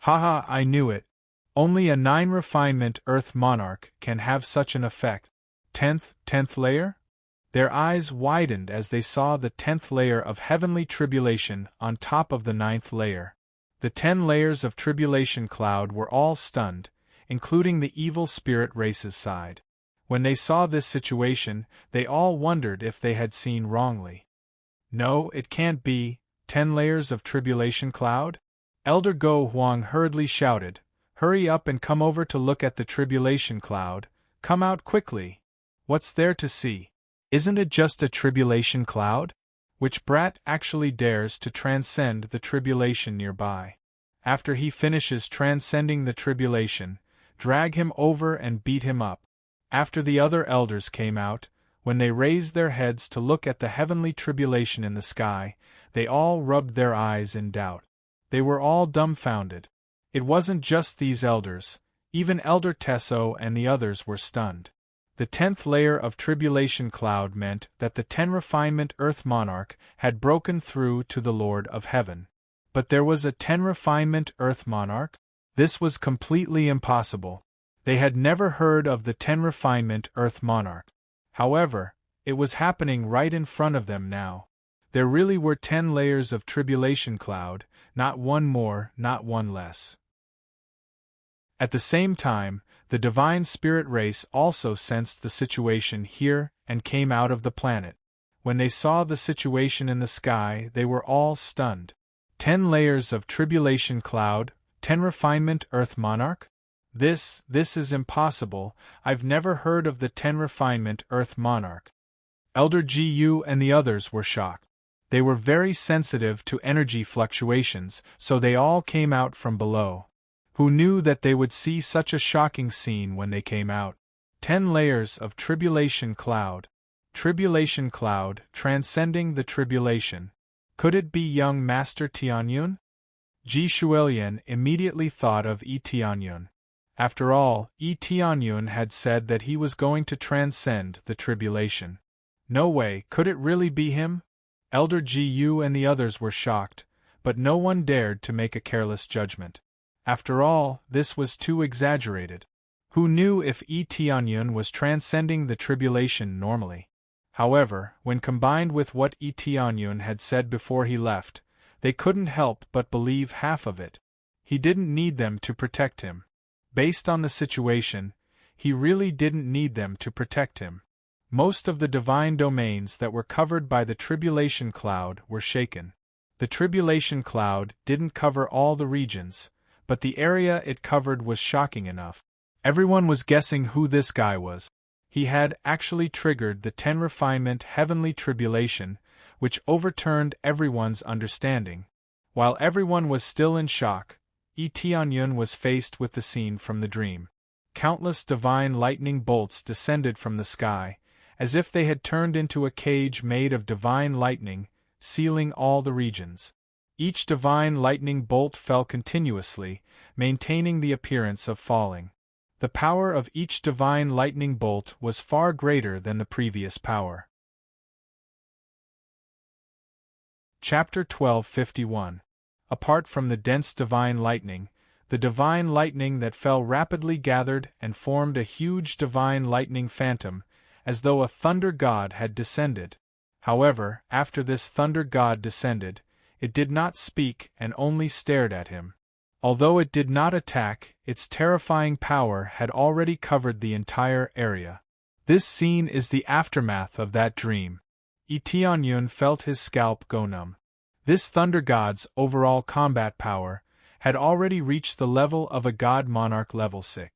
Haha, I knew it. Only a 9 refinement Earth monarch can have such an effect. 10th layer? Their eyes widened as they saw the 10th layer of heavenly tribulation on top of the 9th layer. The 10 layers of tribulation cloud were all stunned, including the evil spirit race's side. When they saw this situation, they all wondered if they had seen wrongly. No, it can't be, 10 layers of tribulation cloud? Elder Go Huang hurriedly shouted, hurry up and come over to look at the tribulation cloud, come out quickly. What's there to see? Isn't it just a tribulation cloud? Which brat actually dares to transcend the tribulation nearby? After he finishes transcending the tribulation, drag him over and beat him up. After the other elders came out, when they raised their heads to look at the heavenly tribulation in the sky, they all rubbed their eyes in doubt. They were all dumbfounded. It wasn't just these elders, even Elder Tesso and the others were stunned. The 10th layer of tribulation cloud meant that the 10 refinement earth monarch had broken through to the Lord of Heaven. But there was a 10 refinement earth monarch? This was completely impossible. They had never heard of the 10 refinement earth monarch. However, it was happening right in front of them now. There really were 10 layers of tribulation cloud, not one more, not one less. At the same time, the divine spirit race also sensed the situation here and came out of the planet. When they saw the situation in the sky, they were all stunned. 10 layers of tribulation cloud, 10 refinement earth monarch? This is impossible. I've never heard of the 10 refinement earth monarch. Elder Gu and the others were shocked. They were very sensitive to energy fluctuations, so they all came out from below. Who knew that they would see such a shocking scene when they came out? 10 layers of tribulation cloud. Tribulation cloud, transcending the tribulation. Could it be young Master Tianyun? Ji Shuelian immediately thought of Yi Tianyun. After all, Yi Tianyun had said that he was going to transcend the tribulation. No way, could it really be him? Elder Gu and the others were shocked, but no one dared to make a careless judgment. After all, this was too exaggerated. Who knew if Yi Tianyun was transcending the tribulation normally? However, when combined with what Yi Tianyun had said before he left, they couldn't help but believe half of it. He didn't need them to protect him. Based on the situation, he really didn't need them to protect him. Most of the divine domains that were covered by the tribulation cloud were shaken. The tribulation cloud didn't cover all the regions, but the area it covered was shocking enough. Everyone was guessing who this guy was. He had actually triggered the 10 refinement heavenly tribulation, which overturned everyone's understanding. While everyone was still in shock, Yi Tianyun was faced with the scene from the dream. Countless divine lightning bolts descended from the sky, as if they had turned into a cage made of divine lightning, sealing all the regions. Each divine lightning bolt fell continuously, maintaining the appearance of falling. The power of each divine lightning bolt was far greater than the previous power. Chapter 1251. Apart from the dense divine lightning, the divine lightning that fell rapidly gathered and formed a huge divine lightning phantom, as though a thunder god had descended. However, after this thunder god descended, it did not speak and only stared at him. Although it did not attack, its terrifying power had already covered the entire area. This scene is the aftermath of that dream. Yi Tianyun felt his scalp go numb. This thunder god's overall combat power had already reached the level of a god monarch level 6.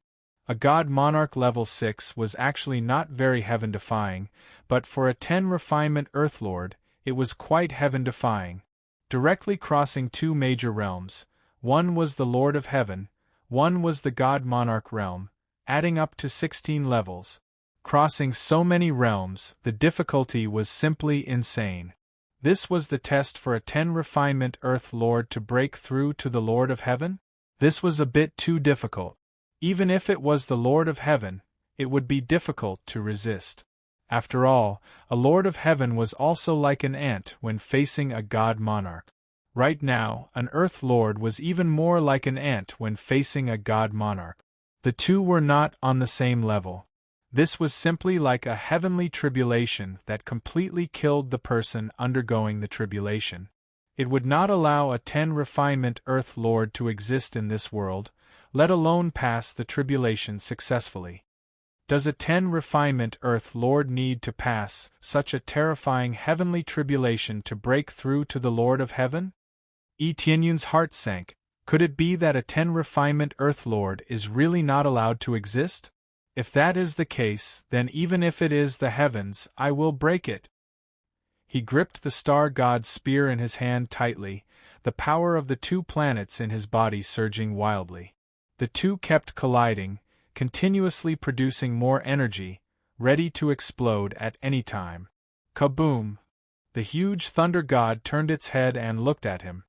A god monarch level 6 was actually not very heaven-defying, but for a 10 refinement Earthlord, it was quite heaven-defying. Directly crossing two major realms, one was the Lord of Heaven, one was the god monarch realm, adding up to 16 levels. Crossing so many realms, the difficulty was simply insane. This was the test for a 10 refinement Earth Lord to break through to the Lord of Heaven? This was a bit too difficult. Even if it was the Lord of Heaven, it would be difficult to resist. After all, a Lord of Heaven was also like an ant when facing a god monarch. Right now, an Earth Lord was even more like an ant when facing a god monarch. The two were not on the same level. This was simply like a heavenly tribulation that completely killed the person undergoing the tribulation. It would not allow a 10 refinement Earth Lord to exist in this world, let alone pass the tribulation successfully. Does a 10 refinement Earth Lord need to pass such a terrifying heavenly tribulation to break through to the Lord of Heaven? Etienne's heart sank. Could it be that a 10 refinement Earth Lord is really not allowed to exist? If that is the case, then even if it is the heavens, I will break it. He gripped the star god's spear in his hand tightly, the power of the 2 planets in his body surging wildly. The 2 kept colliding, continuously producing more energy, ready to explode at any time. Kaboom! The huge thunder god turned its head and looked at him.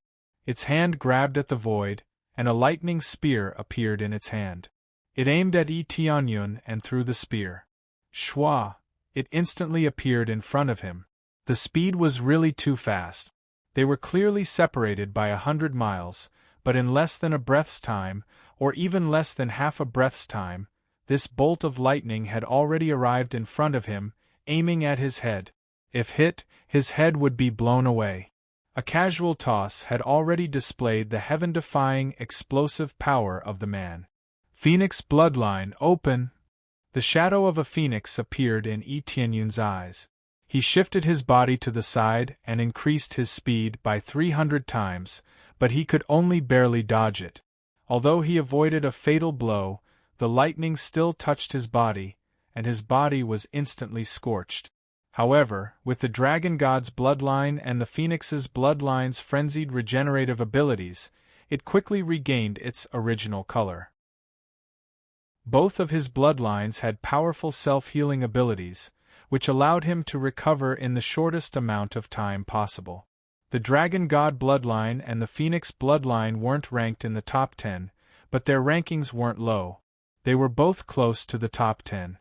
Its hand grabbed at the void, and a lightning spear appeared in its hand. It aimed at Etienne and threw the spear. Schwa! It instantly appeared in front of him. The speed was really too fast. They were clearly separated by 100 miles, but in less than a breath's time, or even less than half a breath's time, this bolt of lightning had already arrived in front of him, aiming at his head. If hit, his head would be blown away. A casual toss had already displayed the heaven-defying, explosive power of the man. Phoenix bloodline open! The shadow of a phoenix appeared in Etienne's eyes. He shifted his body to the side and increased his speed by 300 times, but he could only barely dodge it. Although he avoided a fatal blow, the lightning still touched his body, and his body was instantly scorched. However, with the dragon god's bloodline and the phoenix's bloodline's frenzied regenerative abilities, it quickly regained its original color. Both of his bloodlines had powerful self-healing abilities, which allowed him to recover in the shortest amount of time possible. The Dragon God bloodline and the Phoenix bloodline weren't ranked in the top 10, but their rankings weren't low. They were both close to the top 10.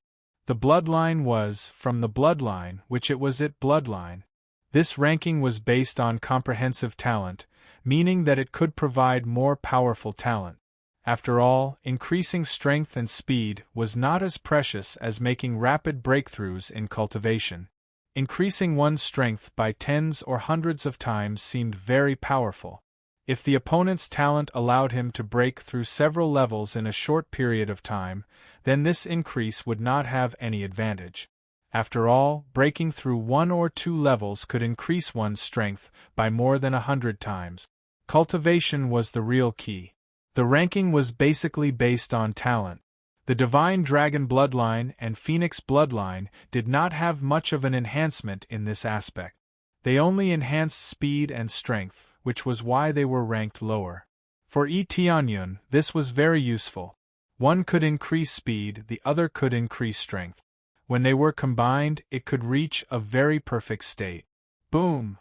The bloodline was from the bloodline, which it was it bloodline. This ranking was based on comprehensive talent, meaning that it could provide more powerful talent. After all, increasing strength and speed was not as precious as making rapid breakthroughs in cultivation. Increasing one's strength by tens or hundreds of times seemed very powerful. If the opponent's talent allowed him to break through several levels in a short period of time, then this increase would not have any advantage. After all, breaking through 1 or 2 levels could increase one's strength by more than 100 times. Cultivation was the real key. The ranking was basically based on talent. The Divine Dragon bloodline and Phoenix bloodline did not have much of an enhancement in this aspect. They only enhanced speed and strength, which was why they were ranked lower. For Etienne, this was very useful. One could increase speed, the other could increase strength. When they were combined, it could reach a very perfect state. Boom!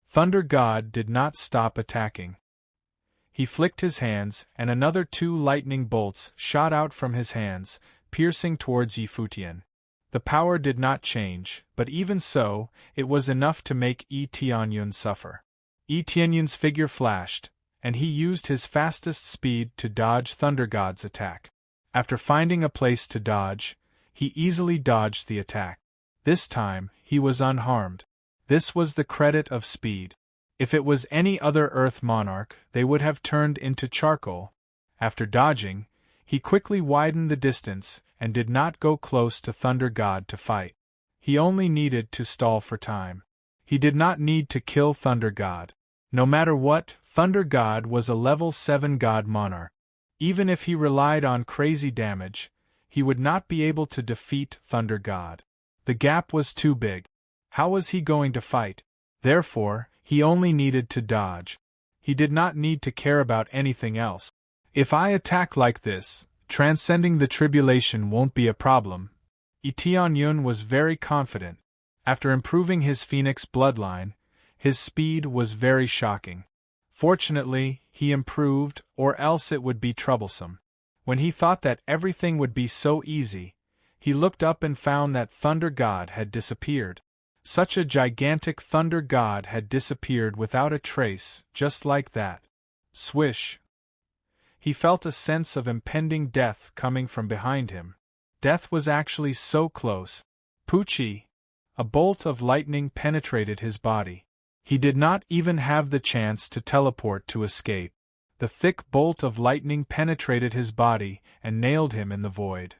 Thunder God did not stop attacking. He flicked his hands, and another 2 lightning bolts shot out from his hands, piercing towards Yifutian. The power did not change, but even so, it was enough to make Etienne suffer. Etienne's figure flashed, and he used his fastest speed to dodge Thunder God's attack. After finding a place to dodge, he easily dodged the attack. This time, he was unharmed. This was the credit of speed. If it was any other Earth monarch, they would have turned into charcoal. After dodging, he quickly widened the distance and did not go close to Thunder God to fight. He only needed to stall for time. He did not need to kill Thunder God. No matter what, Thunder God was a level 7 God monarch. Even if he relied on crazy damage, he would not be able to defeat Thunder God. The gap was too big. How was he going to fight? Therefore, he only needed to dodge. He did not need to care about anything else. If I attack like this, transcending the tribulation won't be a problem. Etienne was very confident. After improving his Phoenix bloodline, his speed was very shocking. Fortunately, he improved, or else it would be troublesome. When he thought that everything would be so easy, he looked up and found that Thunder God had disappeared. Such a gigantic Thunder God had disappeared without a trace, just like that. Swish! He felt a sense of impending death coming from behind him. Death was actually so close. Poochie! A bolt of lightning penetrated his body. He did not even have the chance to teleport to escape. The thick bolt of lightning penetrated his body and nailed him in the void.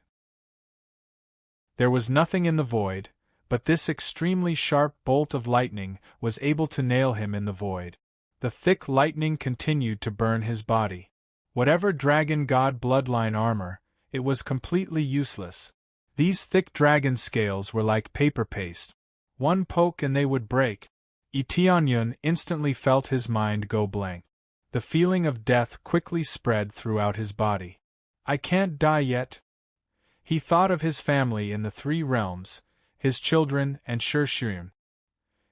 There was nothing in the void, but this extremely sharp bolt of lightning was able to nail him in the void. The thick lightning continued to burn his body. Whatever dragon god bloodline armor, it was completely useless. These thick dragon scales were like paper paste. One poke and they would break. Tianyun instantly felt his mind go blank. The feeling of death quickly spread throughout his body. I can't die yet. He thought of his family in the three realms, his children and Shirshun.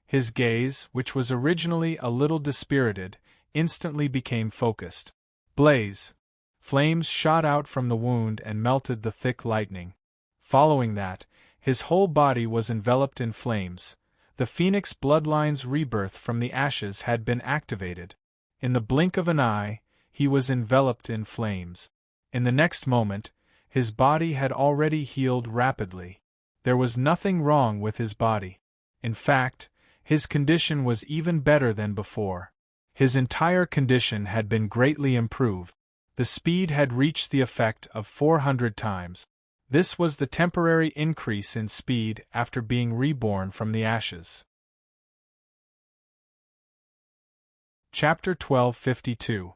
His gaze, which was originally a little dispirited, instantly became focused. Blaze! Flames shot out from the wound and melted the thick lightning. Following that, his whole body was enveloped in flames. The Phoenix bloodline's rebirth from the ashes had been activated. In the blink of an eye, he was enveloped in flames. In the next moment, his body had already healed rapidly. There was nothing wrong with his body. In fact, his condition was even better than before. His entire condition had been greatly improved. The speed had reached the effect of 400 times. This was the temporary increase in speed after being reborn from the ashes. Chapter 1252.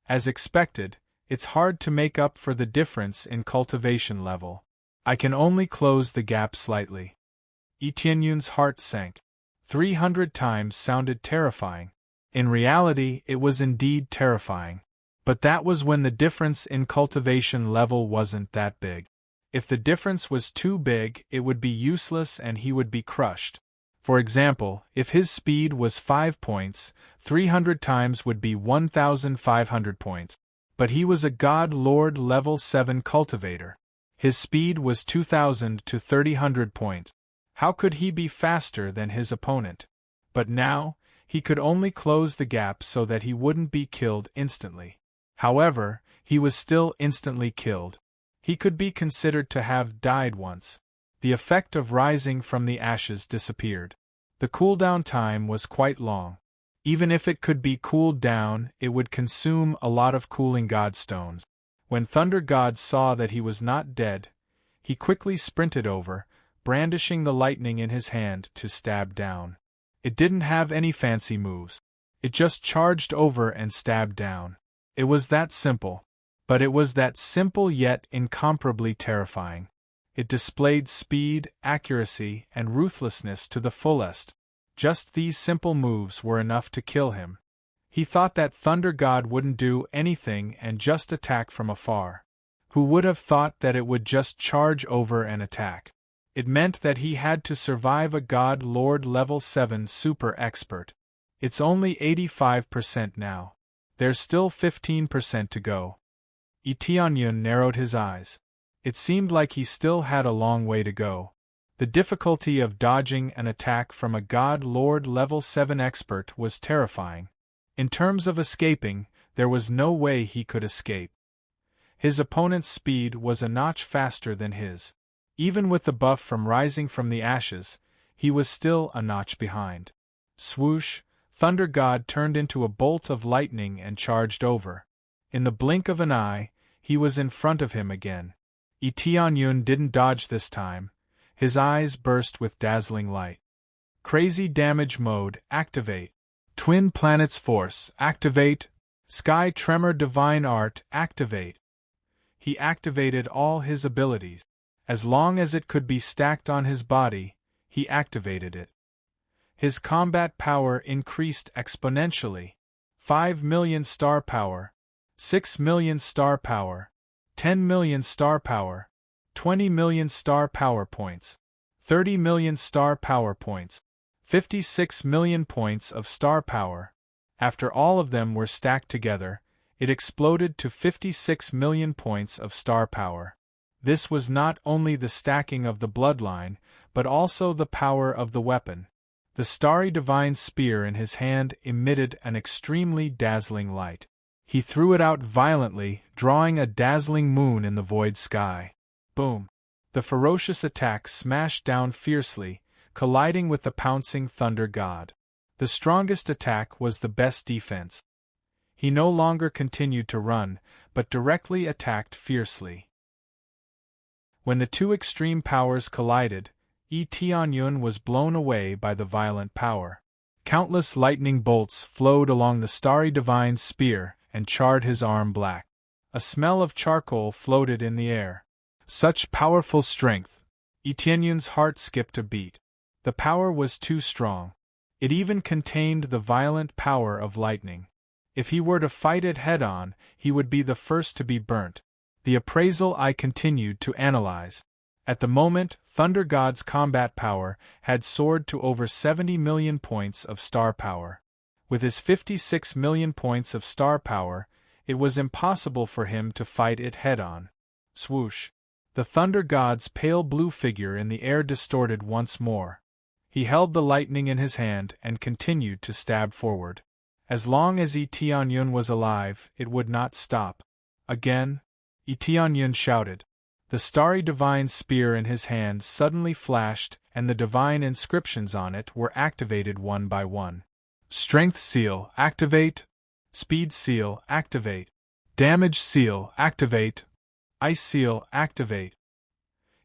As expected, it's hard to make up for the difference in cultivation level. I can only close the gap slightly. Tianyun's heart sank. 300 times sounded terrifying. In reality, it was indeed terrifying. But that was when the difference in cultivation level wasn't that big. If the difference was too big, it would be useless and he would be crushed. For example, if his speed was 5 points, 300 times would be 1,500 points. But he was a God Lord level 7 cultivator. His speed was 2,000 to 3,000 points. How could he be faster than his opponent? But now, he could only close the gap so that he wouldn't be killed instantly. However, he was still instantly killed. He could be considered to have died once. The effect of rising from the ashes disappeared. The cooldown time was quite long. Even if it could be cooled down, it would consume a lot of cooling godstones. When Thunder God saw that he was not dead, he quickly sprinted over, brandishing the lightning in his hand to stab down. It didn't have any fancy moves. It just charged over and stabbed down. It was that simple. But it was that simple yet incomparably terrifying. It displayed speed, accuracy, and ruthlessness to the fullest. Just these simple moves were enough to kill him. He thought that Thunder God wouldn't do anything and just attack from afar. Who would have thought that it would just charge over and attack? It meant that he had to survive a God Lord level 7 super expert. It's only 85% now. There's still 15% to go. Tianyun narrowed his eyes. It seemed like he still had a long way to go. The difficulty of dodging an attack from a God Lord level 7 expert was terrifying. In terms of escaping, there was no way he could escape. His opponent's speed was a notch faster than his. Even with the buff from rising from the ashes, he was still a notch behind. Swoosh, Thunder God turned into a bolt of lightning and charged over. In the blink of an eye, he was in front of him again. Tianyun didn't dodge this time. His eyes burst with dazzling light. Crazy Damage Mode, activate. Twin Planets Force, activate. Sky Tremor Divine Art, activate. He activated all his abilities. As long as it could be stacked on his body, he activated it. His combat power increased exponentially. 5 million star power, 6 million star power, 10 million star power, 20 million star power points, 30 million star power points, 56 million points of star power. After all of them were stacked together, it exploded to 56 million points of star power. This was not only the stacking of the bloodline, but also the power of the weapon. The starry divine spear in his hand emitted an extremely dazzling light. He threw it out violently, drawing a dazzling moon in the void sky. Boom! The ferocious attack smashed down fiercely, colliding with the pouncing Thunder God. The strongest attack was the best defense. He no longer continued to run, but directly attacked fiercely. When the two extreme powers collided, Yi Tianyun was blown away by the violent power. Countless lightning bolts flowed along the starry divine spear and charred his arm black. A smell of charcoal floated in the air. Such powerful strength! Yi Tianyun's heart skipped a beat. The power was too strong. It even contained the violent power of lightning. If he were to fight it head-on, he would be the first to be burnt. The appraisal I continued to analyze. At the moment, Thunder God's combat power had soared to over 70 million points of star power. With his 56 million points of star power, it was impossible for him to fight it head-on. Swoosh! The Thunder God's pale blue figure in the air distorted once more. He held the lightning in his hand and continued to stab forward. As long as Yi Tianyun was alive, it would not stop. Again, Yi Tianyun shouted. The starry divine spear in his hand suddenly flashed, and the divine inscriptions on it were activated one by one. Strength Seal, activate. Speed Seal, activate. Damage Seal, activate. Ice Seal, activate.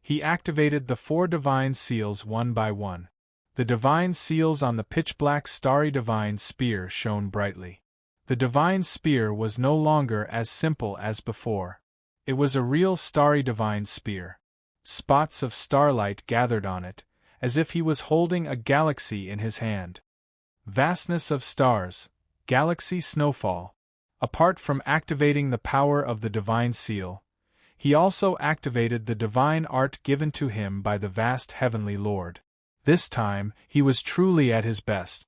He activated the 4 divine seals one by one. The divine seals on the pitch-black starry divine spear shone brightly. The divine spear was no longer as simple as before. It was a real starry divine spear. Spots of starlight gathered on it, as if he was holding a galaxy in his hand. Vastness of stars, galaxy snowfall. Apart from activating the power of the divine seal, he also activated the divine art given to him by the vast heavenly Lord. This time, he was truly at his best.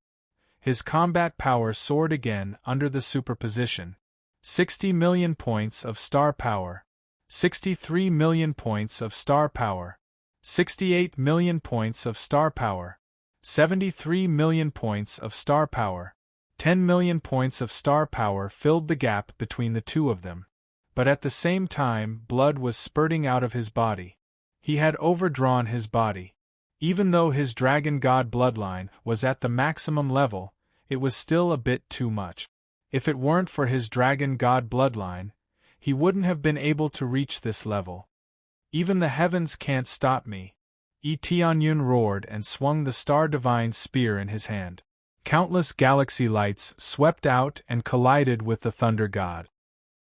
His combat power soared again under the superposition. 60 million points of star power. 63 million points of star power. 68 million points of star power. 73 million points of star power. 10 million points of star power filled the gap between the two of them. But at the same time, blood was spurting out of his body. He had overdrawn his body. Even though his dragon god bloodline was at the maximum level, it was still a bit too much. If it weren't for his dragon god bloodline, he wouldn't have been able to reach this level. Even the heavens can't stop me. Yi Tianyun roared and swung the star divine spear in his hand. Countless galaxy lights swept out and collided with the thunder god.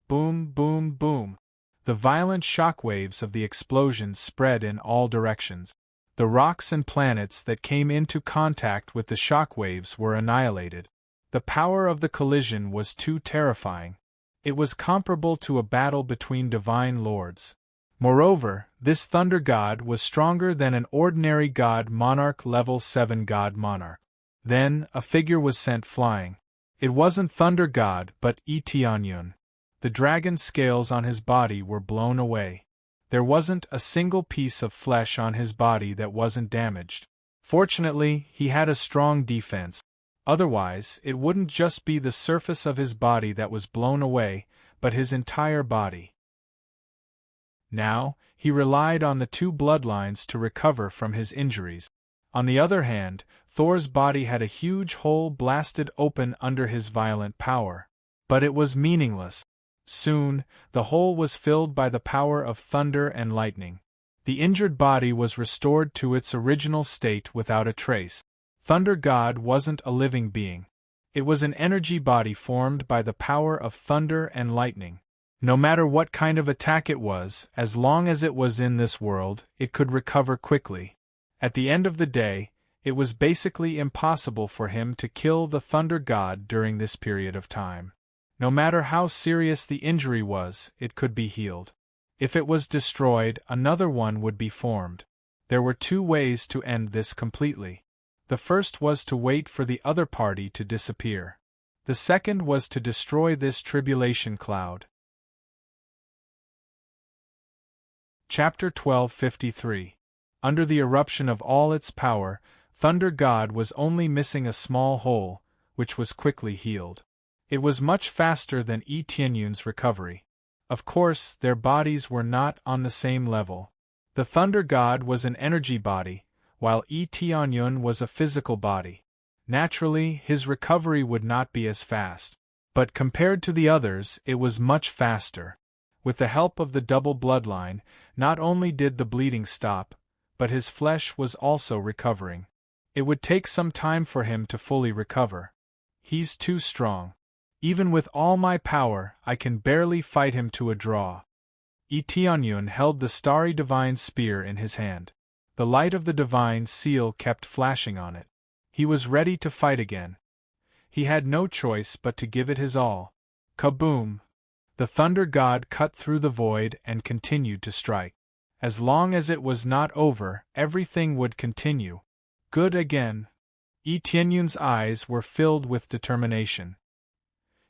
Boom, boom, boom. The violent shockwaves of the explosion spread in all directions. The rocks and planets that came into contact with the shockwaves were annihilated. The power of the collision was too terrifying. It was comparable to a battle between divine lords. Moreover, this thunder god was stronger than an ordinary god monarch level 7 god monarch. Then, a figure was sent flying. It wasn't thunder god but Yi Tianyun. The dragon scales on his body were blown away. There wasn't a single piece of flesh on his body that wasn't damaged. Fortunately, he had a strong defense. Otherwise, it wouldn't just be the surface of his body that was blown away, but his entire body. Now, he relied on the 2 bloodlines to recover from his injuries. On the other hand, Thor's body had a huge hole blasted open under his violent power. But it was meaningless. Soon, the hole was filled by the power of thunder and lightning. The injured body was restored to its original state without a trace. Thunder God wasn't a living being. It was an energy body formed by the power of thunder and lightning. No matter what kind of attack it was, as long as it was in this world, it could recover quickly. At the end of the day, it was basically impossible for him to kill the Thunder God during this period of time. No matter how serious the injury was, it could be healed. If it was destroyed, another one would be formed. There were 2 ways to end this completely. The first was to wait for the other party to disappear. The second was to destroy this tribulation cloud. Chapter 1253. Under the eruption of all its power, Thunder God was only missing a small hole, which was quickly healed. It was much faster than Yi Tianyun's recovery. Of course, their bodies were not on the same level. The Thunder God was an energy body, while Yi Tianyun was a physical body. Naturally, his recovery would not be as fast. But compared to the others, it was much faster. With the help of the double bloodline, not only did the bleeding stop, but his flesh was also recovering. It would take some time for him to fully recover. He's too strong. Even with all my power, I can barely fight him to a draw. Tianyun held the starry divine spear in his hand. The light of the divine seal kept flashing on it. He was ready to fight again. He had no choice but to give it his all. Kaboom! The thunder god cut through the void and continued to strike. As long as it was not over, everything would continue. Good again. Tianyun's eyes were filled with determination.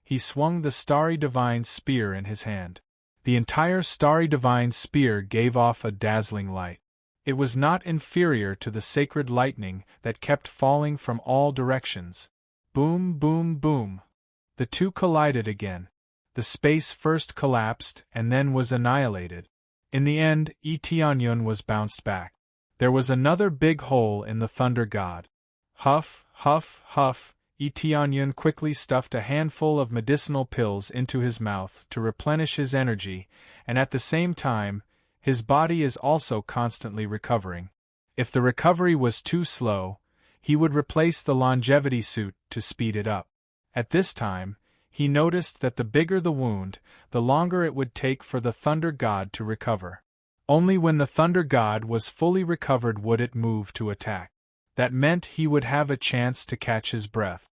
He swung the starry divine spear in his hand. The entire starry divine spear gave off a dazzling light. It was not inferior to the sacred lightning that kept falling from all directions. Boom, boom, boom. The two collided again. The space first collapsed and then was annihilated. In the end, Tianyun was bounced back. There was another big hole in the thunder god. Huff, huff, huff. Tianyun quickly stuffed a handful of medicinal pills into his mouth to replenish his energy, and at the same time, his body is also constantly recovering. If the recovery was too slow, he would replace the longevity suit to speed it up. At this time, he noticed that the bigger the wound, the longer it would take for the thunder god to recover. Only when the thunder god was fully recovered would it move to attack. That meant he would have a chance to catch his breath.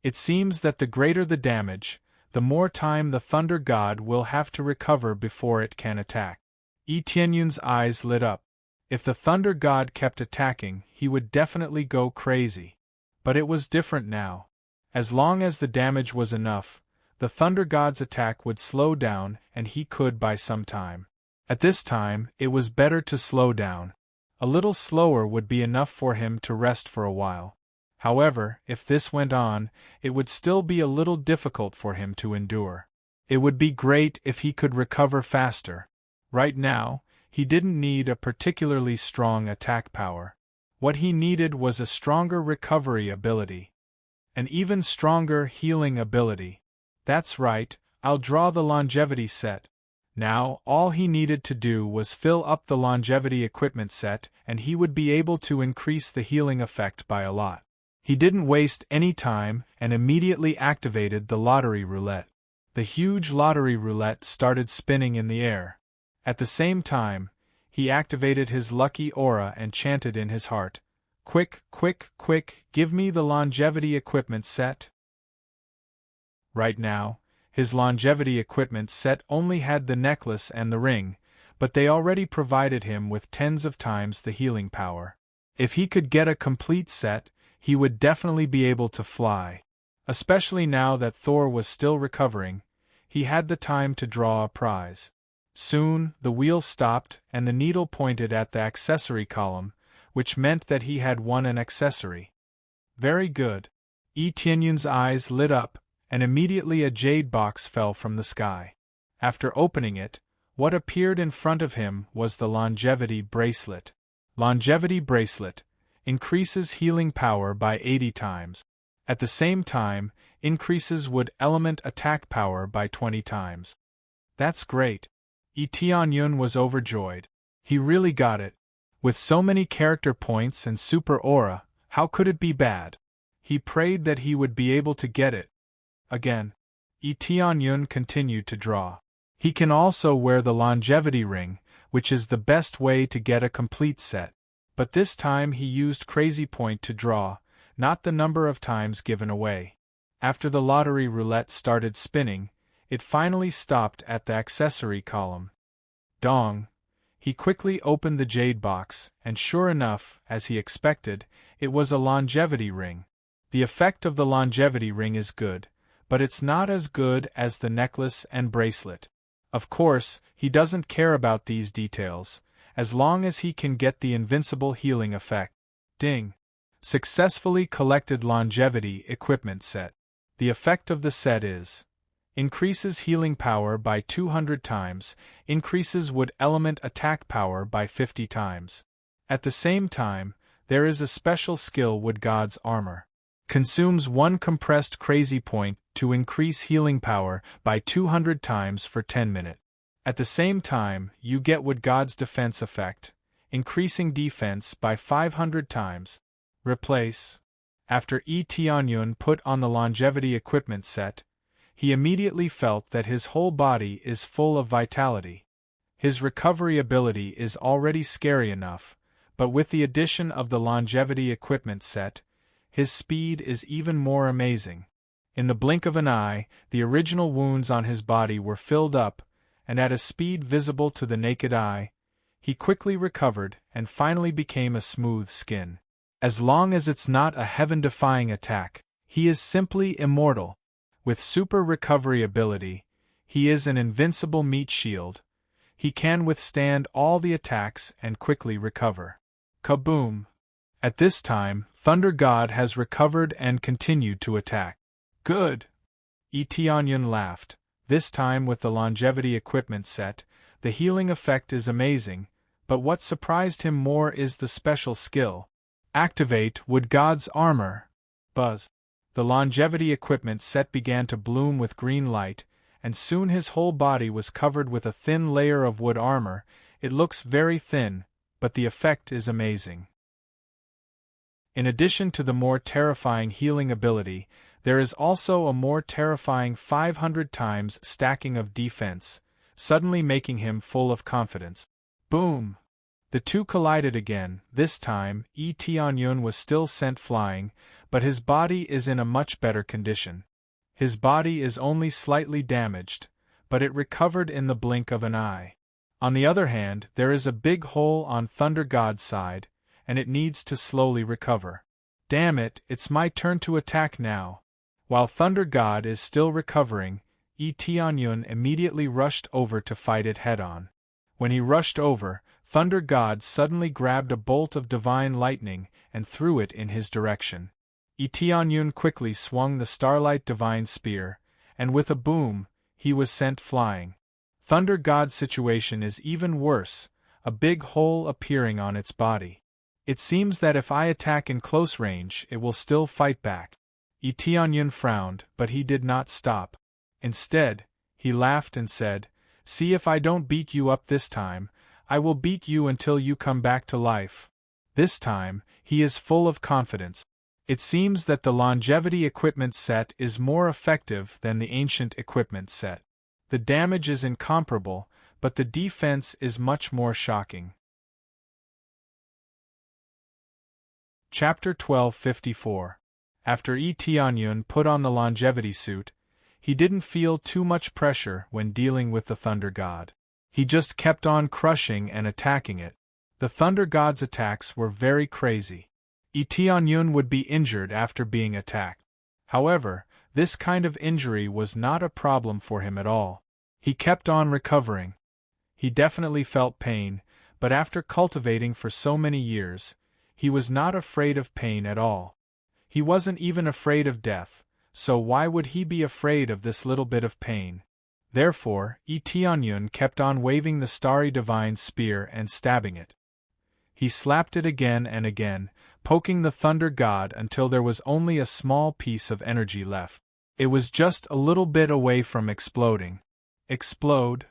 It seems that the greater the damage, the more time the thunder god will have to recover before it can attack. Tianyun's eyes lit up. If the thunder god kept attacking, he would definitely go crazy. But it was different now. As long as the damage was enough, the thunder god's attack would slow down and he could buy some time. At this time, it was better to slow down. A little slower would be enough for him to rest for a while. However, if this went on, it would still be a little difficult for him to endure. It would be great if he could recover faster. Right now, he didn't need a particularly strong attack power. What he needed was a stronger recovery ability. An even stronger healing ability. That's right, I'll draw the longevity set. Now, all he needed to do was fill up the longevity equipment set, and he would be able to increase the healing effect by a lot. He didn't waste any time and immediately activated the lottery roulette. The huge lottery roulette started spinning in the air. At the same time, he activated his lucky aura and chanted in his heart, "Quick, quick, quick, give me the longevity equipment set." Right now, his longevity equipment set only had the necklace and the ring, but they already provided him with tens of times the healing power. If he could get a complete set, he would definitely be able to fly. Especially now that Thor was still recovering, he had the time to draw a prize. Soon, the wheel stopped and the needle pointed at the accessory column, which meant that he had won an accessory. Very good. Tianyun's eyes lit up, and immediately a jade box fell from the sky. After opening it, what appeared in front of him was the longevity bracelet. Longevity bracelet increases healing power by 80 times. At the same time, increases wood element attack power by 20 times. That's great. Tianyun was overjoyed. He really got it. With so many character points and super aura, how could it be bad? He prayed that he would be able to get it. Again. Tianyun continued to draw. He can also wear the longevity ring, which is the best way to get a complete set. But this time he used Crazy Point to draw, not the number of times given away. After the lottery roulette started spinning, it finally stopped at the accessory column. Dong! He quickly opened the jade box, and sure enough, as he expected, it was a longevity ring. The effect of the longevity ring is good, but it's not as good as the necklace and bracelet. Of course, he doesn't care about these details, as long as he can get the invincible healing effect. Ding! Successfully collected longevity equipment set. The effect of the set is: increases healing power by 200 times, increases wood element attack power by 50 times. At the same time, there is a special skill Wood God's Armor. Consumes 1 compressed crazy point to increase healing power by 200 times for 10 minutes. At the same time, you get Wood God's defense effect, increasing defense by 500 times. Replace. After Tianyun put on the longevity equipment set, he immediately felt that his whole body is full of vitality. His recovery ability is already scary enough, but with the addition of the longevity equipment set, his speed is even more amazing. In the blink of an eye, the original wounds on his body were filled up, and at a speed visible to the naked eye, he quickly recovered and finally became a smooth skin. As long as it's not a heaven-defying attack, he is simply immortal. With super recovery ability, he is an invincible meat shield. He can withstand all the attacks and quickly recover. Kaboom! At this time, Thunder God has recovered and continued to attack. Good! Tianyun laughed. This time with the longevity equipment set, the healing effect is amazing, but what surprised him more is the special skill. Activate Wood God's armor. Buzz. The longevity equipment set began to bloom with green light, and soon his whole body was covered with a thin layer of wood armor. It looks very thin, but the effect is amazing. In addition to the more terrifying healing ability, there is also a more terrifying 500 times stacking of defense, suddenly making him full of confidence. Boom! The two collided again. This time, Tianyun was still sent flying, but his body is in a much better condition. His body is only slightly damaged, but it recovered in the blink of an eye. On the other hand, there is a big hole on Thunder God's side, and it needs to slowly recover. Damn it, it's my turn to attack now. While Thunder God is still recovering, Tianyun immediately rushed over to fight it head-on. When he rushed over, Thunder God suddenly grabbed a bolt of divine lightning and threw it in his direction. Tianyun quickly swung the Starlight Divine Spear, and with a boom, he was sent flying. Thunder God's situation is even worse, a big hole appearing on its body. It seems that if I attack in close range, it will still fight back. Tianyun frowned, but he did not stop. Instead, he laughed and said, "See if I don't beat you up this time. I will beat you until you come back to life." This time, he is full of confidence. It seems that the longevity equipment set is more effective than the ancient equipment set. The damage is incomparable, but the defense is much more shocking. Chapter 1254. After Tianyun put on the longevity suit, he didn't feel too much pressure when dealing with the Thunder God. He just kept on crushing and attacking it. The Thunder God's attacks were very crazy. Tianyun would be injured after being attacked. However, this kind of injury was not a problem for him at all. He kept on recovering. He definitely felt pain, but after cultivating for so many years, he was not afraid of pain at all. He wasn't even afraid of death, so why would he be afraid of this little bit of pain? Therefore, Tianyun kept on waving the starry divine spear and stabbing it. He slapped it again and again, poking the Thunder God until there was only a small piece of energy left. It was just a little bit away from exploding. Explode!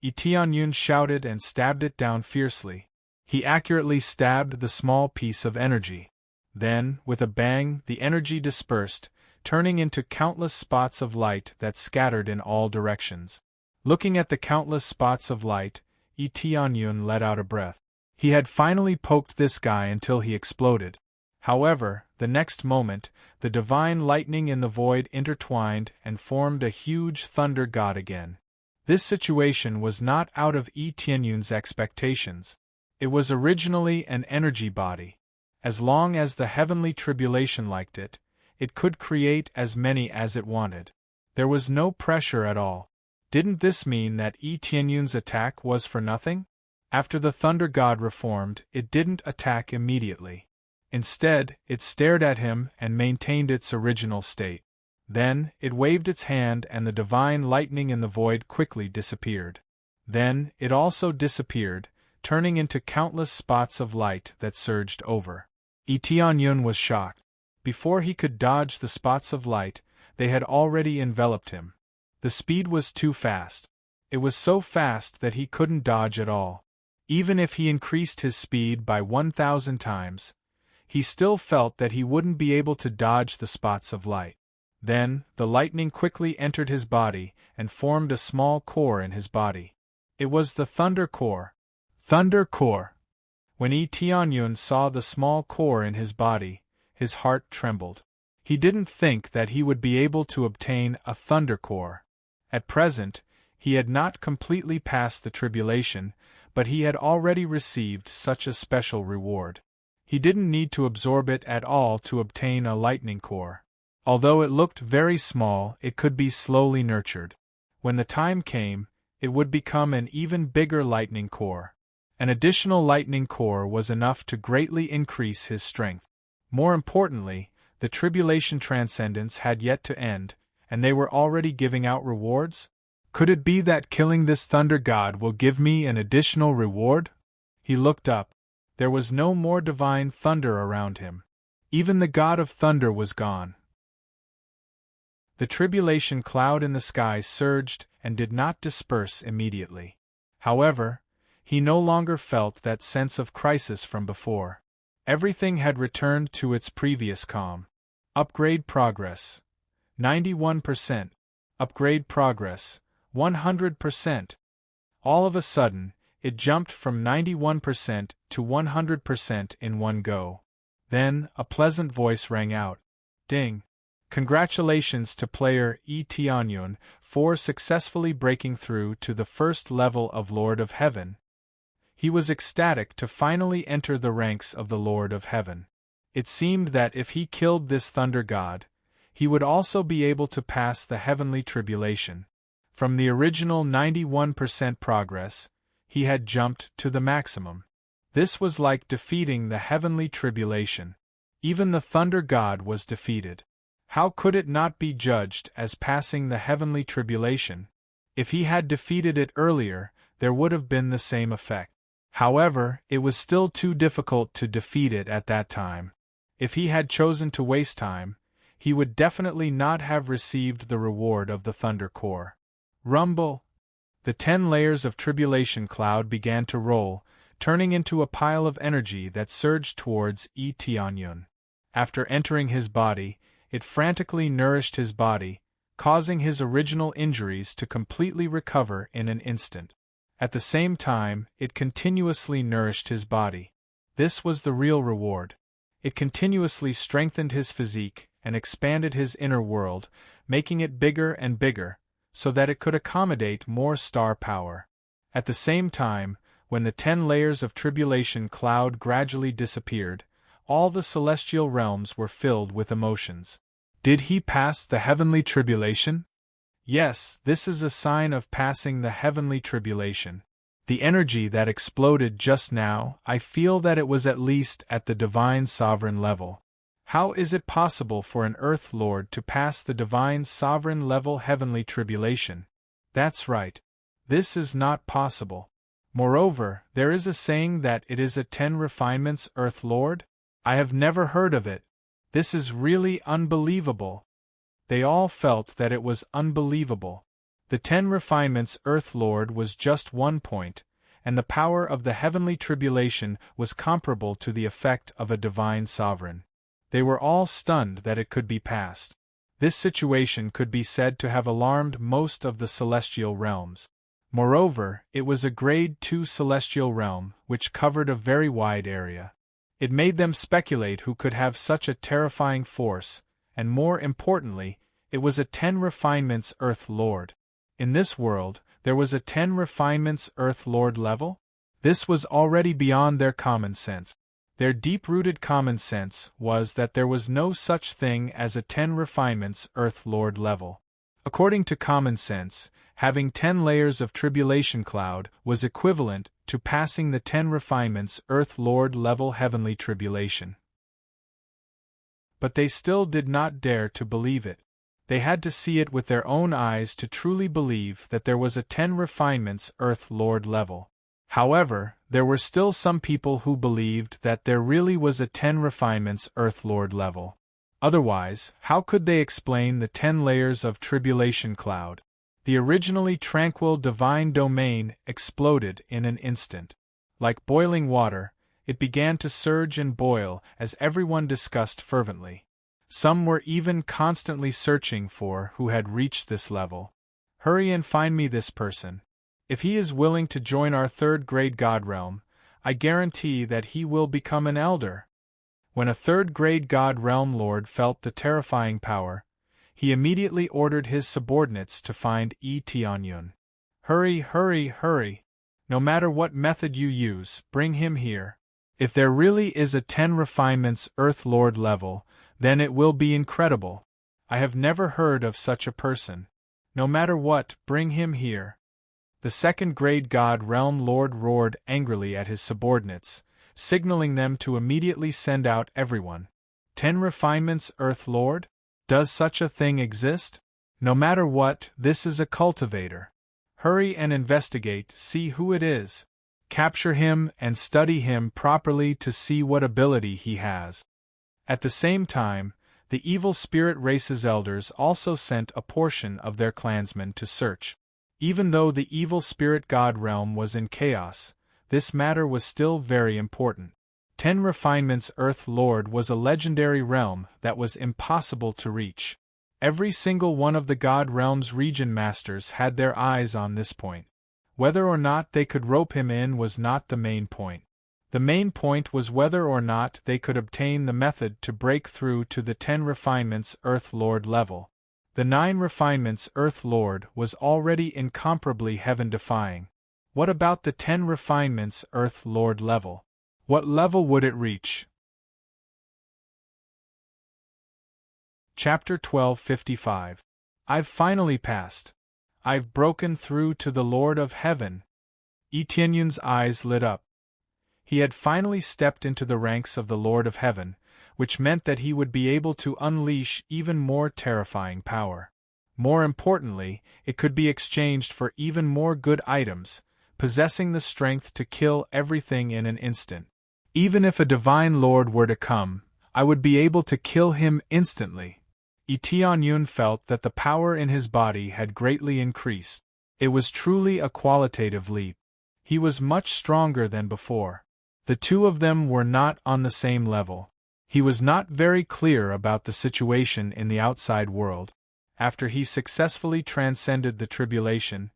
Tianyun shouted and stabbed it down fiercely. He accurately stabbed the small piece of energy. Then, with a bang, the energy dispersed, turning into countless spots of light that scattered in all directions. Looking at the countless spots of light, Tianyun let out a breath. He had finally poked this guy until he exploded. However, the next moment, the divine lightning in the void intertwined and formed a huge Thunder God again. This situation was not out of Tianyun's expectations. It was originally an energy body. As long as the heavenly tribulation liked it, it could create as many as it wanted. There was no pressure at all. Didn't this mean that Tianyun's attack was for nothing? After the Thunder God reformed, it didn't attack immediately. Instead, it stared at him and maintained its original state. Then, it waved its hand and the divine lightning in the void quickly disappeared. Then, it also disappeared, turning into countless spots of light that surged over. Tianyun was shocked. Before he could dodge the spots of light, they had already enveloped him. The speed was too fast. It was so fast that he couldn't dodge at all. Even if he increased his speed by 1,000 times, he still felt that he wouldn't be able to dodge the spots of light. Then, the lightning quickly entered his body and formed a small core in his body. It was the Thunder Core. Thunder Core! When Tianyun saw the small core in his body, his heart trembled. He didn't think that he would be able to obtain a Thunder Core. At present, he had not completely passed the tribulation, but he had already received such a special reward. He didn't need to absorb it at all to obtain a lightning core. Although it looked very small, it could be slowly nurtured. When the time came, it would become an even bigger lightning core. An additional lightning core was enough to greatly increase his strength. More importantly, the tribulation transcendence had yet to end, and they were already giving out rewards? Could it be that killing this thunder god will give me an additional reward? He looked up. There was no more divine thunder around him. Even the god of thunder was gone. The tribulation cloud in the sky surged and did not disperse immediately. However, he no longer felt that sense of crisis from before. Everything had returned to its previous calm. Upgrade progress. 91%. Upgrade progress. 100%. All of a sudden, it jumped from 91% to 100% in one go. Then, a pleasant voice rang out. Ding! Congratulations to player Tianyun for successfully breaking through to the first level of Lord of Heaven. He was ecstatic to finally enter the ranks of the Lord of Heaven. It seemed that if he killed this thunder god, he would also be able to pass the heavenly tribulation. From the original 91% progress, he had jumped to the maximum. This was like defeating the heavenly tribulation. Even the thunder god was defeated. How could it not be judged as passing the heavenly tribulation? If he had defeated it earlier, there would have been the same effect. However, it was still too difficult to defeat it at that time. If he had chosen to waste time, he would definitely not have received the reward of the Thunder Core. Rumble! The 10 layers of tribulation cloud began to roll, turning into a pile of energy that surged towards Tianyun. After entering his body, it frantically nourished his body, causing his original injuries to completely recover in an instant. At the same time, it continuously nourished his body. This was the real reward. It continuously strengthened his physique and expanded his inner world, making it bigger and bigger, so that it could accommodate more star power. At the same time, when the 10 layers of tribulation cloud gradually disappeared, all the celestial realms were filled with emotions. Did he pass the heavenly tribulation? Yes, this is a sign of passing the heavenly tribulation. The energy that exploded just now, I feel that it was at least at the divine sovereign level. How is it possible for an Earth Lord to pass the divine sovereign level heavenly tribulation? That's right. This is not possible. Moreover, there is a saying that it is a 10 refinements Earth Lord? I have never heard of it. This is really unbelievable. They all felt that it was unbelievable. The 10 refinements Earth Lord was just 1 point, and the power of the heavenly tribulation was comparable to the effect of a divine sovereign. They were all stunned that it could be passed. This situation could be said to have alarmed most of the celestial realms. Moreover, it was a grade 2 celestial realm, which covered a very wide area. It made them speculate who could have such a terrifying force, and more importantly, it was a 10 refinements Earth Lord. In this world, there was a 10 refinements Earth Lord level? This was already beyond their common sense. Their deep-rooted common sense was that there was no such thing as a 10 refinements Earth Lord level. According to common sense, having 10 layers of tribulation cloud was equivalent to passing the 10 refinements Earth Lord level heavenly tribulation. But they still did not dare to believe it. They had to see it with their own eyes to truly believe that there was a 10 refinements Earth Lord level. However, there were still some people who believed that there really was a 10 refinements Earth Lord level. Otherwise, how could they explain the 10 layers of tribulation cloud? The originally tranquil divine domain exploded in an instant. Like boiling water, it began to surge and boil as everyone discussed fervently. Some were even constantly searching for who had reached this level. Hurry and find me this person. If he is willing to join our third-grade God realm, I guarantee that he will become an elder. When a third-grade God realm lord felt the terrifying power, he immediately ordered his subordinates to find Tianyun. Hurry, hurry, hurry. No matter what method you use, bring him here. If there really is a 10 refinements Earth Lord level, then it will be incredible. I have never heard of such a person. No matter what, bring him here. The second-grade God Realm Lord roared angrily at his subordinates, signaling them to immediately send out everyone. 10 refinements Earth Lord? Does such a thing exist? No matter what, this is a cultivator. Hurry and investigate, see who it is. Capture him and study him properly to see what ability he has. At the same time, the evil spirit race's elders also sent a portion of their clansmen to search. Even though the evil spirit god realm was in chaos, this matter was still very important. 10 refinements Earth Lord was a legendary realm that was impossible to reach. Every single one of the god realm's region masters had their eyes on this point. Whether or not they could rope him in was not the main point. The main point was whether or not they could obtain the method to break through to the 10 refinements Earth Lord level. The 9 refinements Earth Lord was already incomparably heaven-defying. What about the 10 refinements Earth Lord level? What level would it reach? Chapter 1255. I've finally passed. I've broken through to the Lord of Heaven. Tianyun's eyes lit up. He had finally stepped into the ranks of the Lord of Heaven, which meant that he would be able to unleash even more terrifying power. More importantly, it could be exchanged for even more good items, possessing the strength to kill everything in an instant. Even if a divine lord were to come, I would be able to kill him instantly. Tianyun felt that the power in his body had greatly increased. It was truly a qualitative leap. He was much stronger than before. The two of them were not on the same level. He was not very clear about the situation in the outside world. After he successfully transcended the tribulation,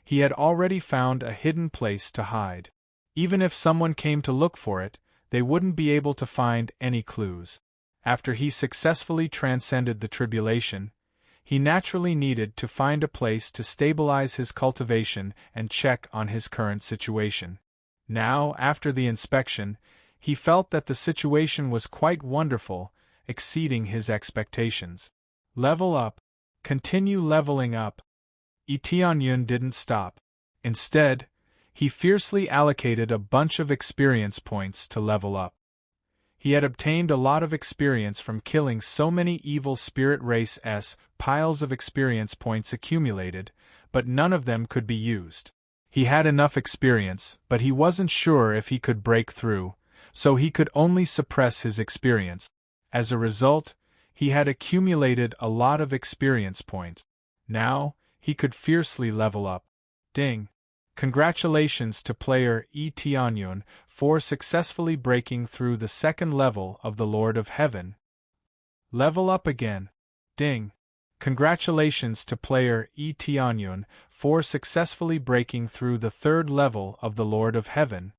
he had already found a hidden place to hide. Even if someone came to look for it, they wouldn't be able to find any clues. After he successfully transcended the tribulation, he naturally needed to find a place to stabilize his cultivation and check on his current situation. Now, after the inspection, he felt that the situation was quite wonderful, exceeding his expectations. Level up. Continue leveling up. Tianyun didn't stop. Instead, he fiercely allocated a bunch of experience points to level up. He had obtained a lot of experience from killing so many evil spirit race piles of experience points accumulated, but none of them could be used. He had enough experience, but he wasn't sure if he could break through, so he could only suppress his experience. As a result, he had accumulated a lot of experience points. Now, he could fiercely level up. Ding! Congratulations to player Tianyun for successfully breaking through the second level of the Lord of Heaven. Level up again. Ding! Congratulations to player Tianyun for successfully breaking through the third level of the Lord of Heaven.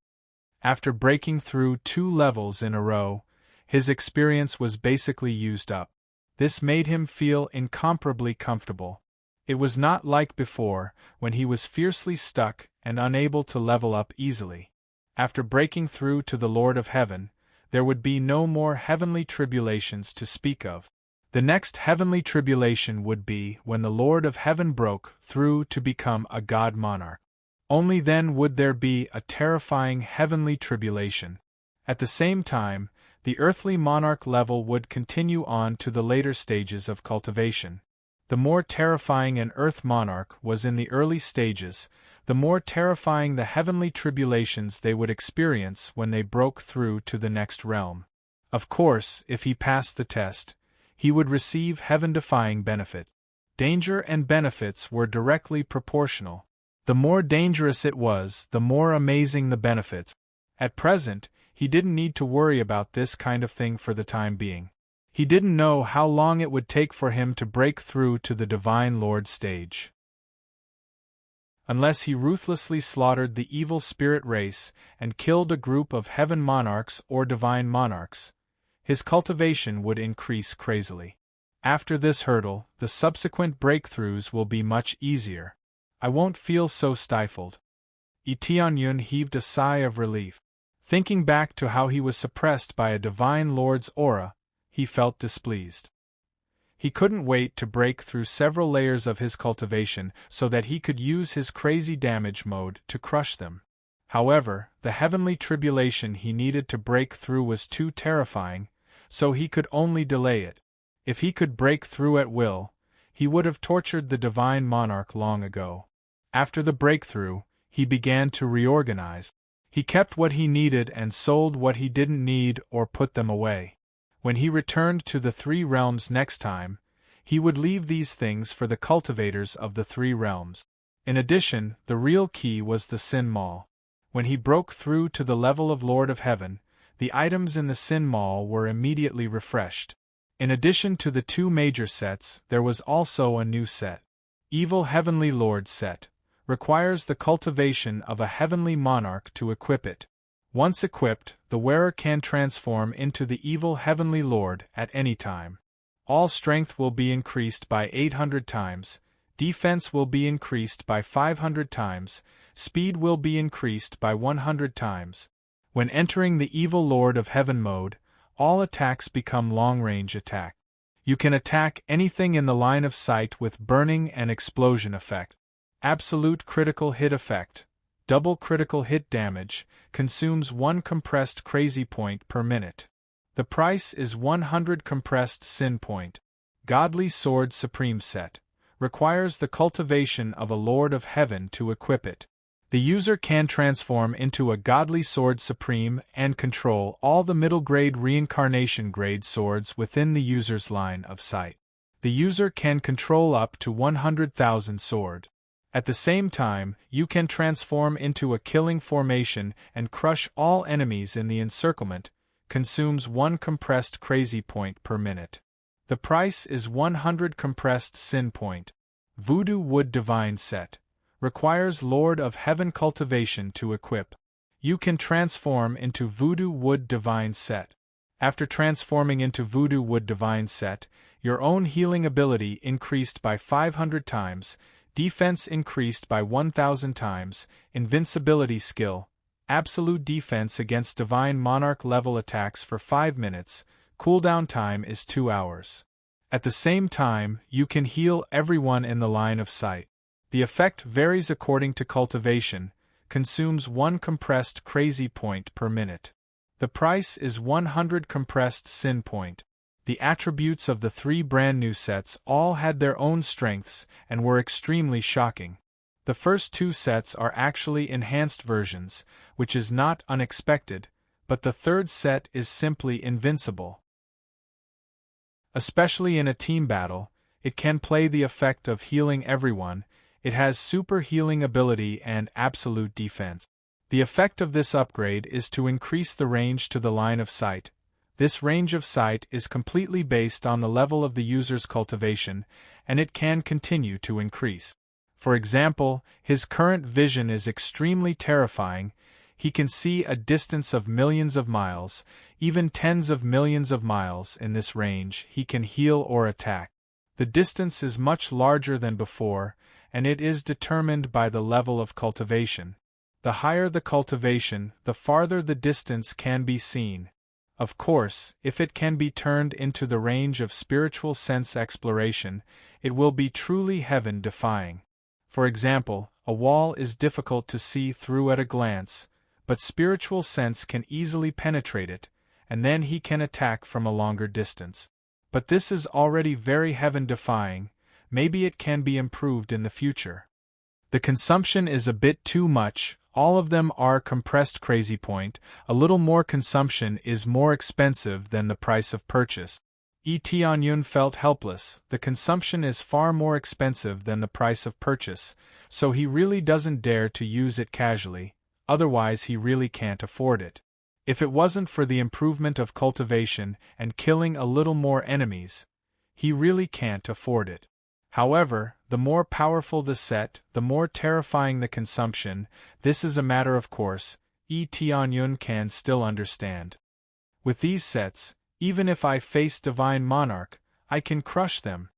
After breaking through 2 levels in a row, his experience was basically used up. This made him feel incomparably comfortable. It was not like before, when he was fiercely stuck and unable to level up easily. After breaking through to the Lord of Heaven, there would be no more heavenly tribulations to speak of. The next heavenly tribulation would be when the Lord of Heaven broke through to become a god monarch. Only then would there be a terrifying heavenly tribulation. At the same time, the earthly monarch level would continue on to the later stages of cultivation. The more terrifying an earth monarch was in the early stages, the more terrifying the heavenly tribulations they would experience when they broke through to the next realm. Of course, if he passed the test, he would receive heaven-defying benefit. danger and benefits were directly proportional. The more dangerous it was, the more amazing the benefits. At present, he didn't need to worry about this kind of thing for the time being. He didn't know how long it would take for him to break through to the Divine Lord stage. Unless he ruthlessly slaughtered the evil spirit race and killed a group of heaven monarchs or divine monarchs, his cultivation would increase crazily. After this hurdle, the subsequent breakthroughs will be much easier. I won't feel so stifled. Tianyun heaved a sigh of relief. Thinking back to how he was suppressed by a divine lord's aura, he felt displeased. He couldn't wait to break through several layers of his cultivation so that he could use his crazy damage mode to crush them. However, the heavenly tribulation he needed to break through was too terrifying, so he could only delay it. If he could break through at will, he would have tortured the divine monarch long ago. After the breakthrough, he began to reorganize. He kept what he needed and sold what he didn't need or put them away. When he returned to the three realms next time, he would leave these things for the cultivators of the three realms. In addition, the real key was the Sin Mall. When he broke through to the level of Lord of Heaven, the items in the Sin Mall were immediately refreshed. In addition to the two major sets, there was also a new set. Evil Heavenly Lord set. Requires the cultivation of a heavenly monarch to equip it. Once equipped, the wearer can transform into the evil heavenly lord at any time. All strength will be increased by 800 times, defense will be increased by 500 times, speed will be increased by 100 times. When entering the evil lord of heaven mode, all attacks become long-range attack. You can attack anything in the line of sight with burning and explosion effect. Absolute critical hit effect. Double critical hit damage, consumes 1 compressed crazy point per minute. The price is 100 compressed sin point. Godly Sword Supreme set. Requires the cultivation of a Lord of Heaven to equip it. The user can transform into a Godly Sword Supreme and control all the middle-grade reincarnation grade swords within the user's line of sight. The user can control up to 100,000 sword. At the same time, you can transform into a killing formation and crush all enemies in the encirclement, consumes 1 compressed crazy point per minute. The price is 100 compressed sin point. Voodoo Wood Divine set. Requires Lord of Heaven cultivation to equip. You can transform into Voodoo Wood Divine set. After transforming into Voodoo Wood Divine set, your own healing ability increased by 500 times, defense increased by 1,000 times, invincibility skill, absolute defense against divine monarch level attacks for 5 minutes, cooldown time is 2 hours. At the same time, you can heal everyone in the line of sight. The effect varies according to cultivation, consumes 1 compressed crazy point per minute. The price is 100 compressed sin point. The attributes of the 3 brand new sets all had their own strengths and were extremely shocking. The first 2 sets are actually enhanced versions, which is not unexpected, but the third set is simply invincible. Especially in a team battle, it can play the effect of healing everyone. It has super healing ability and absolute defense. The effect of this upgrade is to increase the range to the line of sight. This range of sight is completely based on the level of the user's cultivation, and it can continue to increase. For example, his current vision is extremely terrifying. He can see a distance of millions of miles, even tens of millions of miles. In this range, he can heal or attack. The distance is much larger than before, and it is determined by the level of cultivation. The higher the cultivation, the farther the distance can be seen. Of course, if it can be turned into the range of spiritual sense exploration, it will be truly heaven-defying. For example, a wall is difficult to see through at a glance, but spiritual sense can easily penetrate it, and then he can attack from a longer distance. But this is already very heaven-defying. Maybe it can be improved in the future. The consumption is a bit too much. All of them are compressed crazy point. A little more consumption is more expensive than the price of purchase. Tianyun felt helpless. The consumption is far more expensive than the price of purchase, so he really doesn't dare to use it casually, otherwise he really can't afford it. If it wasn't for the improvement of cultivation and killing a little more enemies, he really can't afford it. However, the more powerful the set, the more terrifying the consumption. This is a matter of course. Tianyun can still understand. With these sets, even if I face Divine Monarch, I can crush them.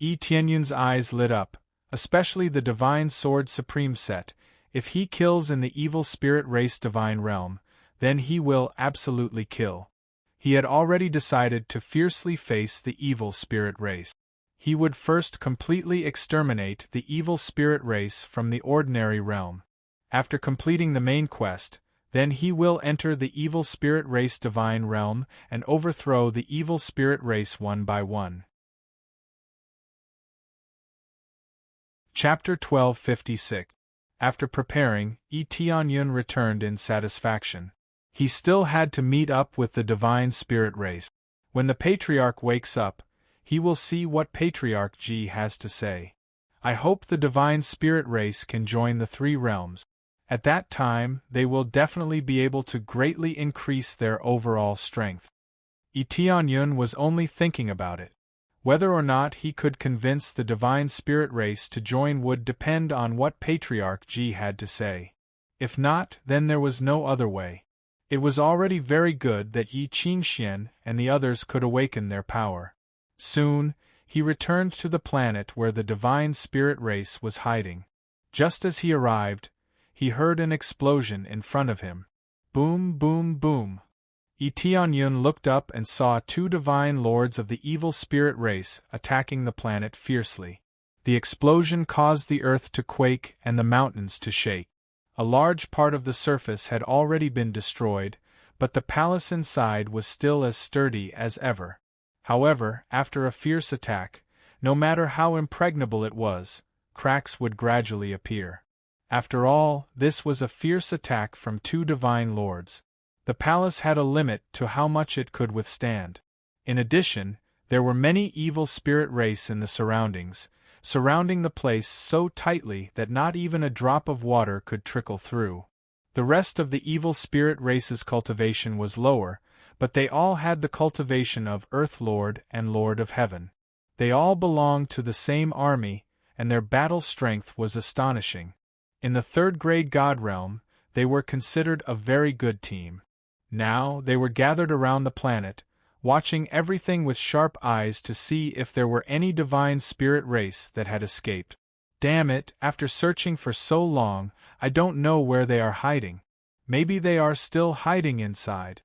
Tianyun's eyes lit up, especially the Divine Sword Supreme set. If he kills in the evil spirit race Divine Realm, then he will absolutely kill. He had already decided to fiercely face the evil spirit race. He would first completely exterminate the evil spirit race from the ordinary realm. After completing the main quest, then he will enter the evil spirit race Divine Realm and overthrow the evil spirit race one by one. Chapter 1256. After preparing, Tianyun returned in satisfaction. He still had to meet up with the Divine Spirit race. When the Patriarch wakes up, he will see what Patriarch Ji has to say. I hope the Divine Spirit race can join the three realms. At that time, they will definitely be able to greatly increase their overall strength. Tianyun was only thinking about it. Whether or not he could convince the Divine Spirit race to join would depend on what Patriarch Ji had to say. If not, then there was no other way. It was already very good that Yi Qingxian and the others could awaken their power. Soon, he returned to the planet where the Divine Spirit race was hiding. Just as he arrived, he heard an explosion in front of him. Boom, boom, boom. Tianyun looked up and saw two divine lords of the evil spirit race attacking the planet fiercely. The explosion caused the earth to quake and the mountains to shake. A large part of the surface had already been destroyed, but the palace inside was still as sturdy as ever. However, after a fierce attack, no matter how impregnable it was, cracks would gradually appear. After all, this was a fierce attack from two divine lords. The palace had a limit to how much it could withstand. In addition, there were many evil spirit race in the surroundings, surrounding the place so tightly that not even a drop of water could trickle through. The rest of the evil spirit race's cultivation was lower, but they all had the cultivation of Earth Lord and Lord of Heaven. They all belonged to the same army, and their battle strength was astonishing. In the third-grade God realm, they were considered a very good team. Now, they were gathered around the planet, watching everything with sharp eyes to see if there were any divine spirit race that had escaped. Damn it, after searching for so long, I don't know where they are hiding. Maybe they are still hiding inside.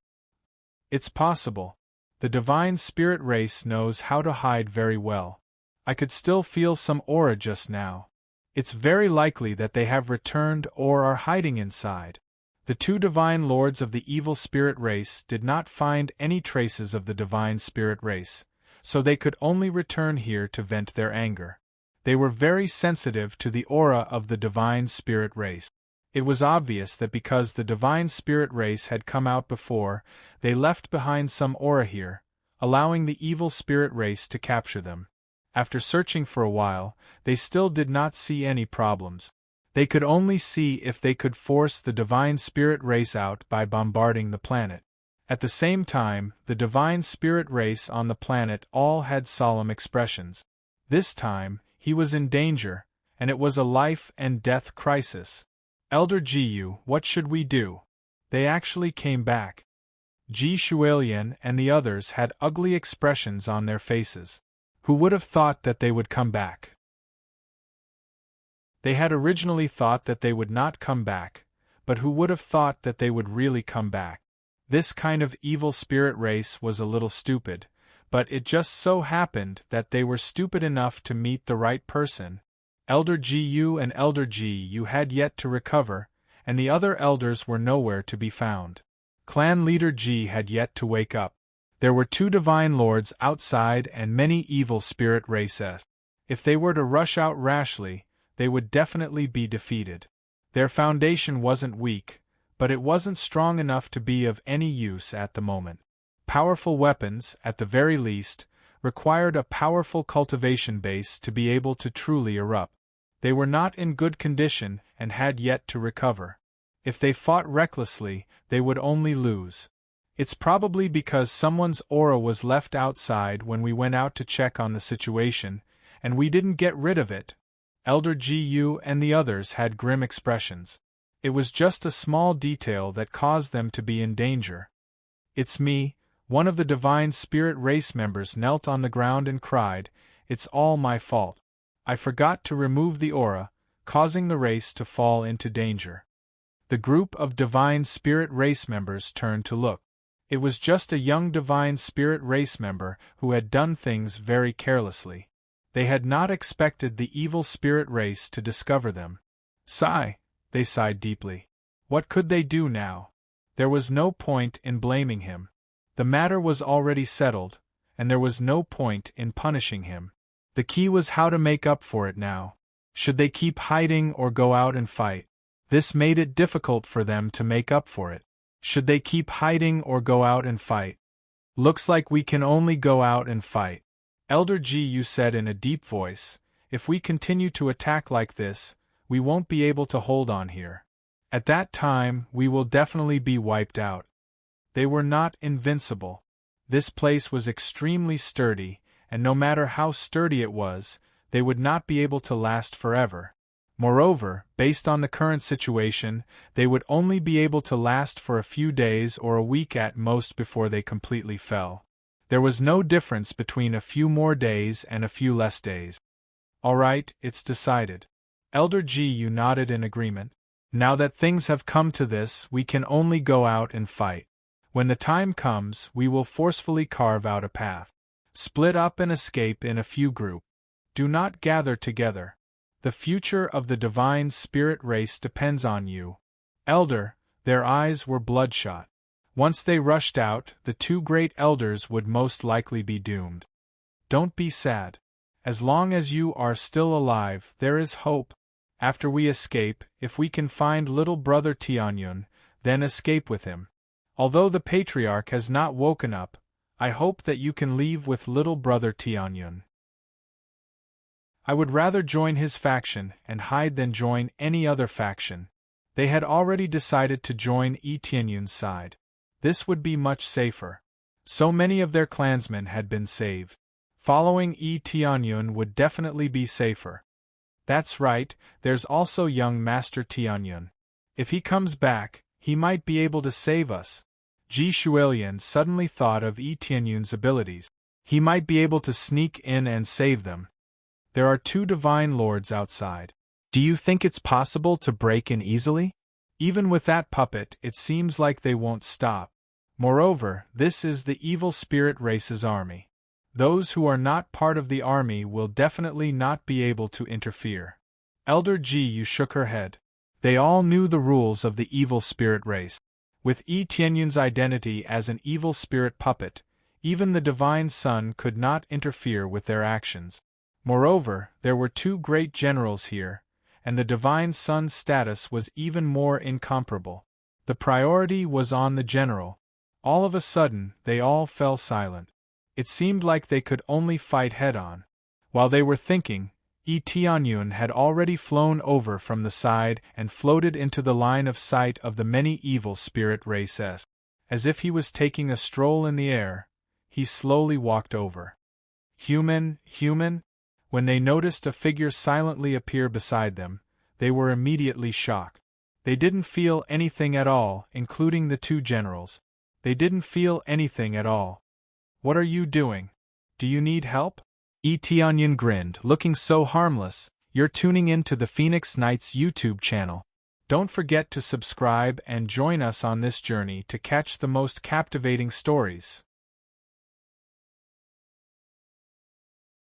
It's possible. The divine spirit race knows how to hide very well. I could still feel some aura just now. It's very likely that they have returned or are hiding inside. The two divine lords of the evil spirit race did not find any traces of the divine spirit race, so they could only return here to vent their anger. They were very sensitive to the aura of the divine spirit race. It was obvious that because the divine spirit race had come out before, they left behind some aura here, allowing the evil spirit race to capture them. After searching for a while, they still did not see any problems. They could only see if they could force the divine spirit race out by bombarding the planet. At the same time, the divine spirit race on the planet all had solemn expressions. This time, he was in danger, and it was a life and death crisis. Elder Jiyu, what should we do? They actually came back. Ji Shualian and the others had ugly expressions on their faces. Who would have thought that they would come back? They had originally thought that they would not come back, but who would have thought that they would really come back? This kind of evil spirit race was a little stupid, but it just so happened that they were stupid enough to meet the right person. Elder Gu and Elder Gu had yet to recover, and the other elders were nowhere to be found. Clan leader Ji had yet to wake up. There were two divine lords outside and many evil spirit races. If they were to rush out rashly, they would definitely be defeated. Their foundation wasn't weak, but it wasn't strong enough to be of any use at the moment. Powerful weapons, at the very least, required a powerful cultivation base to be able to truly erupt. They were not in good condition and had yet to recover. If they fought recklessly, they would only lose. It's probably because someone's aura was left outside when we went out to check on the situation, and we didn't get rid of it. Elder Gu and the others had grim expressions. It was just a small detail that caused them to be in danger. "It's me," one of the Divine Spirit race members knelt on the ground and cried, "It's all my fault. I forgot to remove the aura, causing the race to fall into danger." The group of Divine Spirit race members turned to look. It was just a young Divine Spirit race member who had done things very carelessly. They had not expected the evil spirit race to discover them. Sigh, they sighed deeply. What could they do now? There was no point in blaming him. The matter was already settled, and there was no point in punishing him. The key was how to make up for it now. Should they keep hiding or go out and fight? This made it difficult for them to make up for it. Should they keep hiding or go out and fight? "Looks like we can only go out and fight," Elder Gu said in a deep voice. "If we continue to attack like this, we won't be able to hold on here. At that time, we will definitely be wiped out." They were not invincible. This place was extremely sturdy, and no matter how sturdy it was, they would not be able to last forever. Moreover, based on the current situation, they would only be able to last for a few days or a week at most before they completely fell. There was no difference between a few more days and a few less days. "All right, it's decided." Elder Gu nodded in agreement. "Now that things have come to this, we can only go out and fight. When the time comes, we will forcefully carve out a path. Split up and escape in a few groups. Do not gather together. The future of the Divine Spirit race depends on you." Elder, their eyes were bloodshot. Once they rushed out, the two great elders would most likely be doomed. "Don't be sad. As long as you are still alive, there is hope. After we escape, if we can find little brother Tianyun, then escape with him. Although the Patriarch has not woken up, I hope that you can leave with little brother Tianyun. I would rather join his faction and hide than join any other faction." They had already decided to join Tianyun's side. This would be much safer. So many of their clansmen had been saved. Following Tianyun would definitely be safer. That's right, there's also young Master Tianyun. If he comes back, he might be able to save us. Ji Shuilian suddenly thought of Tianyun's abilities. He might be able to sneak in and save them. There are two divine lords outside. Do you think it's possible to break in easily? Even with that puppet, it seems like they won't stop. Moreover, this is the evil spirit race's army. Those who are not part of the army will definitely not be able to interfere. Elder Gu shook her head. They all knew the rules of the evil spirit race. With Tianyun's identity as an evil spirit puppet, even the Divine Sun could not interfere with their actions. Moreover, there were two great generals here, and the Divine Sun's status was even more incomparable. The priority was on the general. All of a sudden, they all fell silent. It seemed like they could only fight head-on. While they were thinking, Tianyun had already flown over from the side and floated into the line of sight of the many evil spirit races. As if he was taking a stroll in the air, he slowly walked over. Human. When they noticed a figure silently appear beside them, they were immediately shocked. They didn't feel anything at all, including the two generals. They didn't feel anything at all. "What are you doing? Do you need help?" Tianyun grinned, looking so harmless. "You're tuning in to the Phoenix Knights YouTube channel. Don't forget to subscribe and join us on this journey to catch the most captivating stories.